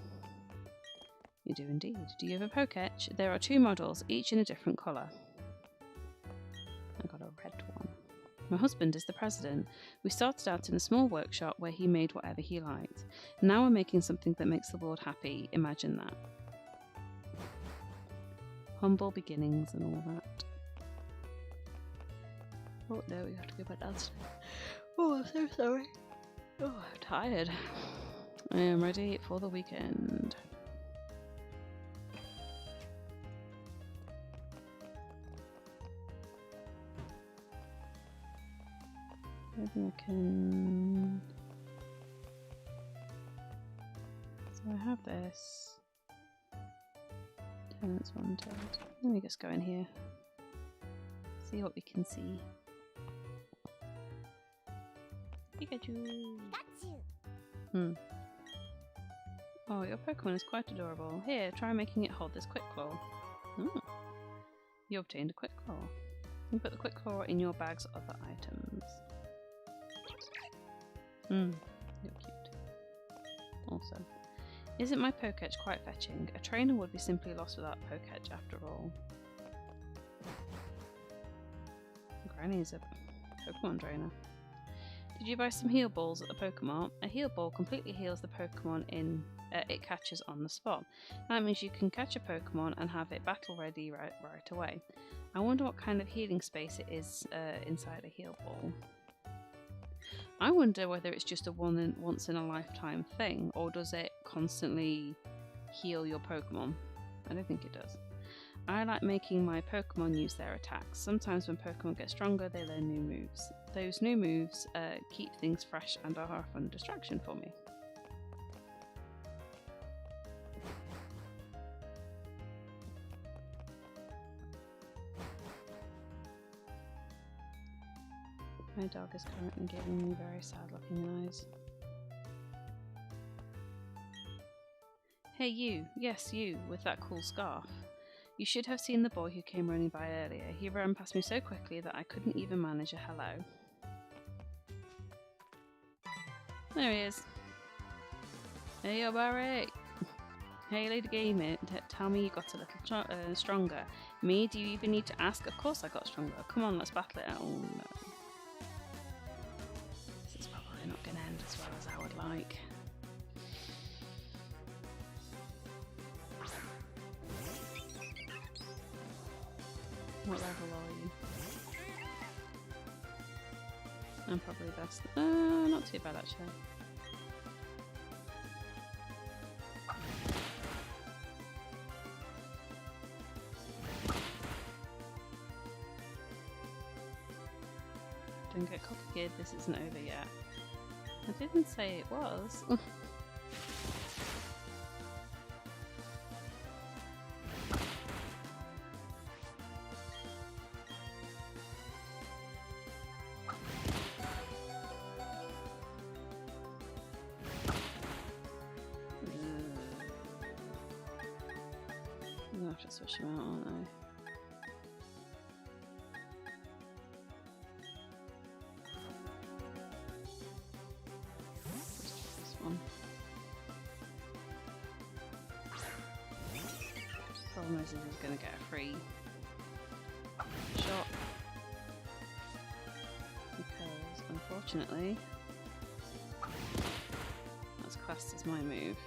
A: You do indeed. Do you have a Poketch? There are 2 models, each in a different colour. I got a red one. My husband is the president. We started out in a small workshop where he made whatever he liked. Now we're making something that makes the world happy. Imagine that. Humble beginnings and all that. Oh no, we have to go back downstairs. Oh, I'm so sorry. Oh, I'm tired. I am ready for the weekend. Maybe I can... So I have this. Tenants wanted. Let me just go in here. See what we can see. Pikachu! Oh, your Pokemon is quite adorable. Here, try making it hold this Quick Claw. You obtained a Quick Claw. You put the Quick Claw in your bag's other items. You're cute. Also, isn't my Poketch quite fetching? A trainer would be simply lost without Poketch after all. Granny is a Pokemon trainer. Did you buy some heal balls at the Pokemon? A heal ball completely heals the Pokemon it catches on the spot. That means you can catch a Pokemon and have it battle ready right away. I wonder what kind of healing space it is inside a heal ball. I wonder whether it's just a once in a lifetime thing, or does it constantly heal your Pokemon? I don't think it does. I like making my Pokemon use their attacks. Sometimes when Pokemon get stronger, they learn new moves. Those new moves keep things fresh and are a fun distraction for me. My dog is currently giving me very sad looking eyes. Hey you, yes you, with that cool scarf. You should have seen the boy who came running by earlier. He ran past me so quickly that I couldn't even manage a hello. There he is. Hey yo Barry! Hey Lady Gamer, tell me you got a little stronger. Me? Do you even need to ask? Of course I got stronger. Come on, let's battle it out. Oh no. This is probably not going to end as well as I would like. What level are you? I'm probably best. Not too bad actually. Don't get cocky kid, this isn't over yet. I didn't say it was. I'm gonna have to switch them out, aren't I? This one. Problem is, he's gonna get a free shot because, unfortunately, that's classed as my move.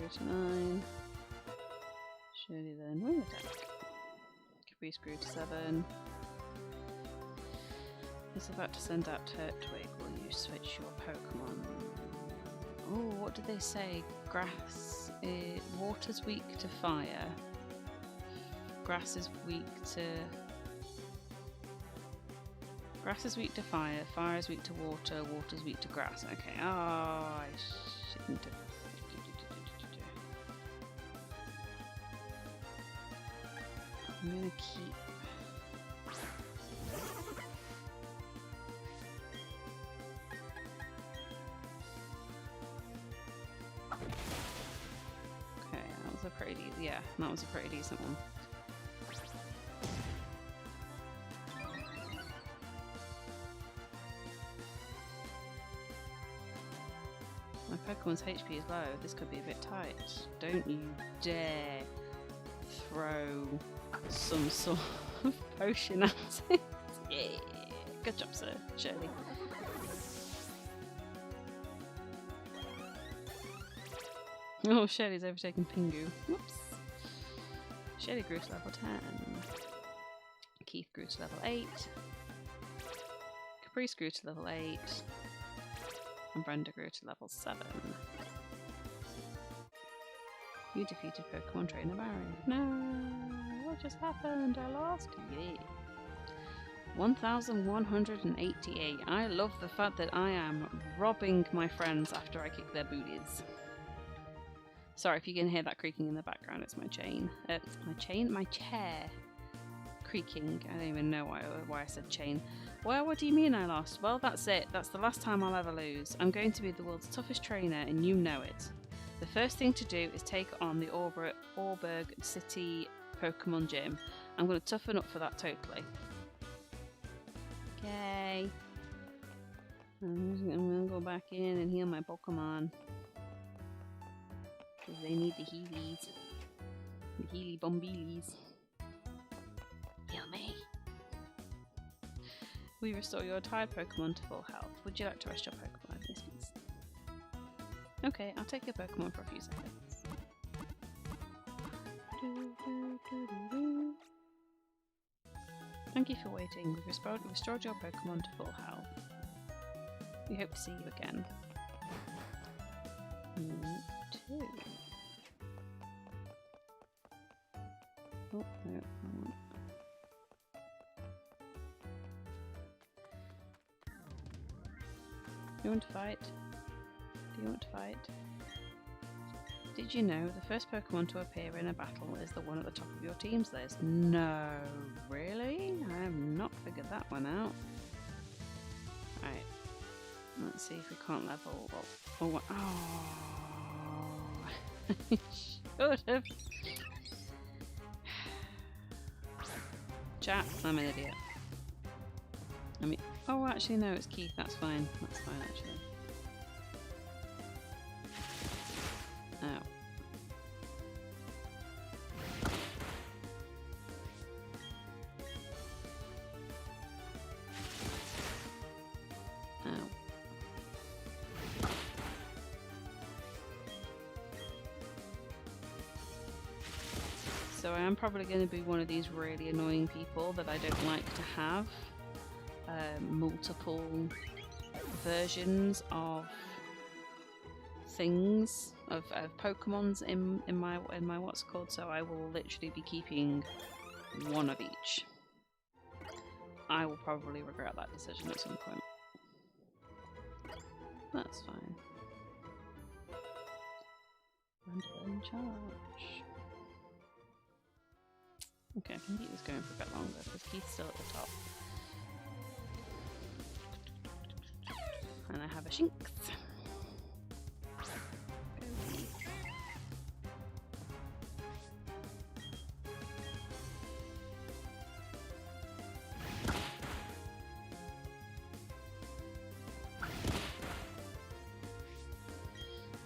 A: To 9. Surely then wing attack. Caprice grew to 7. It's about to send out Turtwig. Will you switch your Pokemon? Oh, what did they say? Grass. Water's weak to fire. Grass is weak to. Grass is weak to fire. Fire is weak to water. Water's weak to grass. Okay. Oh, I shouldn't have. I'm gonna keep. Yeah, that was a pretty decent one. My Pokemon's HP is low. This could be a bit tight. Don't you dare throw some sort of potion at it. Yeah. Good job, sir. Shirley. Oh, Shirley's overtaken Pingu. Whoops. Shirley grew to level 10. Keith grew to level 8. Caprice grew to level 8. And Brenda grew to level 7. You defeated Pokemon Trainer Barry. No! What just happened? I lost? Yeah. 1188. I love the fact that I am robbing my friends after I kick their booties. Sorry if you can hear that creaking in the background, it's my chain. My chair creaking. I don't even know why I said chain. Well, what do you mean I lost? Well, that's it. That's the last time I'll ever lose. I'm going to be the world's toughest trainer, and you know it. The first thing to do is take on the Auburg City Pokemon Gym. I'm going to toughen up for that totally. Okay. I'm going to go back in and heal my Pokemon. Because they need the Healies. The Healy Bombeelies. Heal me. We restore your tired Pokemon to full health. Would you like to rest your Pokemon? Yes, please. Okay, I'll take your Pokemon for a few seconds. Thank you for waiting. We've restored your Pokemon to full health. We hope to see you again. Me too. Oh, no, I want... Do you want to fight? Do you want to fight? Did you know the first Pokemon to appear in a battle is the one at the top of your team's list? No, really? I have not figured that one out. Right, let's see if we can't level up. Oh, I should have. Chat, I'm an idiot. I mean, oh, actually, no, it's Keith. That's fine. That's fine, actually. Oh. Oh. So I am probably going to be one of these really annoying people that I don't like to have multiple versions of things of Pokemons in my what's called. So I will literally be keeping one of each. I will probably regret that decision at some point. That's fine. Random in charge. Okay, I can keep this going for a bit longer because Keith's still at the top. And I have a Shinx.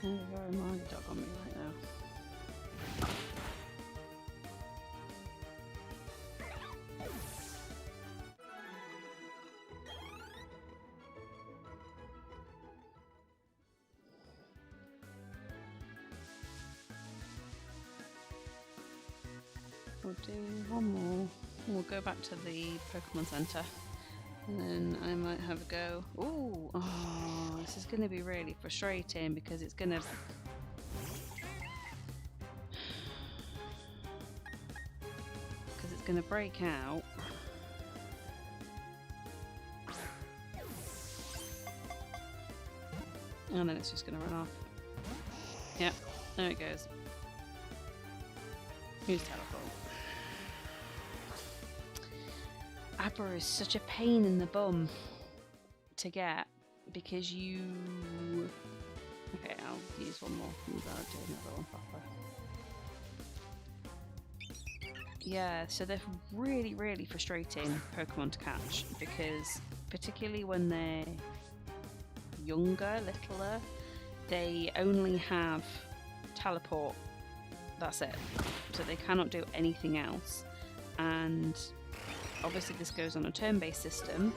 A: There's a very Margie dog on me right now. We'll do one more. We'll go back to the Pokemon Center. And then I might have a go. Ooh, oh, this is going to be really frustrating because it's going to... because it's going to break out. And then it's just going to run off. Yep, there it goes. Use teleport. Abra is such a pain in the bum to get because you... Okay, I'll use one more and I'll do another one proper. Yeah, so they're really, really frustrating Pokemon to catch because, particularly when they're younger, littler, they only have teleport. That's it. So they cannot do anything else. And obviously, this goes on a turn-based system.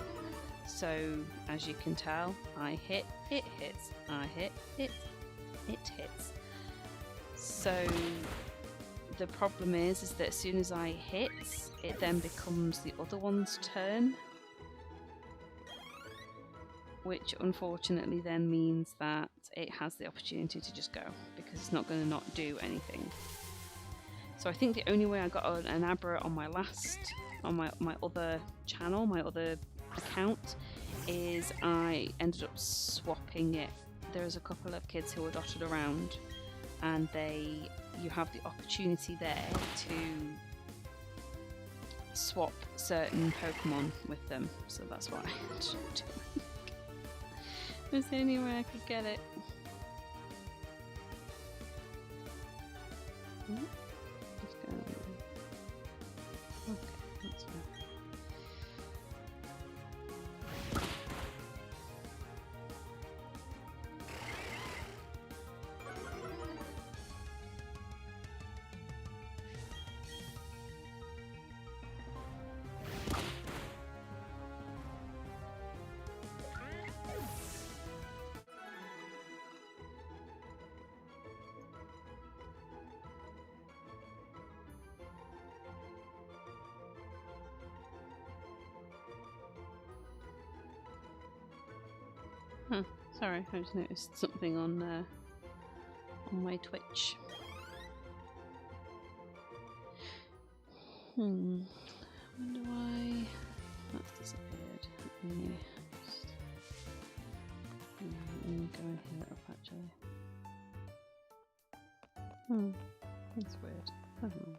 A: So, as you can tell, I hit, it hits. I hit, it hits. So the problem is that as soon as I hit, it then becomes the other one's turn, which unfortunately then means that it has the opportunity to just go because it's not going to not do anything. So I think the only way I got an Abra on my my other channel, my other account, is I ended up swapping it. There's a couple of kids who are dotted around, and you have the opportunity there to swap certain Pokemon with them. So that's why I ended up doing. It was the only way I could get it. Just go. Okay, that's fine. Huh, sorry, I just noticed something on my Twitch. Wonder why that's disappeared. Let me go in here up actually. That's weird. Never mind.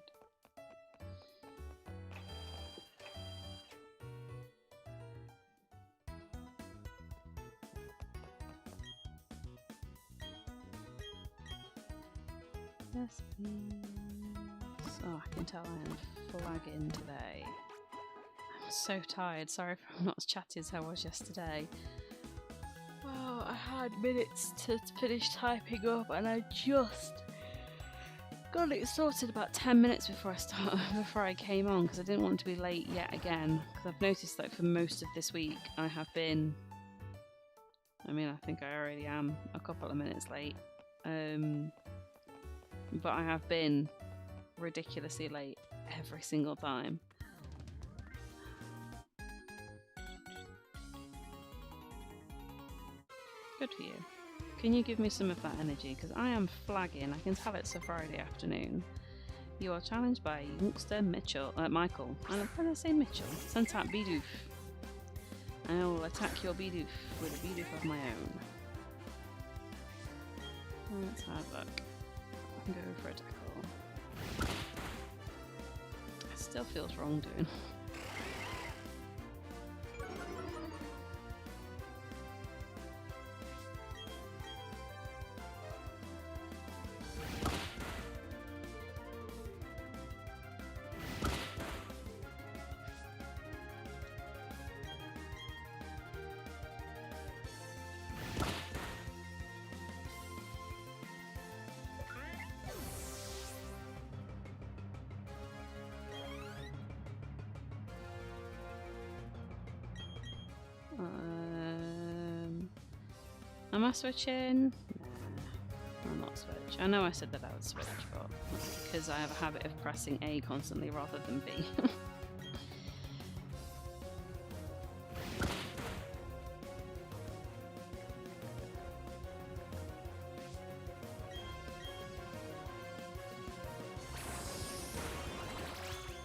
A: Yes, please. Oh, I can tell I am flagging today. I'm so tired. Sorry if I'm not as chatty as I was yesterday. Oh, I had minutes to finish typing up, and I just got it sorted about 10 minutes before I came on, because I didn't want to be late yet again. Because I've noticed that for most of this week, I have been. I mean, I think I already am a couple of minutes late. But I have been ridiculously late every single time. Good for you. Can you give me some of that energy? Because I am flagging. I can tell it's a Friday afternoon. You are challenged by youngster Michael. And I'm going to say Mitchell. Sent out Bidoof. I will attack your Bidoof with a Bidoof of my own. Let's have a look. Go for a tackle. It still feels wrong doing. Am I switching? Nah, I'll not switch. I know I said that I would switch, but that's because I have a habit of pressing A constantly rather than B.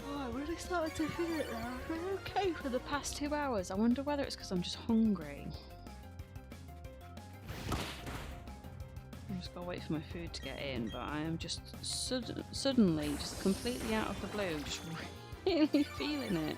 A: Oh, I really started to feel it now. I've been okay for the past 2 hours. I wonder whether it's because I'm just hungry. Just gotta wait for my food to get in, but I am just suddenly, just completely out of the blue, just really feeling it.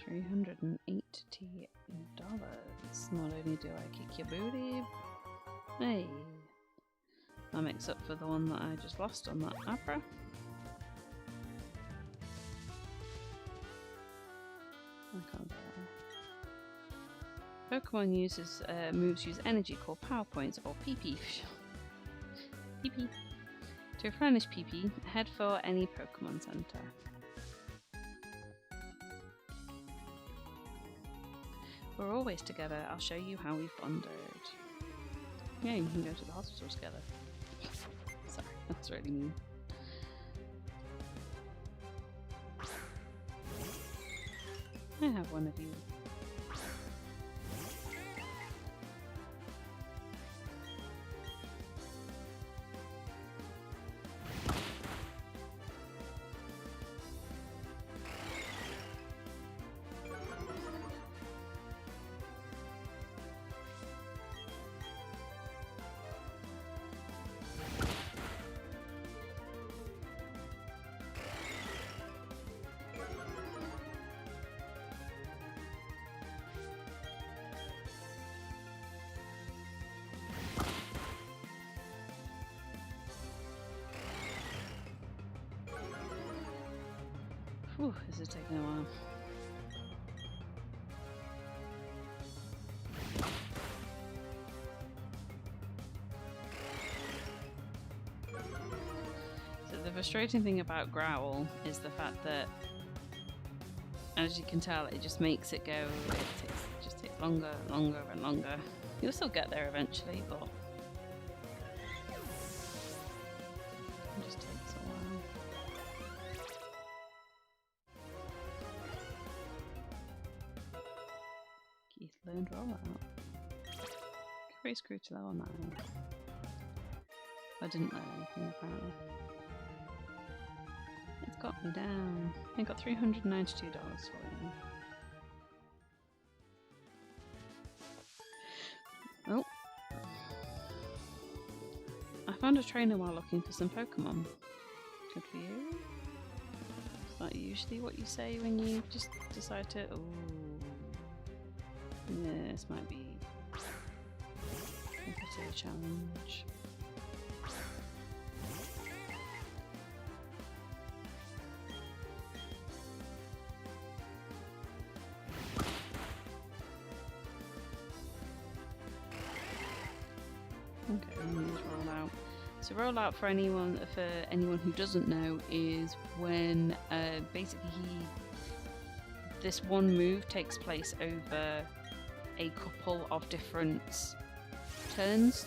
A: $380. Not only do I kick your booty, hey, that makes up for the one that I just lost on that Abra. I can't go there. Pokemon uses moves use energy called power points or PP. PP. To replenish PP, head for any Pokemon Center. We're always together. I'll show you how we've bonded. Yeah, you can go to the hospital together. Sorry, that's really mean. I have one of you. Whew, this is taking a while. So the frustrating thing about Growl is the fact that, as you can tell, it just makes it go, it just takes longer, longer and longer. You'll still get there eventually, but it just takes a while. Keith learned rollout. Race grew to level 9. I didn't learn anything apparently. It's got me down. I got $392 for it. Oh. I found a trainer while looking for some Pokemon. Good for you. Is that usually what you say when you just decide to... Ooh. Yeah, this might be a bit of a challenge. Okay, I'm going to roll out. So roll out for anyone who doesn't know is when basically this one move takes place over a couple of different turns.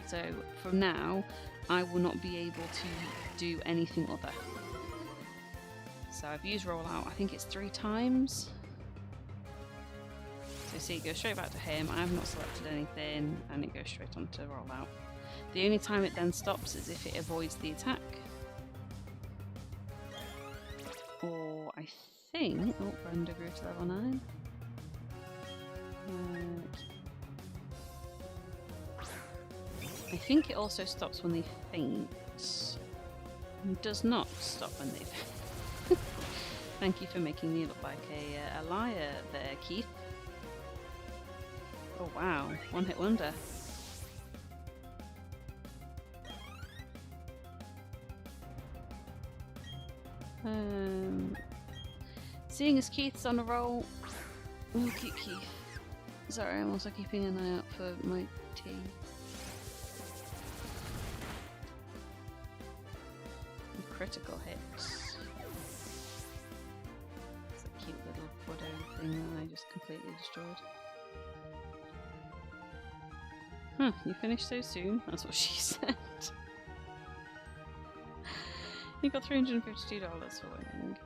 A: So from now, I will not be able to do anything other. So I've used roll out. I think it's 3 times. So see, it goes straight back to him. I have not selected anything, and it goes straight on to roll out. The only time it then stops is if it avoids the attack. Or I think... Oh, Brenda grew to level 9. I think it also stops when they faint. It does not stop when they faint. Thank you for making me look like a liar there, Keith. Oh wow, one hit wonder. Seeing as Keith's on a roll, we'll keep Keith. Sorry, I'm also keeping an eye out for my tea. With critical hits. It's a cute little Budo thing that I just completely destroyed. Huh, you finished so soon? That's what she said. You got $352 for winning.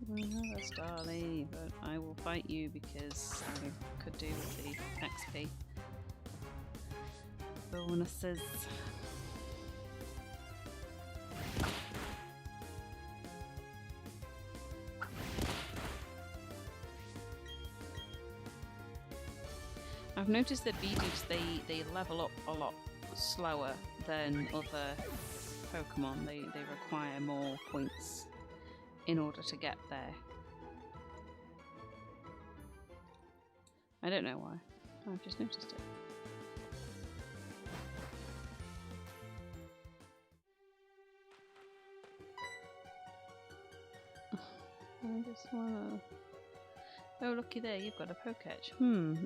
A: Another Starly, but I will fight you because I could do with the XP bonuses. I I've noticed that Bidoof, they level up a lot slower than other Pokemon. They require more points in order to get there. I don't know why. I've just noticed it. I just wanna... Oh, looky there, you've got a Poketch.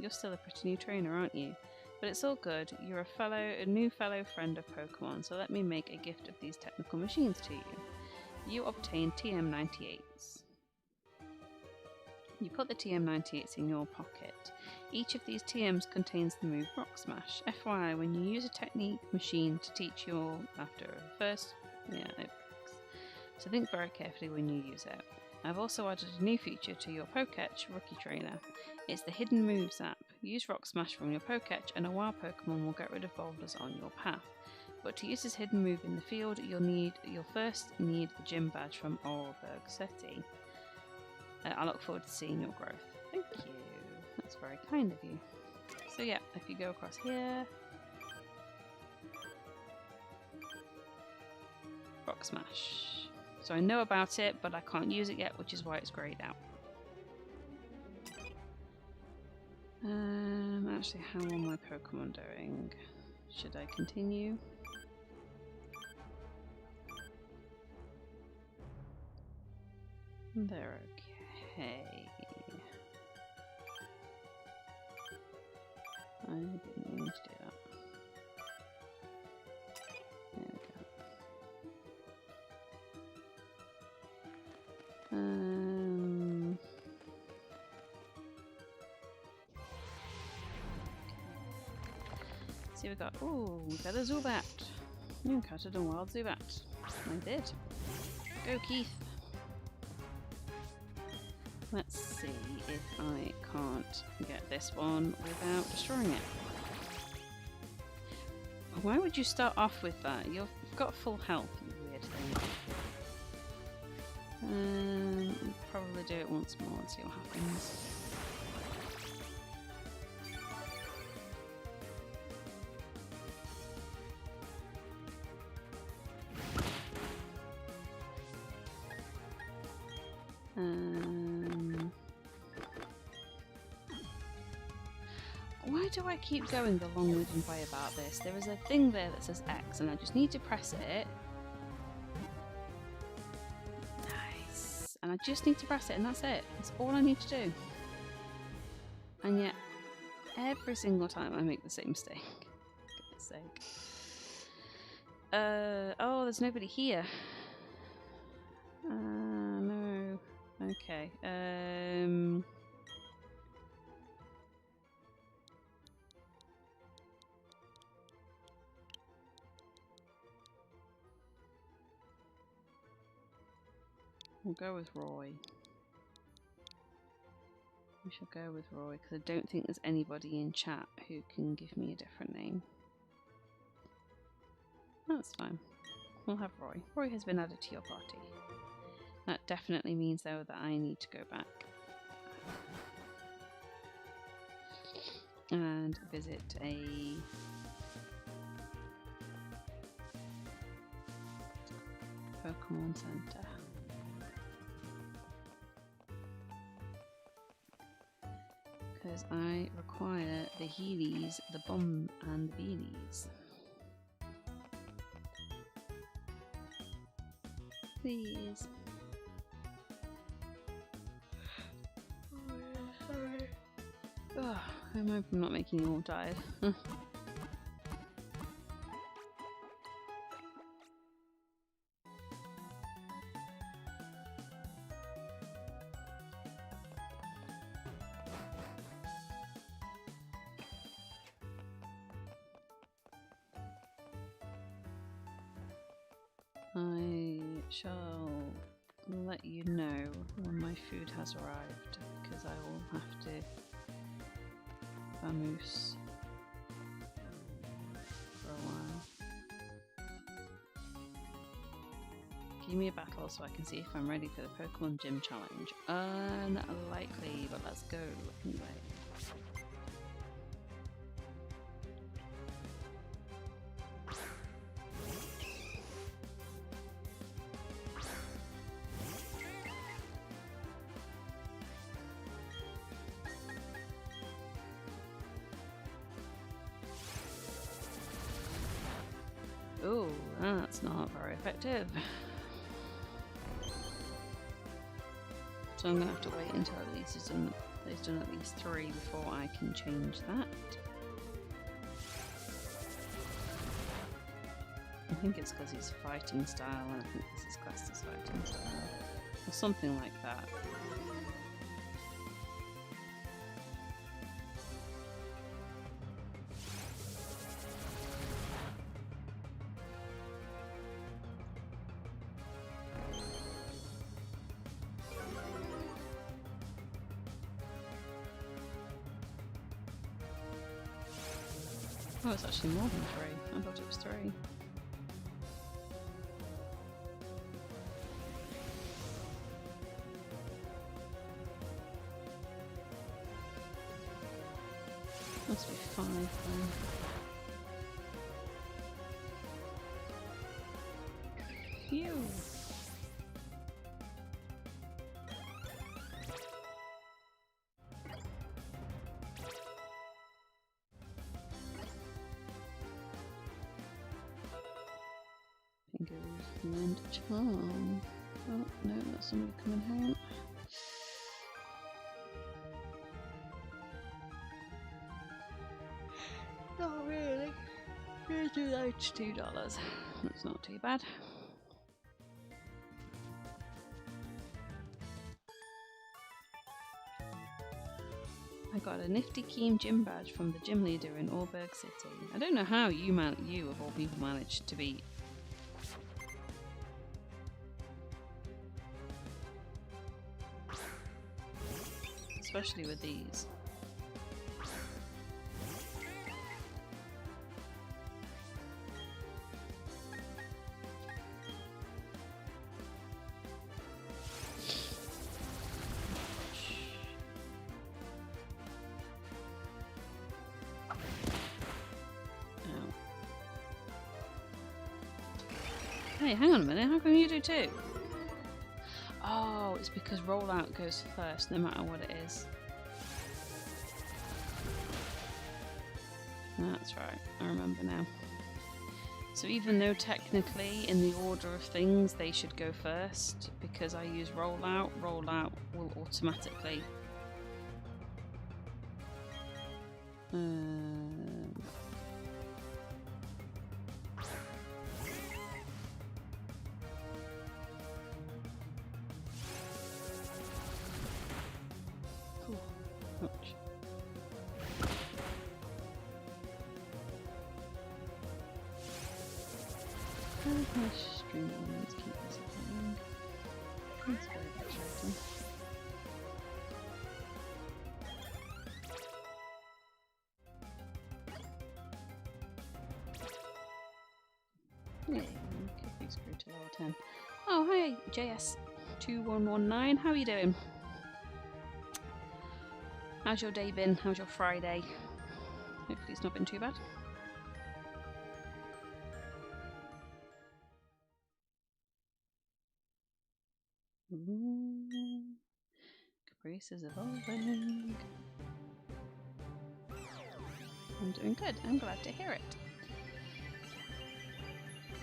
A: You're still a pretty new trainer, aren't you? But it's all good. You're a new fellow friend of Pokemon, so let me make a gift of these technical machines to you. You obtain TM98s. You put the TM98s in your pocket. Each of these TMs contains the move Rock Smash. FYI, when you use a technique machine to teach your after first, yeah, it works. So think very carefully when you use it. I've also added a new feature to your Poketch Rookie Trainer. It's the Hidden Moves app. Use Rock Smash from your Poketch and a wild Pokemon will get rid of boulders on your path. But to use this hidden move in the field, you'll first need the gym badge from Oralburg City. I look forward to seeing your growth. Thank you. That's very kind of you. So yeah, if you go across here... Rock Smash. So I know about it, but I can't use it yet, which is why it's greyed out. Actually, how are my Pokemon doing? Should I continue? They're okay. I didn't mean to do that. There we go. See, we got. Ooh, we got a Zubat. You encountered a wild Zubat. I did. Go, Keith. Let's see if I can't get this one without destroying it. Why would you start off with that? You've got full health, you weird thing. Probably do it once more and see what happens. Why do I keep going the long-winded way about this? There is a thing there that says X and I just need to press it. Nice. And I just need to press it and that's it. That's all I need to do. And yet, every single time I make the same mistake. For goodness sake. Oh, there's nobody here. No. Okay. We'll go with Roy. We shall go with Roy because I don't think there's anybody in chat who can give me a different name. That's fine. We'll have Roy. Roy has been added to your party. That definitely means though that I need to go back and visit a Pokemon Center. Because I require the Heelys, the Bomb, and the Beanies. Please. Oh, sorry. Oh, I hope I'm not making you all tired. I shall let you know when my food has arrived because I will have to vamoose for a while. Give me a battle so I can see if I'm ready for the Pokemon Gym Challenge. Unlikely, but let's go anyway. Oh, that's not very effective. So I'm going to have to wait until at least he's done at least 3 before I can change that. I think it's because he's fighting style, and I think this is classed as fighting style. Or something like that. Oh, it's actually more than 3. I thought it was 3. Must be 5 then. Phew! Land charm. Oh no, that's somebody coming home. Not really. Here's $2. That's not too bad. I got a nifty Keem gym badge from the gym leader in Auberg City. I don't know how you of all people managed to beat. Especially with these. Hey, hang on a minute, how come you do 2? Oh, it's because rollout goes first no matter what it is. That's right, I remember now. So even though technically in the order of things they should go first, because I use rollout will automatically stream elements keep this going. That's very frustrating. Yeah, Kippies grew to level 10. Oh, hi, JS2119. How are you doing? How's your day been? How's your Friday? Hopefully it's not been too bad. Ooh. Caprice is evolving. I'm doing good. I'm glad to hear it.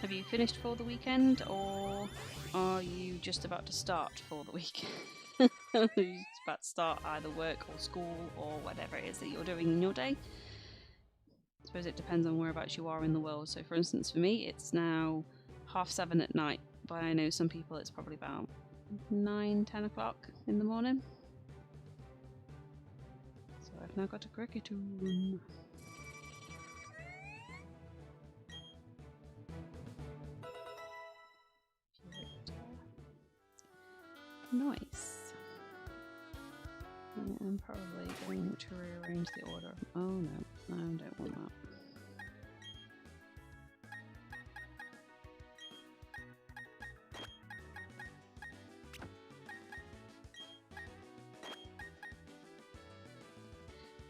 A: Have you finished for the weekend, or are you just about to start for the weekend? Are you just about to start either work or school or whatever it is that you're doing in your day? I suppose it depends on whereabouts you are in the world. So for instance, for me, it's now 7:30 at night, but I know some people it's probably about 9-10 o'clock in the morning. So I've now got a cricket room. Nice. I'm probably going to rearrange the order. Oh no, I don't want that.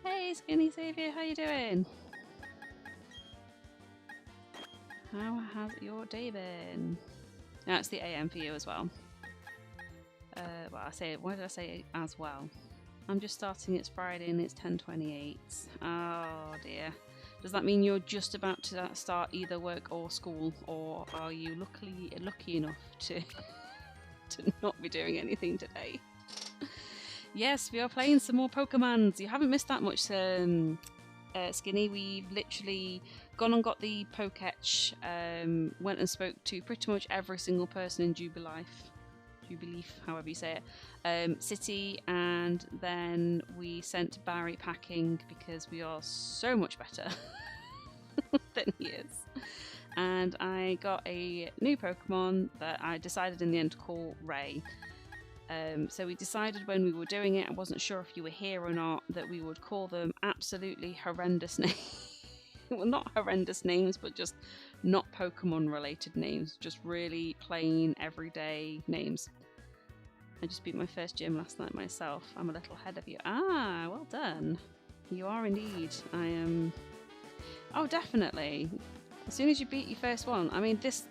A: Hey, Skinny Saviour, how you doing? How has your day been? That's the AM for you as well. Why did I say as well? I'm just starting, it's Friday and it's 10:28. Oh dear. Does that mean you're just about to start either work or school, or are you lucky enough to to not be doing anything today? Yes, we are playing some more Pokemons. You haven't missed that much, Skinny. We've literally gone and got the Poketch, went and spoke to pretty much every single person in Jubilife, however you say it, city, and then we sent Barry packing because we are so much better than he is. And I got a new Pokemon that I decided in the end to call Ray. So we decided when we were doing it, I wasn't sure if you were here or not, that we would call them absolutely horrendous names. Well, not horrendous names, but just not Pokemon related names, just really plain everyday names. I just beat my first gym last night myself. I'm a little ahead of you. Ah, well done. You are indeed. I am... Oh, definitely. As soon as you beat your first one, I mean, this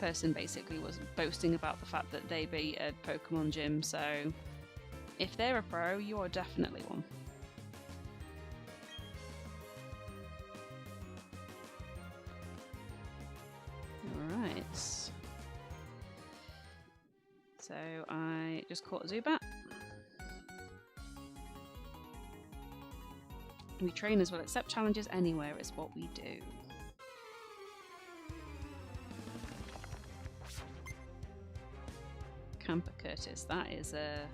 A: person basically was boasting about the fact that they beat a Pokemon gym, so if they're a pro, you are definitely one. Alright. So I just caught a Zubat. We trainers will accept challenges anywhere, is what we do. Camper Curtis, that is a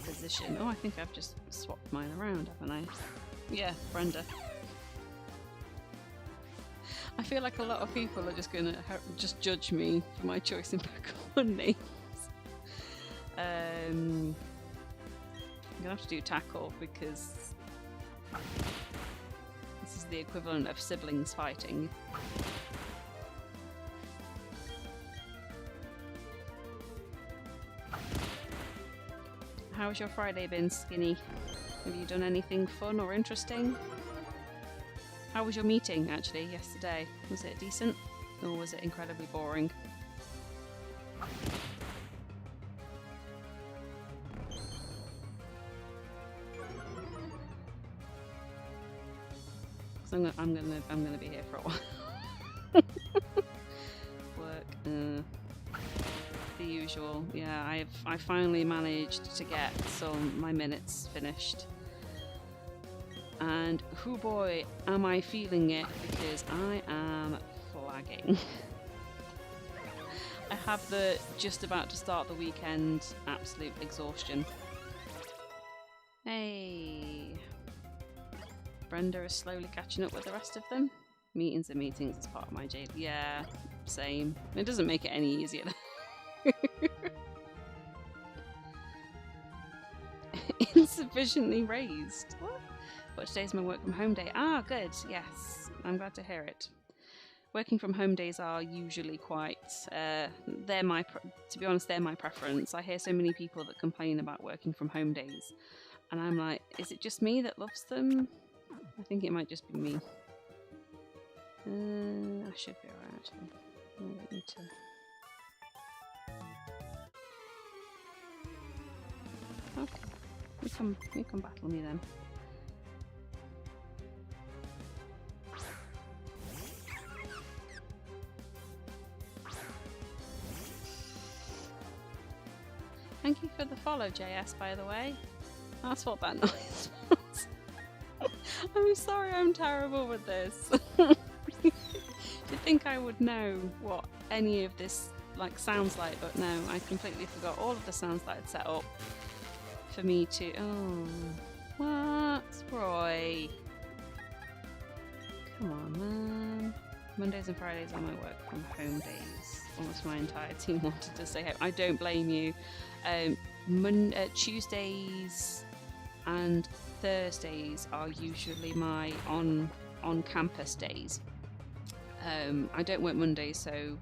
A: position. Oh, I think I've just swapped mine around, haven't I? Yeah, Brenda. I feel like a lot of people are just gonna just judge me for my choice in Pokemon names. I'm gonna have to do tackle because this is the equivalent of siblings fighting. How's your Friday been, Skinny? Have you done anything fun or interesting? How was your meeting, actually, yesterday? Was it decent? Or was it incredibly boring? So I'm gonna be here for a while. Work, the usual. Yeah, I finally managed to get my minutes finished. And hoo boy, am I feeling it, because I am flagging. I have the just about to start the weekend absolute exhaustion. Hey. Brenda is slowly catching up with the rest of them. Meetings are meetings, it's part of my jail. Yeah, same. It doesn't make it any easier. Insufficiently raised. What? But today's my work from home day. Ah, good. Yes, I'm glad to hear it. Working from home days are usually quite. To be honest, they're my preference. I hear so many people that complain about working from home days, and I'm like, is it just me that loves them? I think it might just be me. I should be alright actually. I don't need to. Okay, you come battle me then. Thank you for the follow, JS, by the way. That's what that noise was. I'm sorry, I'm terrible with this. You'd think I would know what any of this sounds like, but no, I completely forgot all of the sounds that I'd set up for me to. Oh, what, Roy? Come on, man. Mondays and Fridays are my work from home days. Almost my entire team wanted to stay home. I don't blame you. Tuesdays and Thursdays are usually my on campus days. I don't work Mondays, so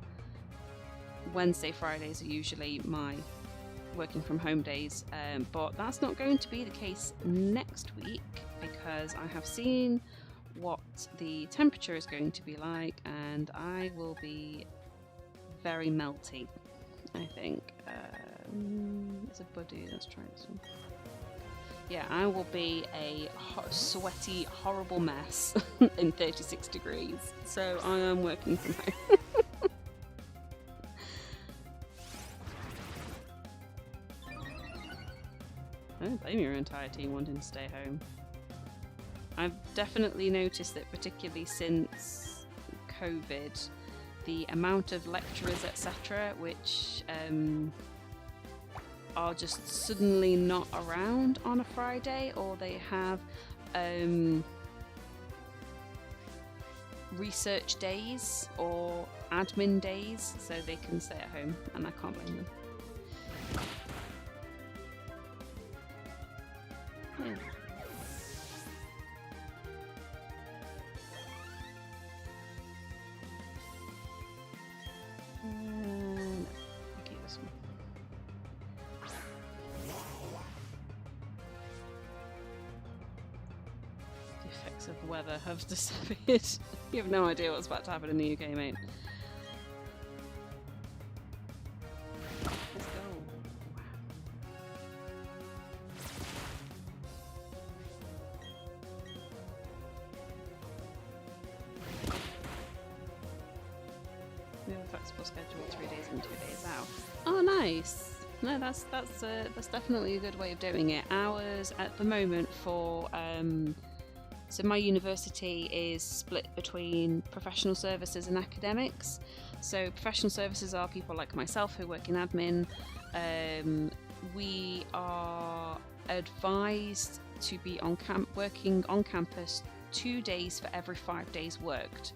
A: Wednesday, Fridays are usually my working from home days. But that's not going to be the case next week because I have seen what the temperature is going to be like, and I will be very melty, I think. There's a Buddy, let's try this one. Yeah, I will be a sweaty, horrible mess in 36 degrees. So I am working from home. I don't blame your entire team wanting to stay home. I've definitely noticed that, particularly since COVID, the amount of lecturers, etc., which are just suddenly not around on a Friday, or they have research days or admin days, so they can stay at home, and I can't blame them. Yeah. Okay, this one. The effects of weather have disappeared. You have no idea what's about to happen in the UK, mate. Let's go. We have a flexible schedule, 3 days in, 2 days out. Oh, nice. No, that's definitely a good way of doing it. Ours at the moment for so my university is split between professional services and academics. So professional services are people like myself who work in admin. We are advised to be working on campus 2 days for every 5 days worked.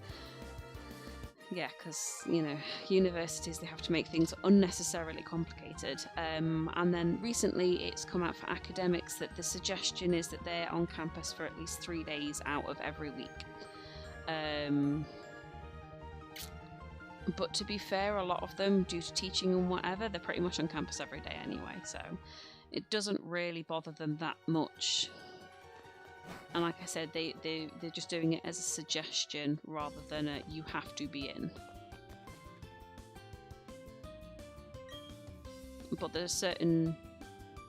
A: Yeah, because, you know, universities, they have to make things unnecessarily complicated. And then recently it's come out for academics that the suggestion is that they're on campus for at least 3 days out of every week. But to be fair, a lot of them, due to teaching and whatever, they're pretty much on campus every day anyway, so it doesn't really bother them that much. And like I said, they're just doing it as a suggestion rather than a you have to be in. But there's certain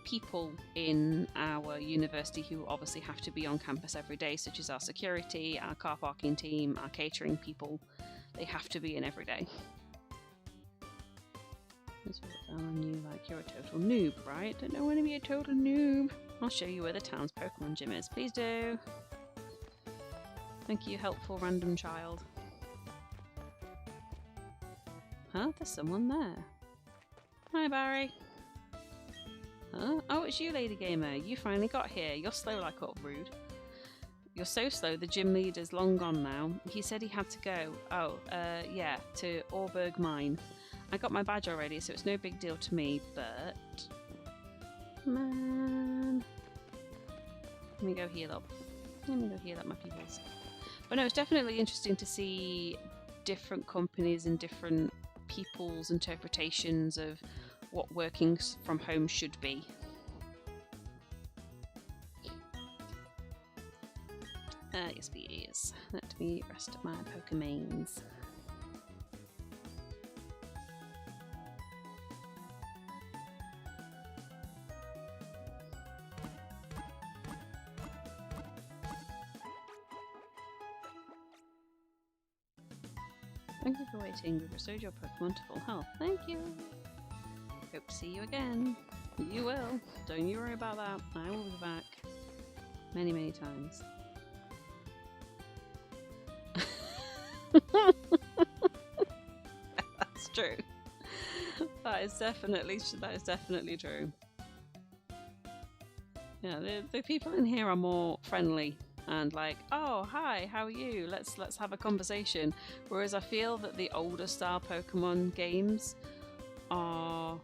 A: people in our university who obviously have to be on campus every day, such as our security, our car parking team, our catering people. They have to be in every day. Let's put it down on you like you're a total noob, right? Don't know when to be a total noob. I'll show you where the town's Pokemon gym is. Please do. Thank you, helpful random child. Huh? There's someone there. Hi, Barry. Huh? Oh, it's you, Lady Gamer. You finally got here. You're slow like up, rude. You're so slow, the gym leader's long gone now. He said he had to go. Oh, yeah, to Orberg Mine. I got my badge already, so it's no big deal to me, but... Man... Let me go heal up. Let me go heal up my peoples. But no, it's definitely interesting to see different companies and different people's interpretations of what working from home should be. Yes please. Let me rest up my Pokemains. Thank you for waiting. We've restored your Pokemon to full health. Thank you. Hope to see you again. You will. Don't you worry about that. I will be back many, many times. That's true. That is definitely true. Yeah, the people in here are more friendly and like, oh hi, how are you? Let's have a conversation. Whereas I feel that the older style Pokemon games are,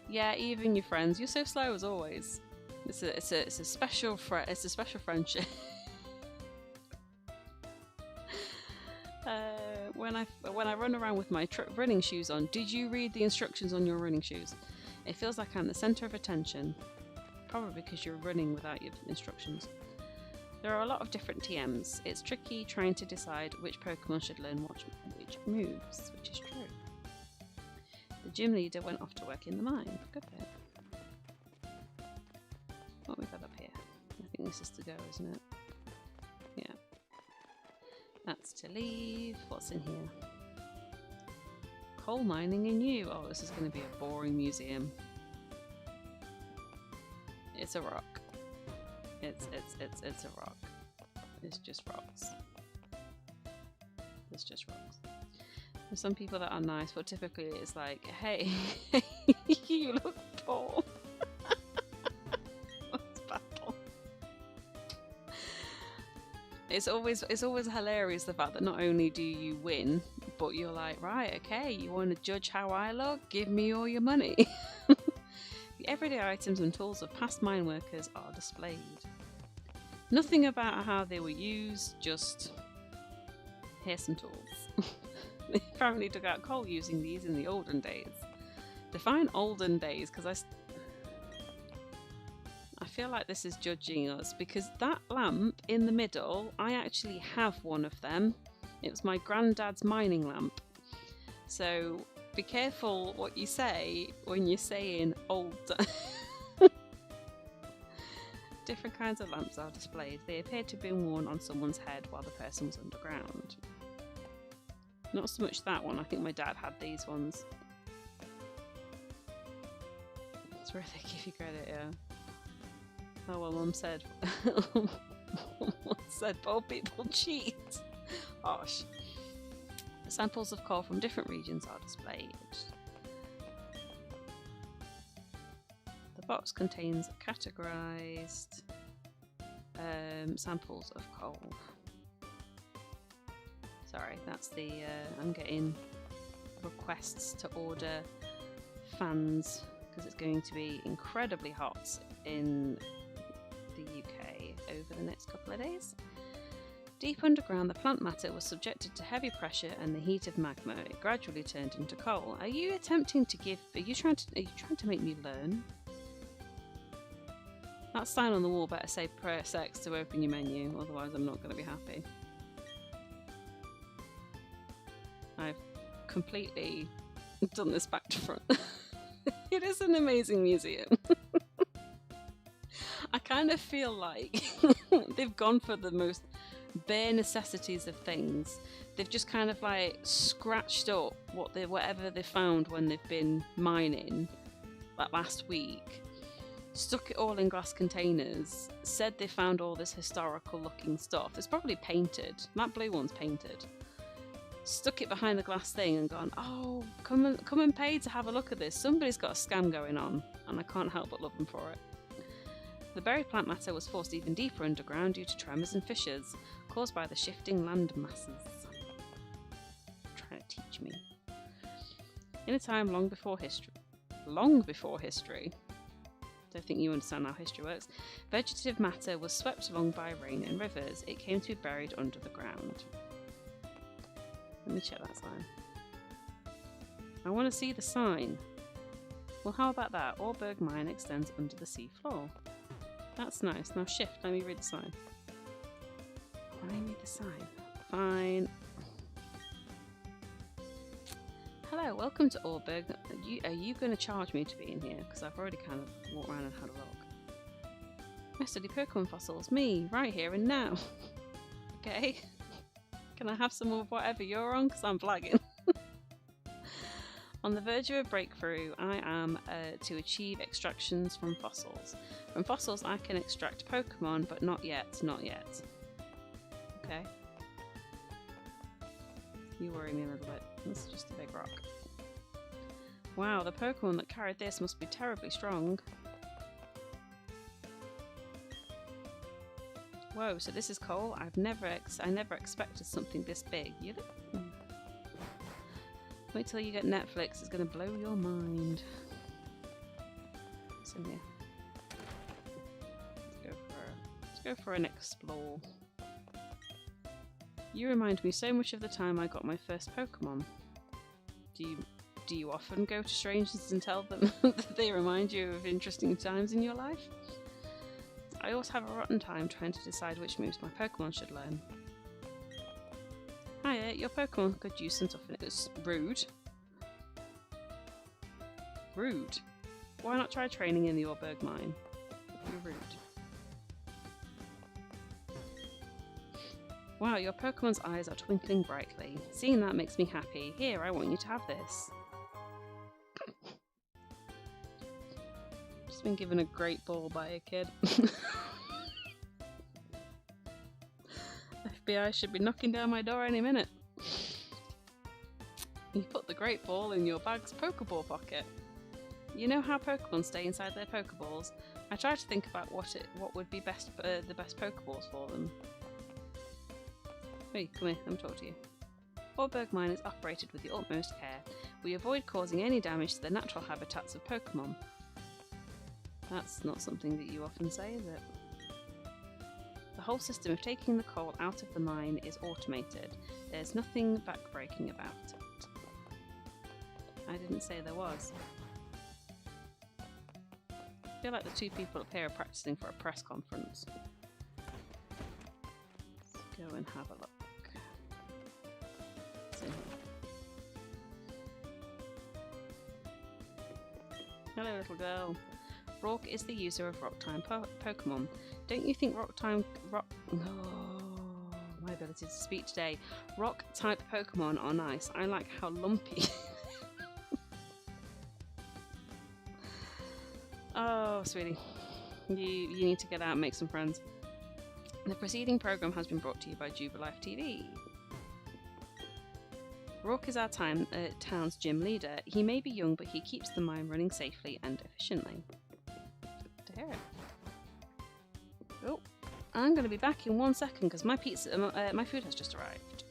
A: yeah, even your friends, you're so slow as always. It's a special friendship. When I run around with my running shoes on, did you read the instructions on your running shoes? It feels like I'm the center of attention. Probably because you're running without your instructions. There are a lot of different TMs. It's tricky trying to decide which Pokemon should learn which moves, which is true. The gym leader went off to work in the mine. Good bit. What we've had this is to go, isn't it? Yeah. That's to leave. What's in here? Coal mining in you. Oh, this is going to be a boring museum. It's a rock. It's a rock. It's just rocks. It's just rocks. There's some people that are nice, but typically it's like, hey, you look poor. Let's battle. It's always hilarious the fact that not only do you win, but you're like, right, okay, you want to judge how I look? Give me all your money. The everyday items and tools of past mine workers are displayed. Nothing about how they were used, just here's some tools. They apparently dug out coal using these in the olden days. Define olden days, because I feel like this is judging us, because that lamp in the middle, I actually have one of them. It was my granddad's mining lamp. So be careful what you say when you're saying old. Different kinds of lamps are displayed. They appear to have been worn on someone's head while the person was underground. Not so much that one. I think my dad had these ones. It's where they give you credit, yeah. Oh well, Mum said. Mum said poor people cheat. Gosh. Samples of coal from different regions are displayed. The box contains categorized samples of coal. Sorry, that's the I'm getting requests to order fans because it's going to be incredibly hot in the UK over the next couple of days. Deep underground, the plant matter was subjected to heavy pressure and the heat of magma. It gradually turned into coal. Are you attempting to give? Are you trying to make me learn? That sign on the wall better say prayer sex to open your menu, otherwise I'm not going to be happy. I've completely done this back to front. It is an amazing museum. I kind of feel like they've gone for the most bare necessities of things. They've just kind of like scratched up whatever they found when they've been mining, like last week, stuck it all in glass containers, said they found all this historical looking stuff. It's probably painted. That blue one's painted. Stuck it behind the glass thing and gone, oh, come and pay to have a look at this. Somebody's got a scam going on, and I can't help but love them for it. The buried plant matter was forced even deeper underground due to tremors and fissures caused by the shifting land masses. Trying to teach me. In a time long before history, don't think you understand how history works, vegetative matter was swept along by rain and rivers. It came to be buried under the ground. Let me check that sign. I want to see the sign. Well, how about that? Orberg mine extends under the sea floor. That's nice. Now shift, let me read the sign. Let me read the sign. Fine. Hello, welcome to Orberg. Are you going to charge me to be in here? Because I've already kind of walked around and had a look. I study Pokemon fossils. Me, right here and now. Okay. Can I have some of whatever you're on? Because I'm flagging. On the verge of a breakthrough, I am to achieve extractions from fossils. From fossils I can extract Pokemon, but not yet, not yet. Okay. You worry me a little bit. This is just a big rock. Wow, the Pokemon that carried this must be terribly strong. Whoa, so this is coal? I never expected something this big. You look... Wait till you get Netflix, it's going to blow your mind. What's in here? Let's go for an explore. You remind me so much of the time I got my first Pokemon. Do you often go to strangers and tell them that they remind you of interesting times in your life? I always have a rotten time trying to decide which moves my Pokemon should learn. Hiya, your Pokemon could use some toughening. It's rude. Rude. Why not try training in the Orberg mine? You're rude. Wow, your Pokemon's eyes are twinkling brightly. Seeing that makes me happy. Here, I want you to have this. Just been given a great ball by a kid. FBI should be knocking down my door any minute. You put the great ball in your bag's Pokeball pocket. You know how Pokemon stay inside their Pokeballs? I tried to think about what would be best the best Pokeballs for them. Hey, come here, let me talk to you. Orberg Mine is operated with the utmost care. We avoid causing any damage to the natural habitats of Pokemon. That's not something that you often say, is it? The whole system of taking the coal out of the mine is automated. There's nothing backbreaking about it. I didn't say there was. I feel like the two people up here are practicing for a press conference. Let's go and have a look. What's in here? Hello, little girl. Rourke is the user of Rock-type Pokemon. Don't you think my ability to speak today. Rock-type Pokemon are nice. I like how lumpy. Oh, sweetie. You need to get out and make some friends. The preceding program has been brought to you by Jubilife TV. Rourke is our town's gym leader. He may be young, but he keeps the mine running safely and efficiently. Good to hear it. Oh, I'm going to be back in 1 second because my food has just arrived.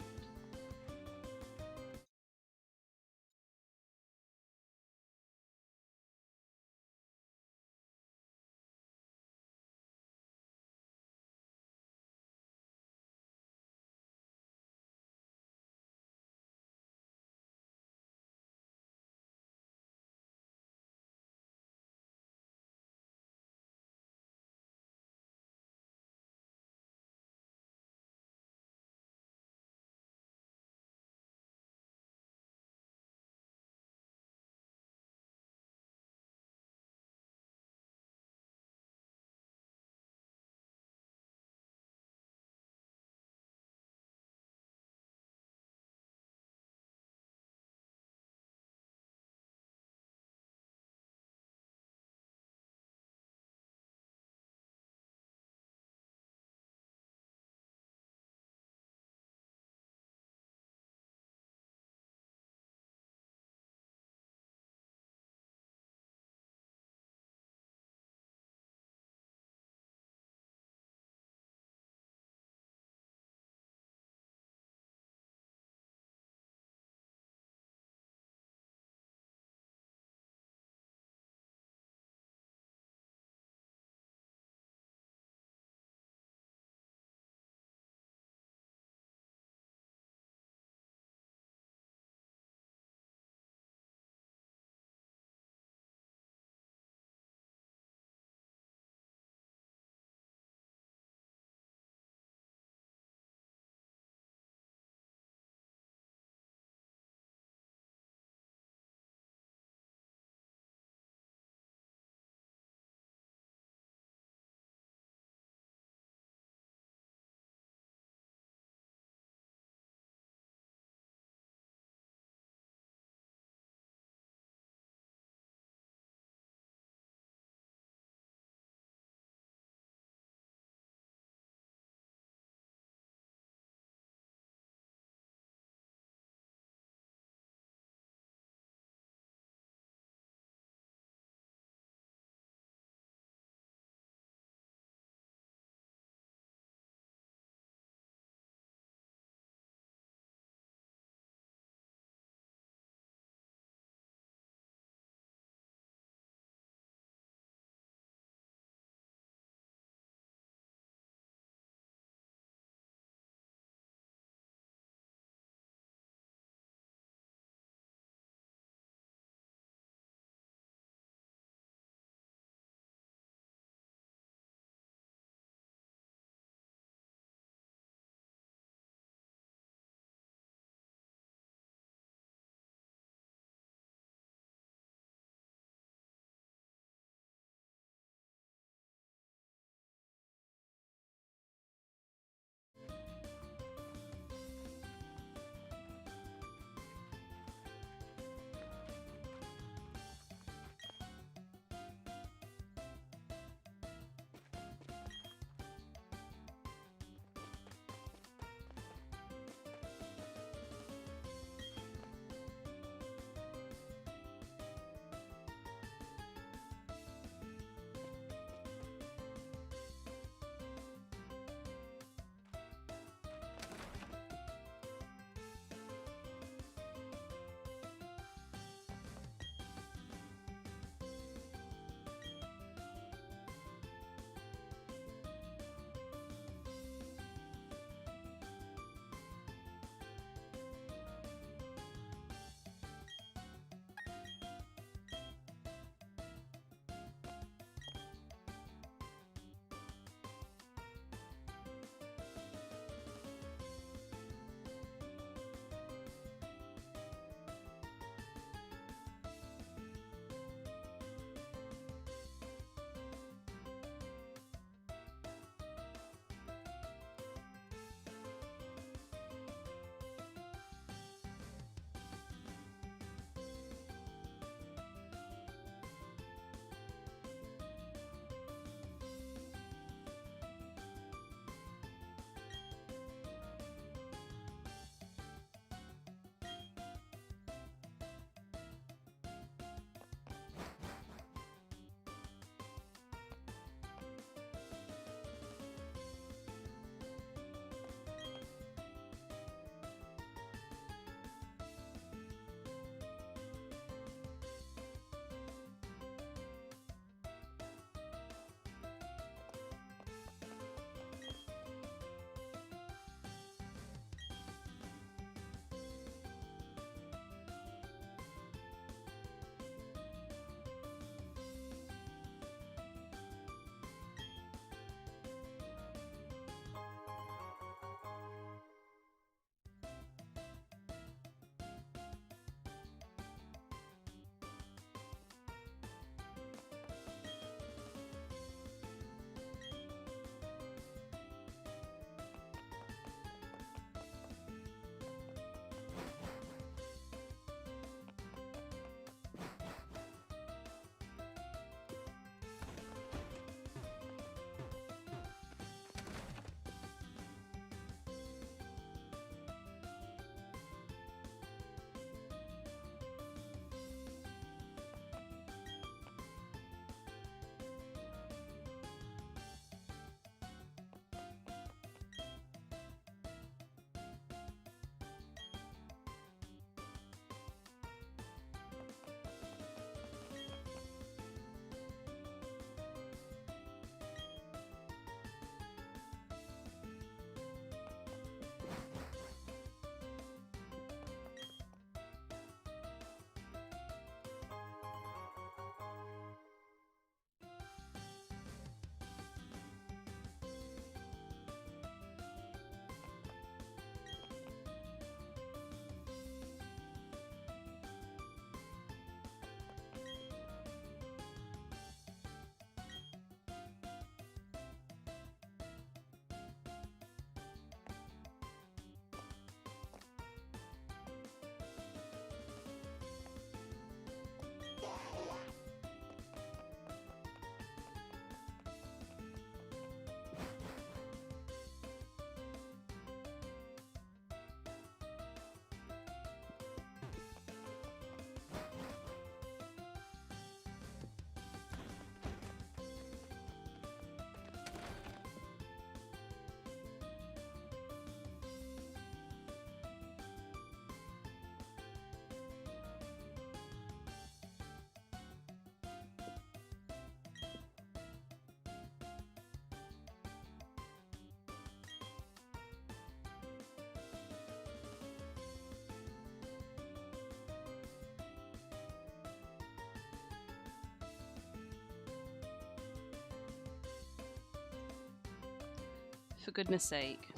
A: for goodness sake.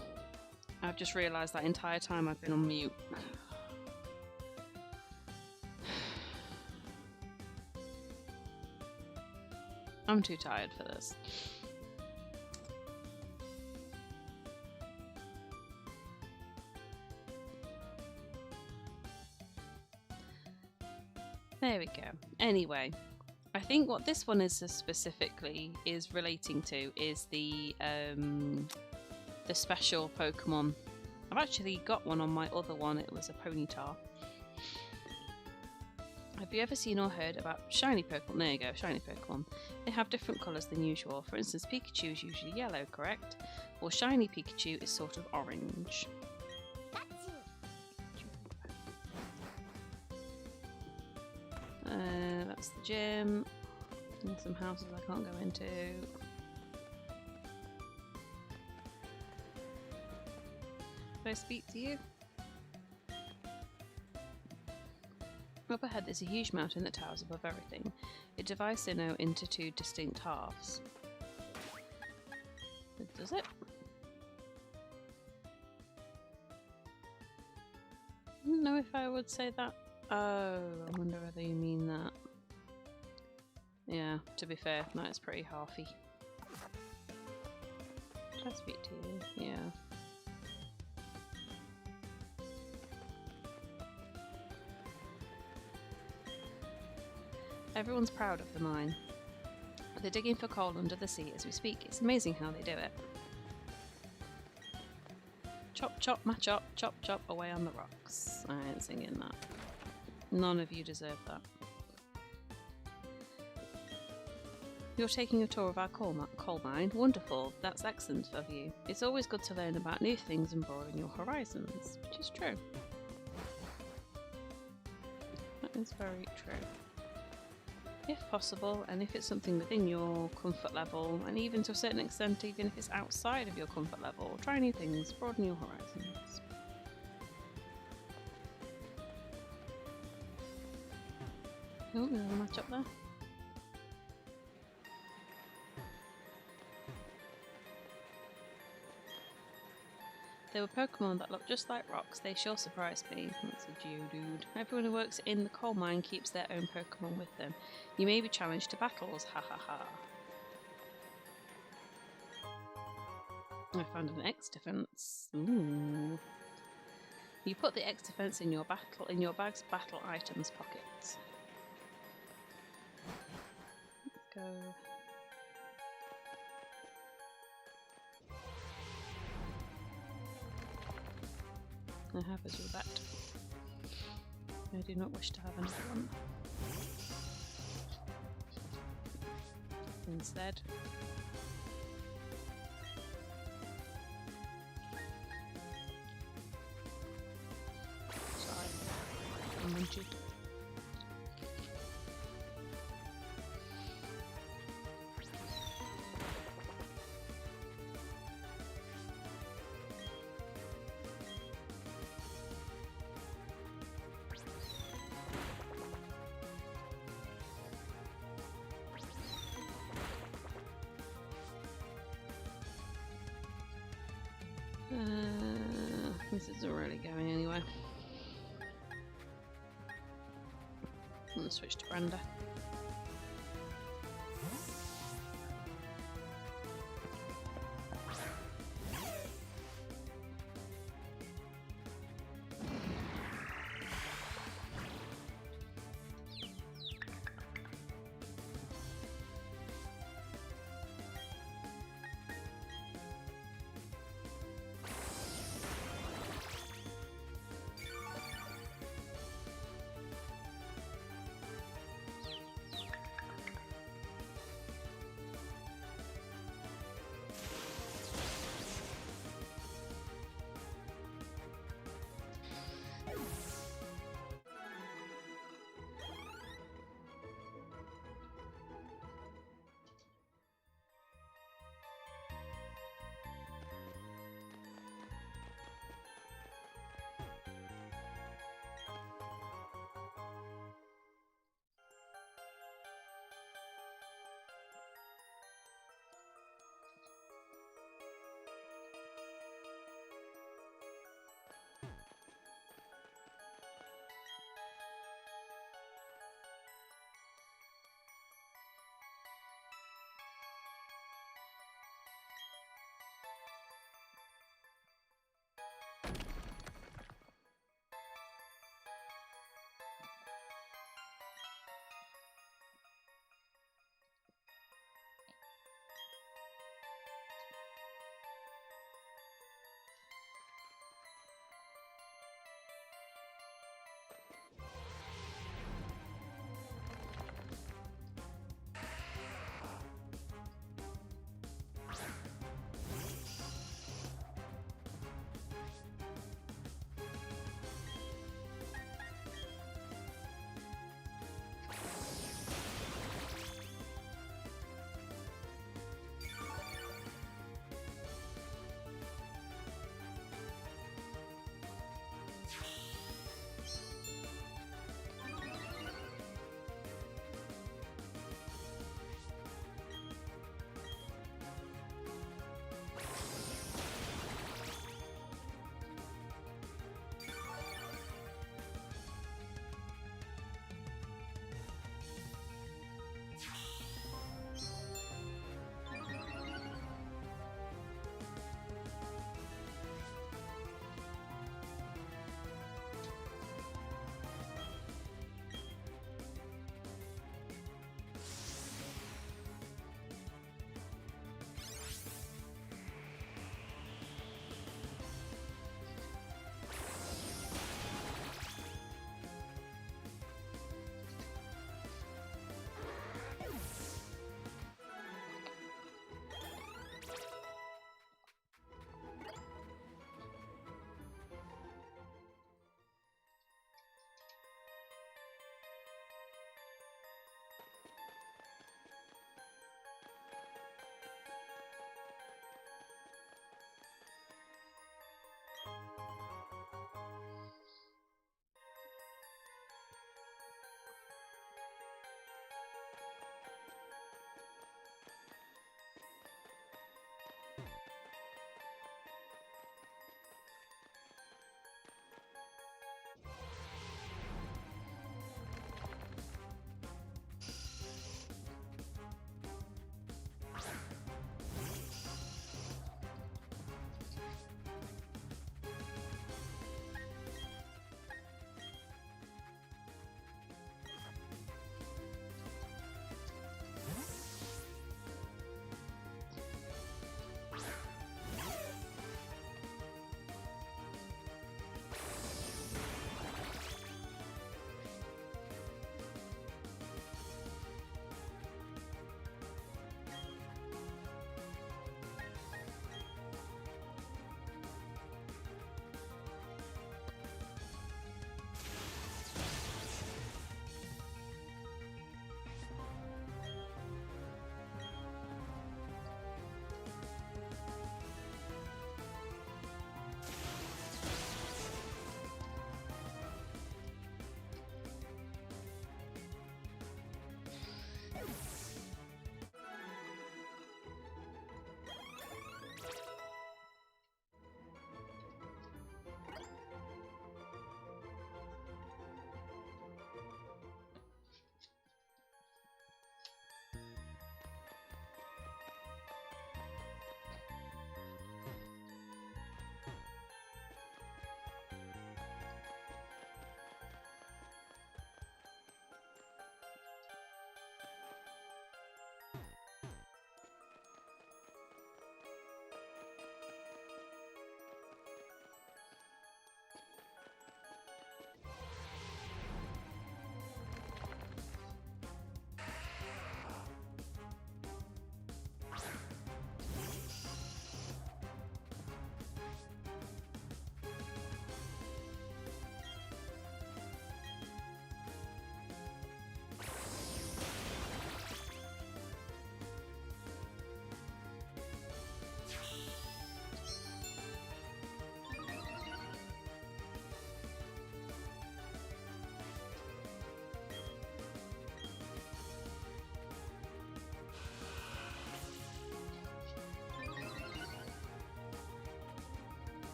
A: I've just realised that entire time I've been on mute. I'm too tired for this. There we go. Anyway, I think what this one is specifically is relating to is the special Pokemon. I've actually got one on my other one. It was a Ponyta. Have you ever seen or heard about shiny Pokemon? There you go, shiny Pokemon. They have different colours than usual. For instance, Pikachu is usually yellow, correct? Or shiny Pikachu is sort of orange. That's the gym. And some houses I can't go into. Can I speak to you? Up ahead there's a huge mountain that towers above everything. It divides Sinnoh into two distinct halves. Does it? I don't know if I would say that. Oh, I wonder whether you mean that. Yeah, to be fair, that is pretty halfy. Should I speak to you? Yeah. Everyone's proud of the mine. They're digging for coal under the sea as we speak. It's amazing how they do it. Chop, chop, my chop, chop, chop away on the rocks. I ain't singing that. None of you deserve that. You're taking a tour of our coal mine. Wonderful. That's excellent of you. It's always good to learn about new things and broaden your horizons, which is true. That is very true. If possible, and if it's something within your comfort level, and even to a certain extent, even if it's outside of your comfort level, try new things, broaden your horizons. Oh, there's a match up there. There were Pokemon that looked just like rocks. They sure surprised me. That's a Geodude. Everyone who works in the coal mine keeps their own Pokemon with them. You may be challenged to battles. Ha ha ha. I found an X defense. Ooh. You put the X defense in your bag's battle items pocket. Let's go. I have as with that. I do not wish to have another one. Instead. Sorry. I'm munchy. This isn't really going anywhere. I'm gonna switch to Brenda.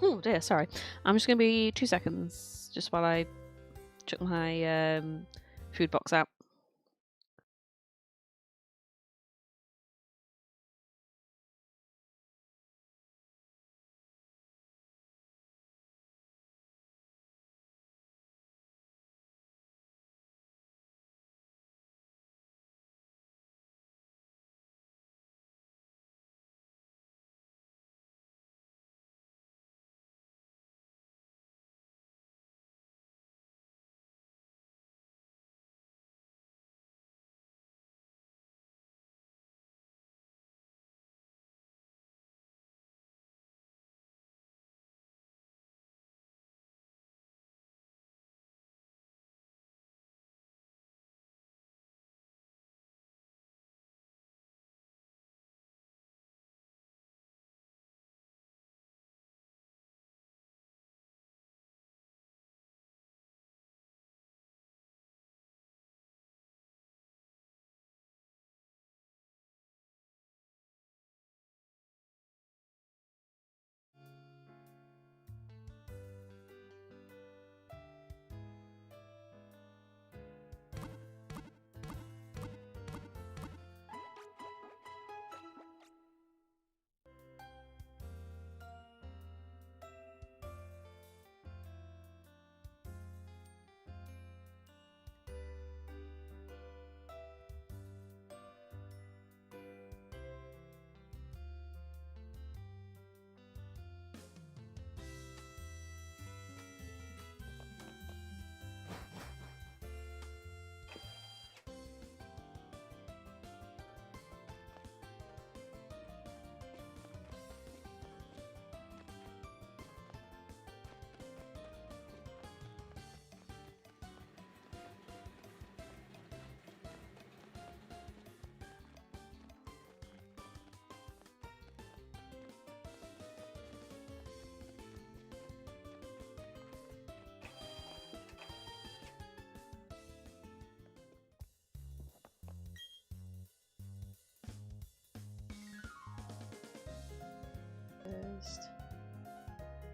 A: Oh dear, sorry. I'm just going to be 2 seconds, just while I chuck my food box out.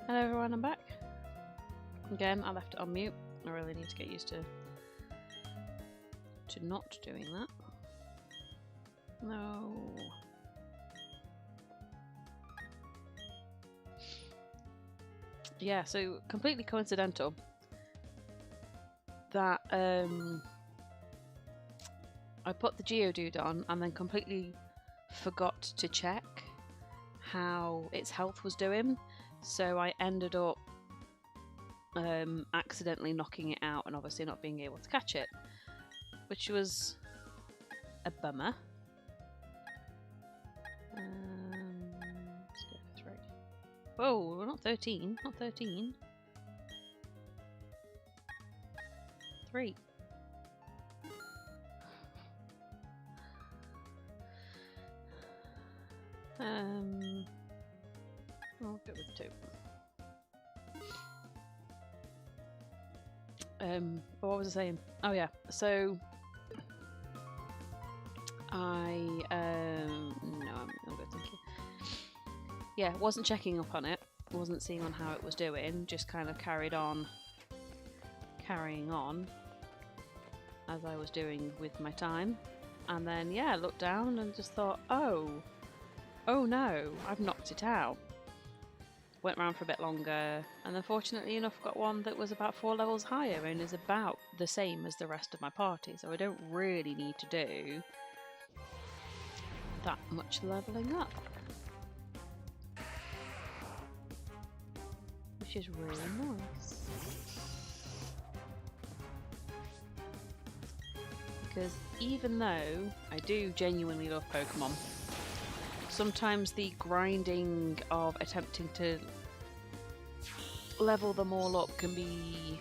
A: Hello everyone, I'm back. Again, I left it on mute. I really need to get used to not doing that. No. Yeah, so completely coincidental that I put the Geodude on and then completely forgot to check how its health was doing. So I ended up accidentally knocking it out and obviously not being able to catch it, which was a bummer. Let's go for 3. Whoa, we're not 13, not 13. 3. I'll go with 2. What was I saying? Oh yeah, so no, I'm good, thank you. Yeah, wasn't checking up on it, wasn't seeing on how it was doing, just kind of carrying on as I was doing with my time, and then yeah, looked down and just thought, oh no, I've knocked it out. Went around for a bit longer, and then fortunately enough got one that was about 4 levels higher and is about the same as the rest of my party, so I don't really need to do that much leveling up, which is really nice. Because even though I do genuinely love Pokemon, sometimes the grinding of attempting to level them all up can be,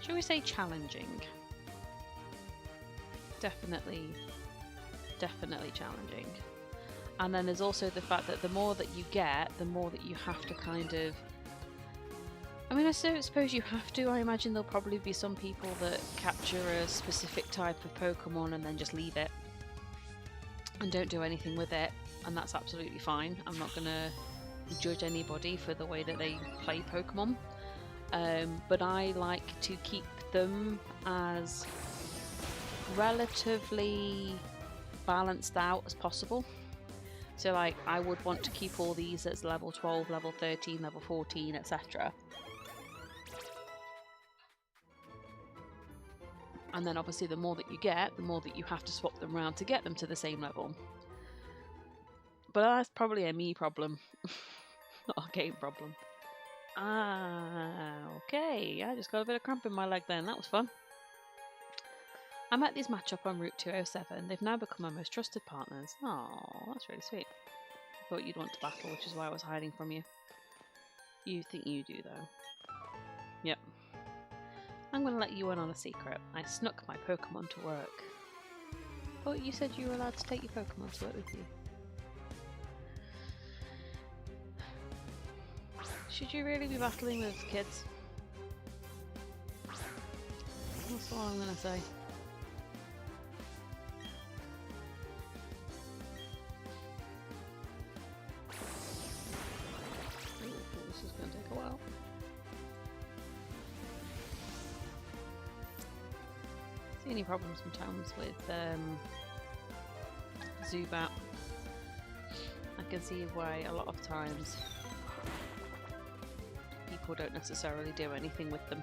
A: shall we say, challenging. Definitely challenging. And then there's also the fact that the more that you get, the more that you have to kind of, I mean, I suppose you have to. I imagine there'll probably be some people that capture a specific type of Pokemon and then just leave it and don't do anything with it, and that's absolutely fine. I'm not gonna judge anybody for the way that they play Pokemon, but I like to keep them as relatively balanced out as possible. So like I would want to keep all these as level 12, level 13, level 14, etc. And then obviously the more that you get, the more that you have to swap them around to get them to the same level. But that's probably a me problem, not a game problem. Okay, I just got a bit of cramp in my leg then, that was fun. I met these matchup on Route 207. They've now become my most trusted partners. Oh, that's really sweet. I thought you'd want to battle, which is why I was hiding from you. You think you do, though. Yep. I'm going to let you in on a secret. I snuck my Pokemon to work. Oh, you said you were allowed to take your Pokemon to work with you. Should you really be battling with kids? That's all I'm going to say. This is going to take a while. See any problems sometimes with Zubat? I can see why a lot of times people don't necessarily do anything with them.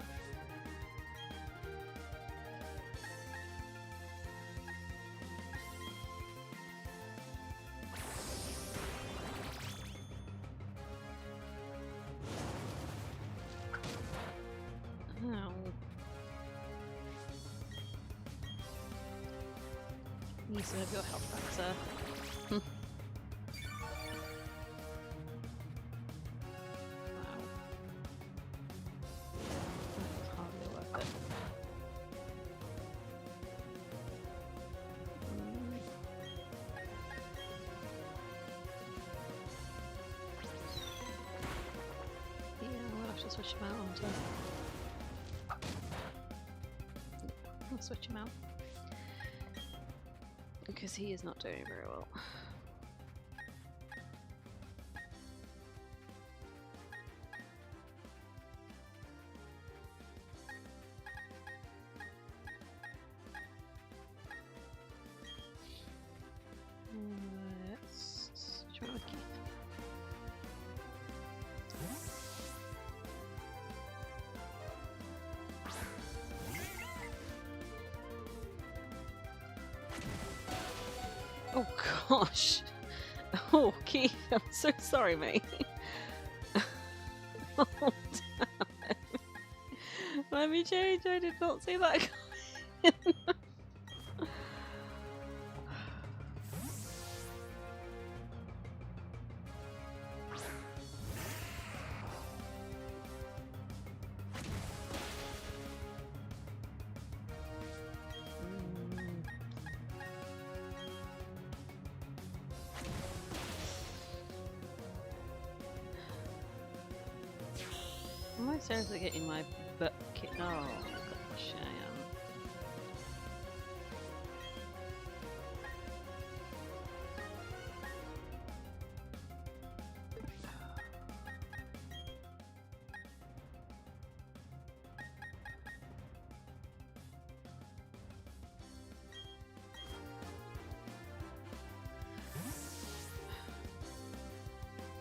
A: Ow. Need some of your health back, sir. Switch him out onto. I'll switch him out because he is not doing very well. Let's switch him out with Keith. Oh gosh. Oh Keith, I'm so sorry, mate. Oh damn it. Let me change, I did not see that coming. Am I seriously getting my butt kicked? Oh gosh, I am.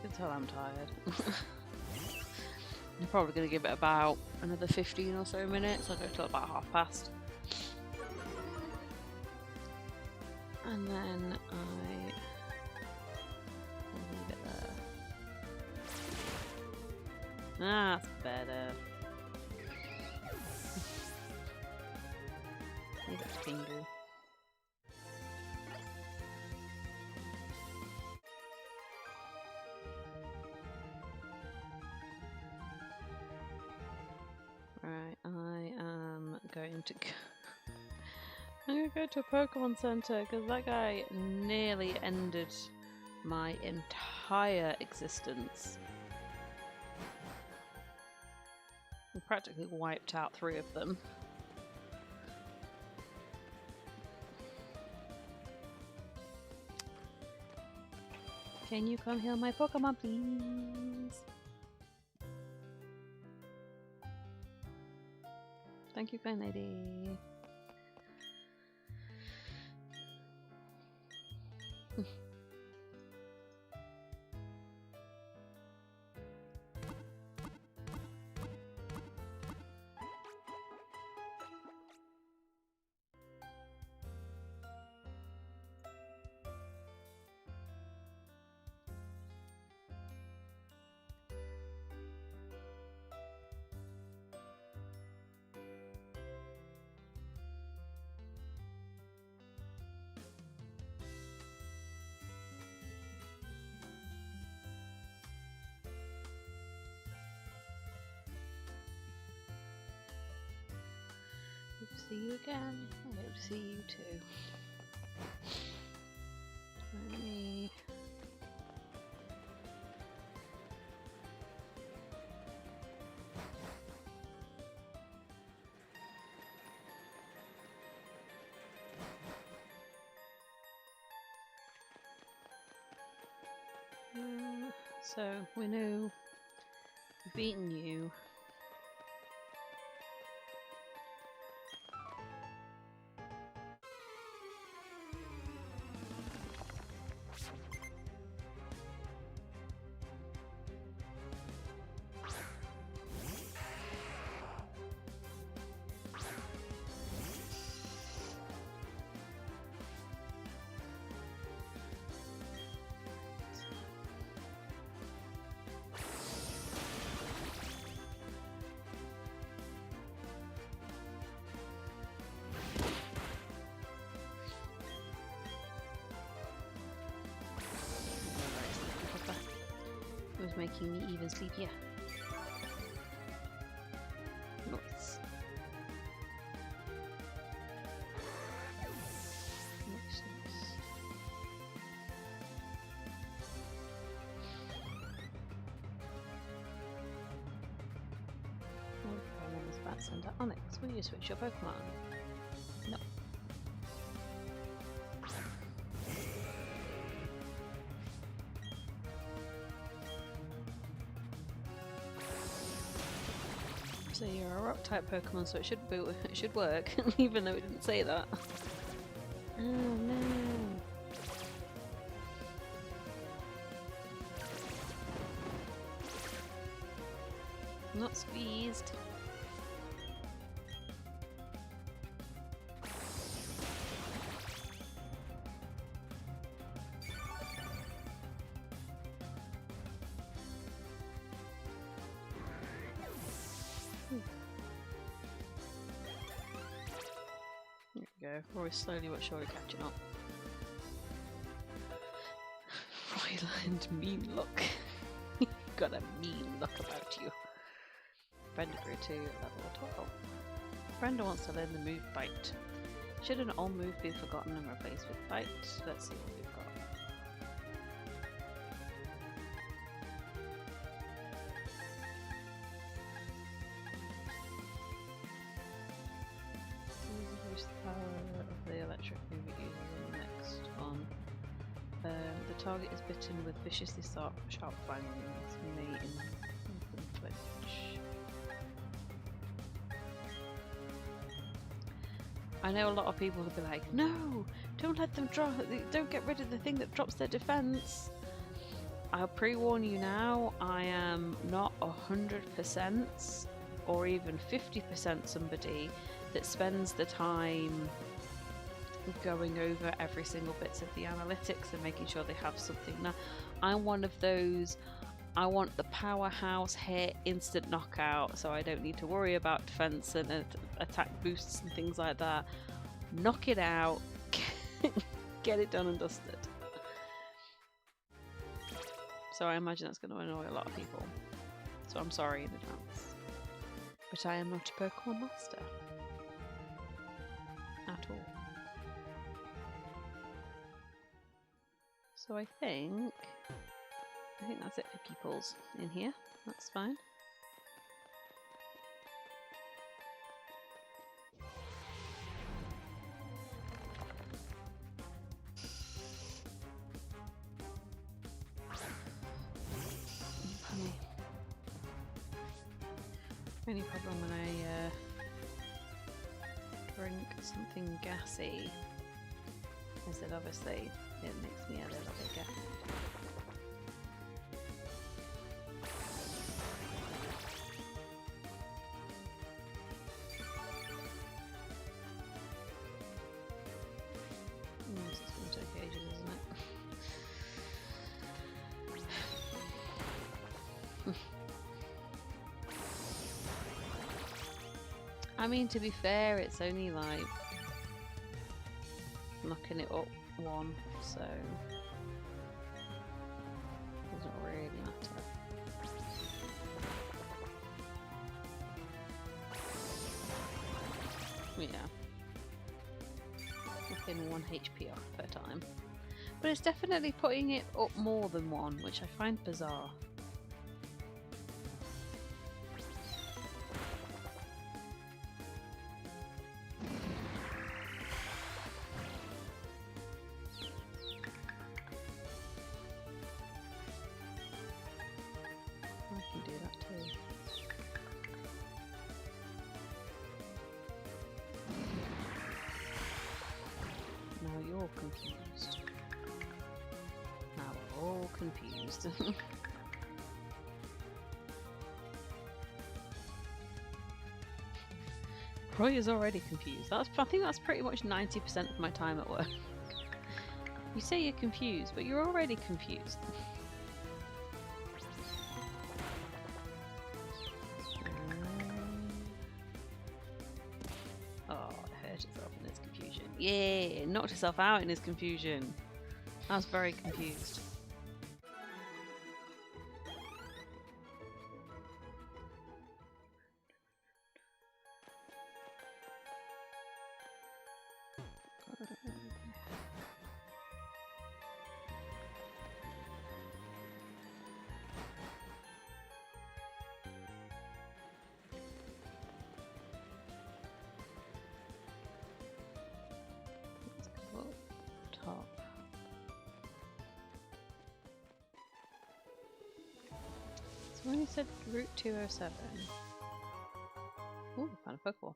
A: You can tell I'm tired. I'm probably going to give it about another 15 or so minutes. I'll go till about past. And then I'll leave it there. That's better. Leave it to Pingu. Right, I am going to go. I'm going to go to a Pokemon Center because that guy nearly ended my entire existence. We practically wiped out 3 of them. Can you come heal my Pokemon, please? Thank you, kind lady. Hope to see you again. I hope to see you too. Right. So we know we've beaten you. Was making me even sleepier. Nice. Nice. My name is Batcenter Onyx. Will you switch your Pokemon? No. So you're a rock type Pokemon, so it should work, even though it didn't say that. Oh no! Not squeezed. There we go. Roy's slowly but surely catching up. Royland, mean look. You've got a mean look about you. Brenda grew to level 12. Brenda wants to learn the move Bite. Should an old move be forgotten and replaced with Bite? Let's see what we've got. Increase the power of the electric move it uses in the next one. The target is bitten with viciously sharp fangs. May flinch. I know a lot of people will be like, no, don't let them drop, don't get rid of the thing that drops their defense. I'll pre-warn you now, I am not 100% or even 50% somebody that spends the time going over every single bits of the analytics and making sure they have something. Now, I'm one of those, I want the powerhouse hit, instant knockout, so I don't need to worry about defense and attack boosts and things like that. Knock it out, get it done and dusted. So I imagine that's going to annoy a lot of people. So I'm sorry in advance. But I am not a Pokemon master. At all. So I think that's it for peoples in here. That's fine. Only problem when I drink something gassy is that obviously it makes me a little bit gassy. This is going to take ages, isn't it? I mean, to be fair, it's only like knocking it up one, so it doesn't really matter. Yeah. Knocking 1 HP off per time. But it's definitely putting it up more than 1, which I find bizarre. I can do that too. Now you're confused. Now we're all confused. Roy is already confused. I think that's pretty much 90% of my time at work. You say you're confused, but you're already confused. Oh, it hurt itself in its confusion. Yeah, it knocked itself out in its confusion. I was very confused. Top. So when you said Route 207. Ooh, found a Pokeball.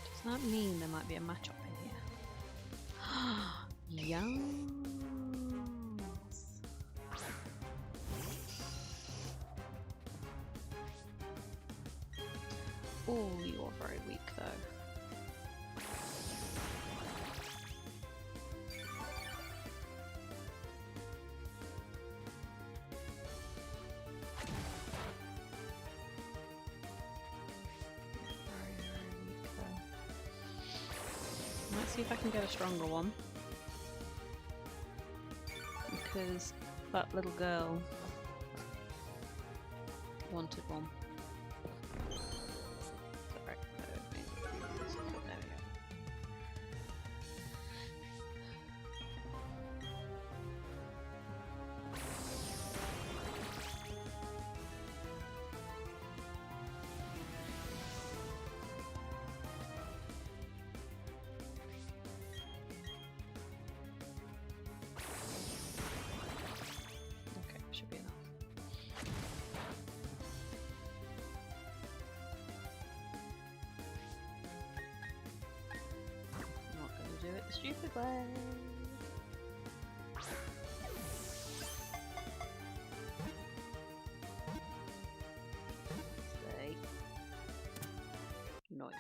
A: Does that mean there might be a matchup in here? Yums! Oh, you are very weak though. Let's see if I can get a stronger one. Because that little girl wanted one. Sorry, there we go. Okay, should be enough. Not gonna do it the stupid way. Stay. Nice.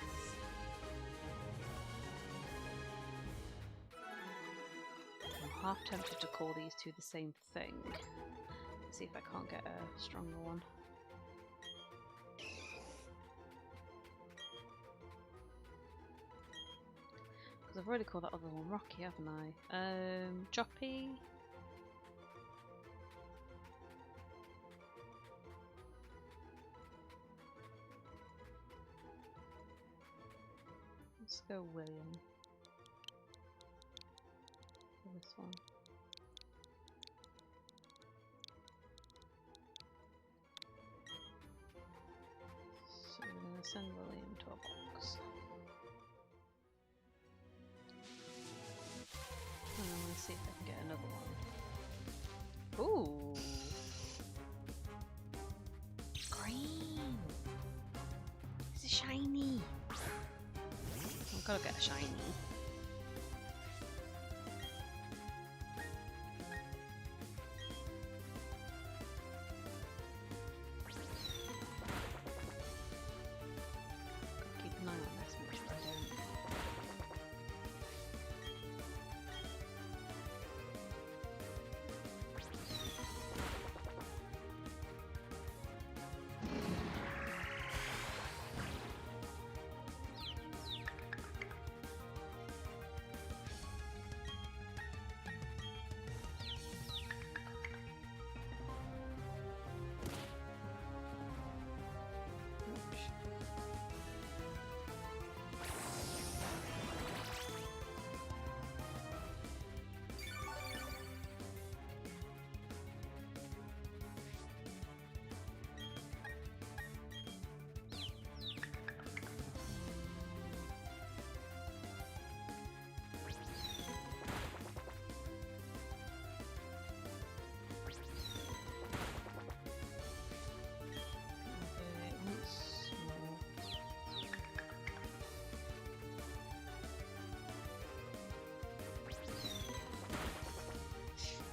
A: I'm half tempted to call these two the same thing. See if I can't get a stronger one. Because I've already called that other one Rocky, haven't I? Choppy. Let's go William. For this one. So we're going to send William to a box. And I want to see if I can get another one. Ooh! shiny. I've got to get a shiny. Keep an eye on this, make sure I don't.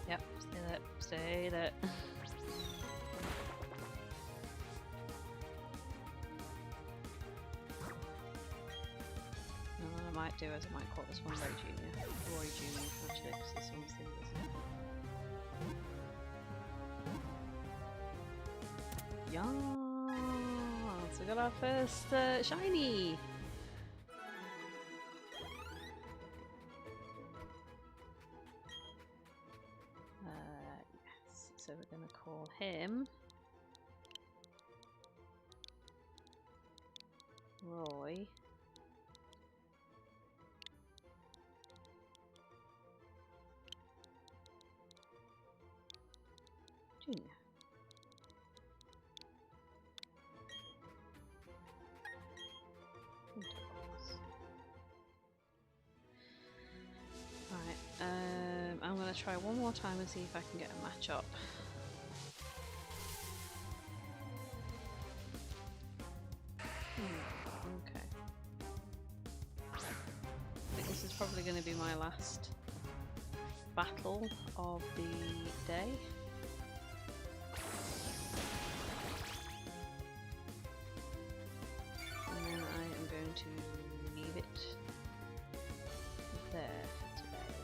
A: Yep, stay there. And what I might do is I might call this one Roy Junior, actually, because this one's the yeah, so we got our first shiny. Yes, so we're going to call him Roy Junior. Right, I'm going to try one more time and see if I can get a match up. Okay. I think this is probably going to be my last battle of the day. And then I am going to leave it there for today.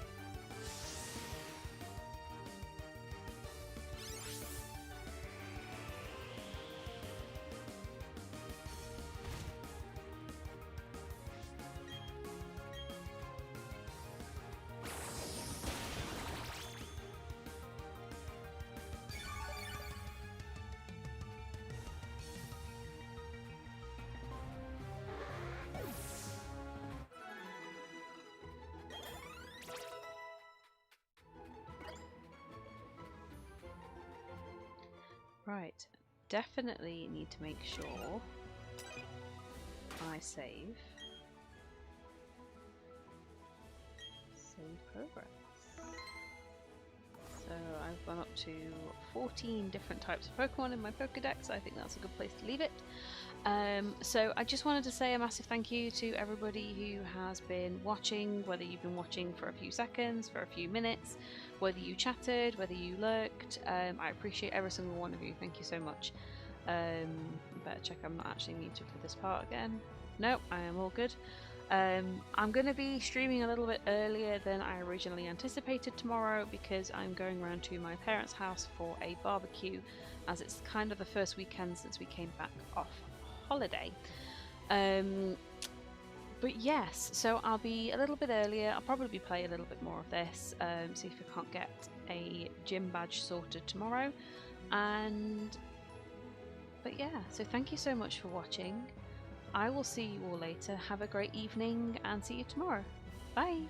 A: Right, definitely need to make sure I save progress. So I've gone up to 14 different types of Pokemon in my Pokedex. I think that's a good place to leave it. So I just wanted to say a massive thank you to everybody who has been watching, whether you've been watching for a few seconds, for a few minutes, whether you chatted, whether you lurked. I appreciate every single one of you. Thank you so much. Better check I'm not actually muted for this part again. Nope, I am all good. I'm going to be streaming a little bit earlier than I originally anticipated tomorrow because I'm going around to my parents' house for a barbecue, as it's kind of the first weekend since we came back off holiday. But yes, so I'll be a little bit earlier. I'll probably play a little bit more of this, see if I can't get a gym badge sorted tomorrow. But yeah, so thank you so much for watching. I will see you all later. Have a great evening and see you tomorrow. Bye!